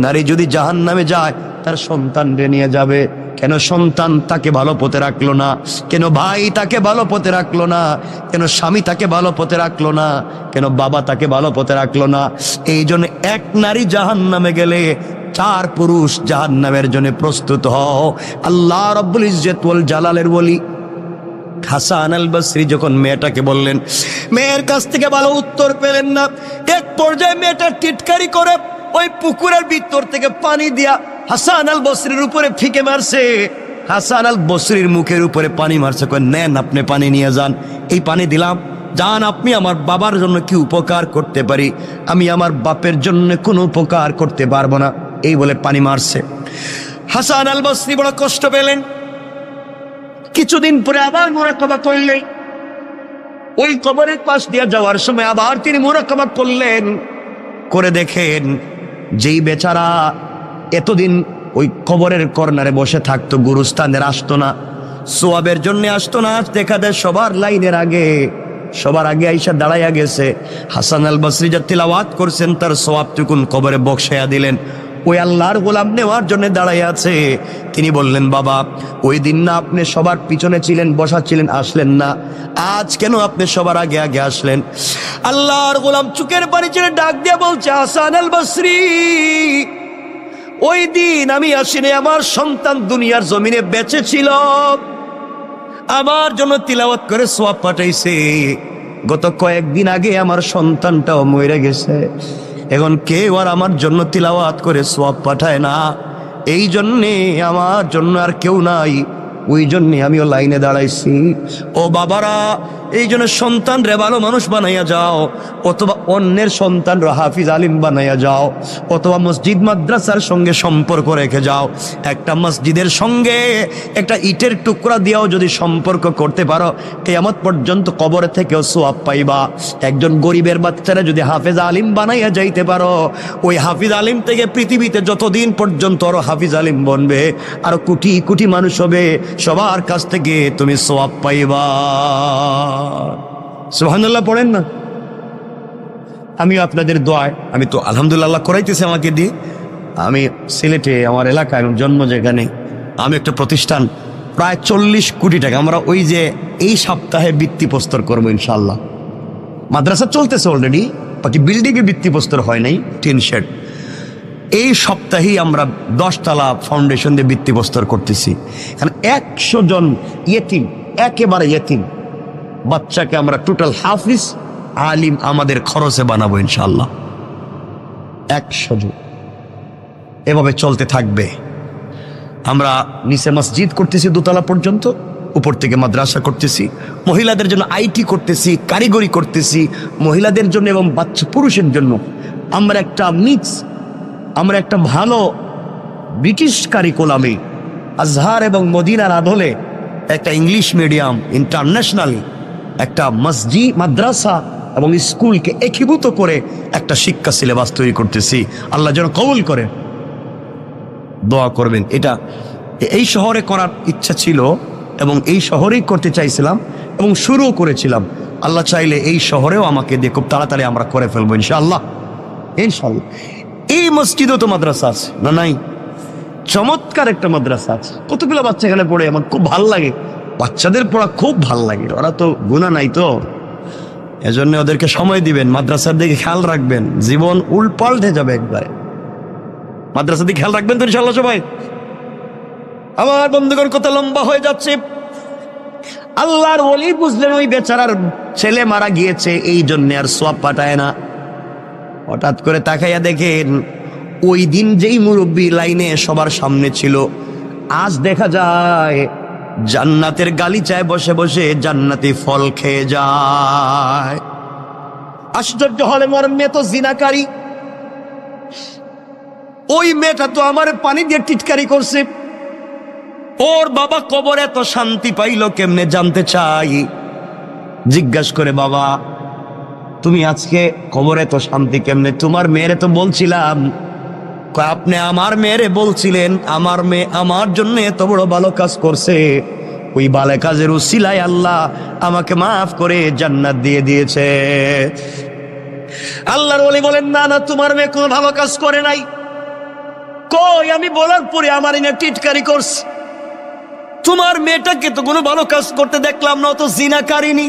নারী যদি জাহান্নামে যায়, তার সন্তানরে নিয়ে যাবে। কেন সন্তান তাকে ভালো পথে রাখলো না? কেন ভাই তাকে ভালো পথে রাখলো না? কেন স্বামী তাকে ভালো পথে রাখলো না? কেন বাবা তাকে ভালো পথে রাখলো না? এই জন্য এক নারী জাহান্নামে গেলে 4 পুরুষ জাহান্নামের জন্য প্রস্তুত হও। আল্লাহ রাব্বুল ইজ্জত ওয়াল জালালের ওলি হাসান আল বসরি যখন মেয়েটাকে বললেন, মেয়ের কাছ থেকে ভালো উত্তর পেলেন না। এক পর্যায়ে মেয়েটা টিটকারি করে ওই পুকুরের ভিতর থেকে পানি দিয়া হাসান আল বসরির উপরে ফিকে মারছে। হাসান আল বসরির মুখের উপরে পানি মারছে। কয়, নেন, আপনি পানি নিয়ে যান। এই পানি দিলাম, যান, আপনি আমার বাবার জন্য কি উপকার করতে পারি? আমি আমার বাপের জন্য কোনো উপকার করতে পারবো না। এই বলে পানি মারছে। হাসান আল বসরি বড় কষ্ট পেলেন। কিছুদিন পরে আবার মুরাকাবা করলেন। ওই কবরের পাশ দিয়ে যাওয়ার সময় আবার তিনি মুরাকাবা করলেন। করে দেখেন, যেই বেচারা এতদিন ওই কবরের কর্নারে বসে থাকতো, গুরুস্থানের আসতো না, সোয়াবের জন্য আসতো না, আজ দেখা দেয় সবার লাইনের আগে, সবার আগে আইসা দাঁড়াইয়া গেছে। হাসান আল বসরি যা তিলাওয়াত করছেন, তার সোয়াবটুকুন কবরে বক্সাইয়া দিলেন। ওই আল্লাহর গোলাম নেওয়ার জন্য দাঁড়াইয়া আছে। তিনি বললেন, বাবা, ওই দিন না আপনি সবার পিছনে ছিলেন, বসা ছিলেন, আসলেন না? আজ কেন আপনি সবার আগে আগে আসলেন? আল্লাহর গোলাম চুকের পানি ছেড়ে ডাক দিয়ে বলছে, হাসান আল বসরি, ওই দিন আমি আসিনি, আমার সন্তান দুনিয়ার জমিনে বেঁচে ছিল, আমার জন্য তিলাওয়াত করে সোয়াব পাঠাইছে। গত কয়েকদিন আগে আমার সন্তানটাও মরে গেছে। এখন কেউ আর আমার জন্য তিলাওয়াত করে সোয়াব পাঠায় না। এই জন্যে আমার জন্য আর কেউ নাই, ওই জন্যে আমিও লাইনে দাঁড়াইছি। ও বাবারা, এই জন্য সন্তান রে ভালো মানুষ বানাইয়া যাও, অথবা অন্যের সন্তান রে হাফিজ আলিম বানাইয়া যাও, অথবা মসজিদ মাদ্রাসার সঙ্গে সম্পর্ক রেখে যাও। একটা মসজিদের সঙ্গে একটা ইটের টুকরা দিয়েও যদি সম্পর্ক করতে পারো, কিয়ামত পর্যন্ত কবর থেকেও সোয়াব পাইবা। একজন গরিবের বাচ্চারা যদি হাফিজ আলিম বানাইয়া যাইতে পারো, ওই হাফিজ আলিম থেকে পৃথিবীতে যতদিন পর্যন্ত আরো হাফিজ আলিম বনবে, আরো কোটি কোটি মানুষ হবে, সবার কাছ থেকে তুমি সোয়াব পাইবা। সুবহানাল্লাহ পড়েন না? আমিও আপনাদের দোয়ায়, আমি তো আলহামদুলিল্লাহ করাইতেছি আমাকে দিয়ে। আমি সিলেটে, আমার এলাকায় জন্ম, যেখানে আমি একটা প্রতিষ্ঠান, প্রায় 40 কোটি টাকা আমরা ওই যে এই সপ্তাহে ভিত্তিপ্রস্তর করবো ইনশাল্লাহ। মাদ্রাসা চলতেছে অলরেডি, বাকি বিল্ডিংয়ে ভিত্তিপ্রস্তর হয় নাই, টিন শেড। এই সপ্তাহেই আমরা 10 তলা ফাউন্ডেশন দিয়ে ভিত্তিপ্রস্তর করতেছি। কারণ 100 জন ইয়েতিম, একেবারে ইয়েতিম বাচ্চাকে আমরা টোটাল হাফিজ আলিম আমাদের খরচে বানাবো ইনশাল্লাহ। 100 জন। এভাবে চলতে থাকবে। আমরা নিচে মসজিদ করতেছি দোতলা পর্যন্ত, উপর থেকে মাদ্রাসা করতেছি, মহিলাদের জন্য আইটি করতেছি, কারিগরি করতেছি, মহিলাদের জন্য এবং বাচ্চা পুরুষের জন্য আমরা একটা মিক্স, আমরা একটা ভালো ব্রিটিশ কারিকুলামে আজহার এবং মদিনার আদলে একটা ইংলিশ মিডিয়াম ইন্টারন্যাশনাল একটা মসজিদ, মাদ্রাসা এবং স্কুলকে একীভূত করে একটা শিক্ষা সিলেবাস তৈরি করতেছি। আল্লাহ যেন কবুল করে, দোয়া করবেন। এটা এই শহরে করার ইচ্ছা ছিল এবং এই শহরেই করতে চাইছিলাম এবং শুরুও করেছিলাম। আল্লাহ চাইলে এই শহরেও আমাকে দিয়ে খুব তাড়াতাড়ি আমরা করে ফেলবো ইনশাআল্লাহ, ইনশাআল্লাহ। এই মসজিদও তো মাদ্রাসা আছে না? নাই? চমৎকার একটা মাদ্রাসা আছে, কতগুলো বাচ্চা এখানে পড়ে, আমার খুব ভাল লাগে। বাচ্চাদের পড়া খুব ভাল লাগে, ওরা তো গুনাহ নাই তো, এজন্য ওদেরকে সময় দিবেন, মাদ্রাসার দিকে খেয়াল রাখবেন, জীবন উল্পাল্টে যাবে একবারে। মাদ্রাসার দিকে খেয়াল রাখবেন তো ইনশাআল্লাহ সবাই। আমার বন্ধুগণ, কত লম্বা হয়ে যাচ্ছে। আল্লাহর ওলি বুঝলেন ওই বেচারার ছেলে মারা গিয়েছে, এই জন্য আর সওয়াব পাঠায় না। হঠাৎ করে তাকাইয়া দেখেন ওই দিন যেই মুরব্বী লাইনে সবার সামনে ছিল, আজ দেখা যায় জান্নাতের গালিচায় বসে বসে জান্নাতি ফল খেয়ে যায়। আশ্চর্য হলে মোর মেয়ে তো জিনাকারী, ওই মেয়েটা তো আমার পানি দিয়ে টিটকারি করছে, ওর বাবা কবরে এত শান্তি পাইলো কেমনে জানতে চাই। জিজ্ঞাসা করে, বাবা তুমি আজকে কবরে এত শান্তি কেমনে? তোমার মেয়েরে তো বলছিলাম। আপনি আমার মেয়েরে বলছিলেন, আমার মেয়ে আমার জন্য এত বড় ভালো কাজ করছে, ওই ভালো কাজের উসিলায় আল্লাহ আমাকে মাফ করে জান্নাত দিয়ে দিয়েছে। আল্লাহর ওলি বলেন, না না, তোমার মেয়ে কোনো ভালো কাজ করে নাই। কই, আমি বলার পরে আমার এনে টিটকারি করছে। তোমার মেয়েটাকে তো কোনো ভালো কাজ করতে দেখলাম না, তো জিনাকারিনী।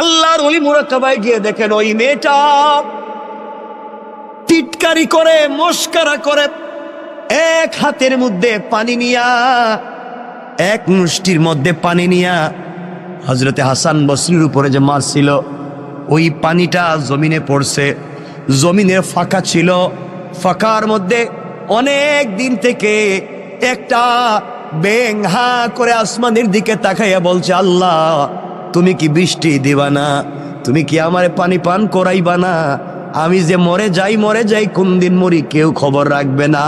আল্লাহর ওলি মুরাকাবায় গিয়ে দেখেন ওই মেয়েটা টিটকারি করে, মস্কারা করে, এক হাতের মধ্যে পানি নিয়া, এক মুষ্টির মধ্যে পানি নিয়া হযরতে হাসান বসরির উপরে যে মারছিল, ওই পানিটা জমিনে পড়ছে। জমিনে ফাঁকা ছিল, ফাঁকার মধ্যে অনেক দিন থেকে একটা ব্যাঙ হা করে আসমানের দিকে তাকাইয়া বলছে, আল্লাহ তুমি কি বৃষ্টি দিবা না? তুমি কি আমারে পানি পান করাইবা না? আমি যে মরে যাই, কোন দিন মরি কেউ খবর রাখবে না।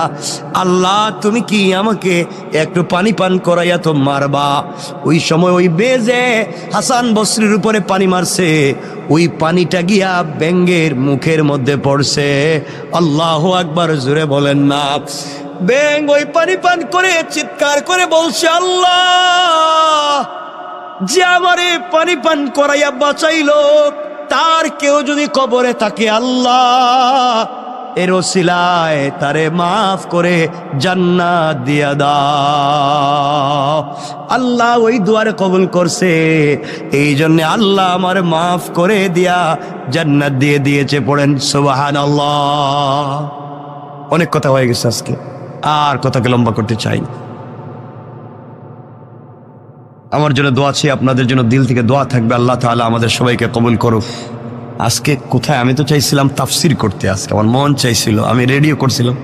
আল্লাহ তুমি কি আমাকে একটু পানি পান করাইয়া তো মারবা? ওই সময় ওই বেজে হাসান বসরির উপরে পানি মারছে, ওই পানিটা গিয়া ব্যাঙের মুখের মধ্যে পড়ছে। আল্লাহু আকবার, জোরে বলেন না। ব্যাঙ ওই পানি পান করে চিৎকার করে বলছে, আল্লাহ যে আমারে পানি পান করাইয়া বাঁচাইলো, তার কেউ যদি কবরে থাকে, আল্লাহ এর ওসিলায় তারে মাফ করে জান্নাত দিয়া দাও। আল্লাহ ওই দুয়ারে কবুল করছে, এই জন্য আল্লাহ আমার মাফ করে দিয়া জান্নাত দিয়ে দিয়েছে। পড়েন সুবহানাল্লাহ। অনেক কথা হয়ে গেছে আজকে, আর কথাকে লম্বা করতে চাই না। আমার জন্য দোয়া আছে, আপনাদের জন্য দিল থেকে দোয়া থাকবে। আল্লাহ তাআলা আমাদের সবাইকে কবুল করুক। আজকে কোথায়, আমি তো চাইছিলাম তাফসির করতে, আজকে আমার মন চাইছিল, আমি রেডিও করছিলাম,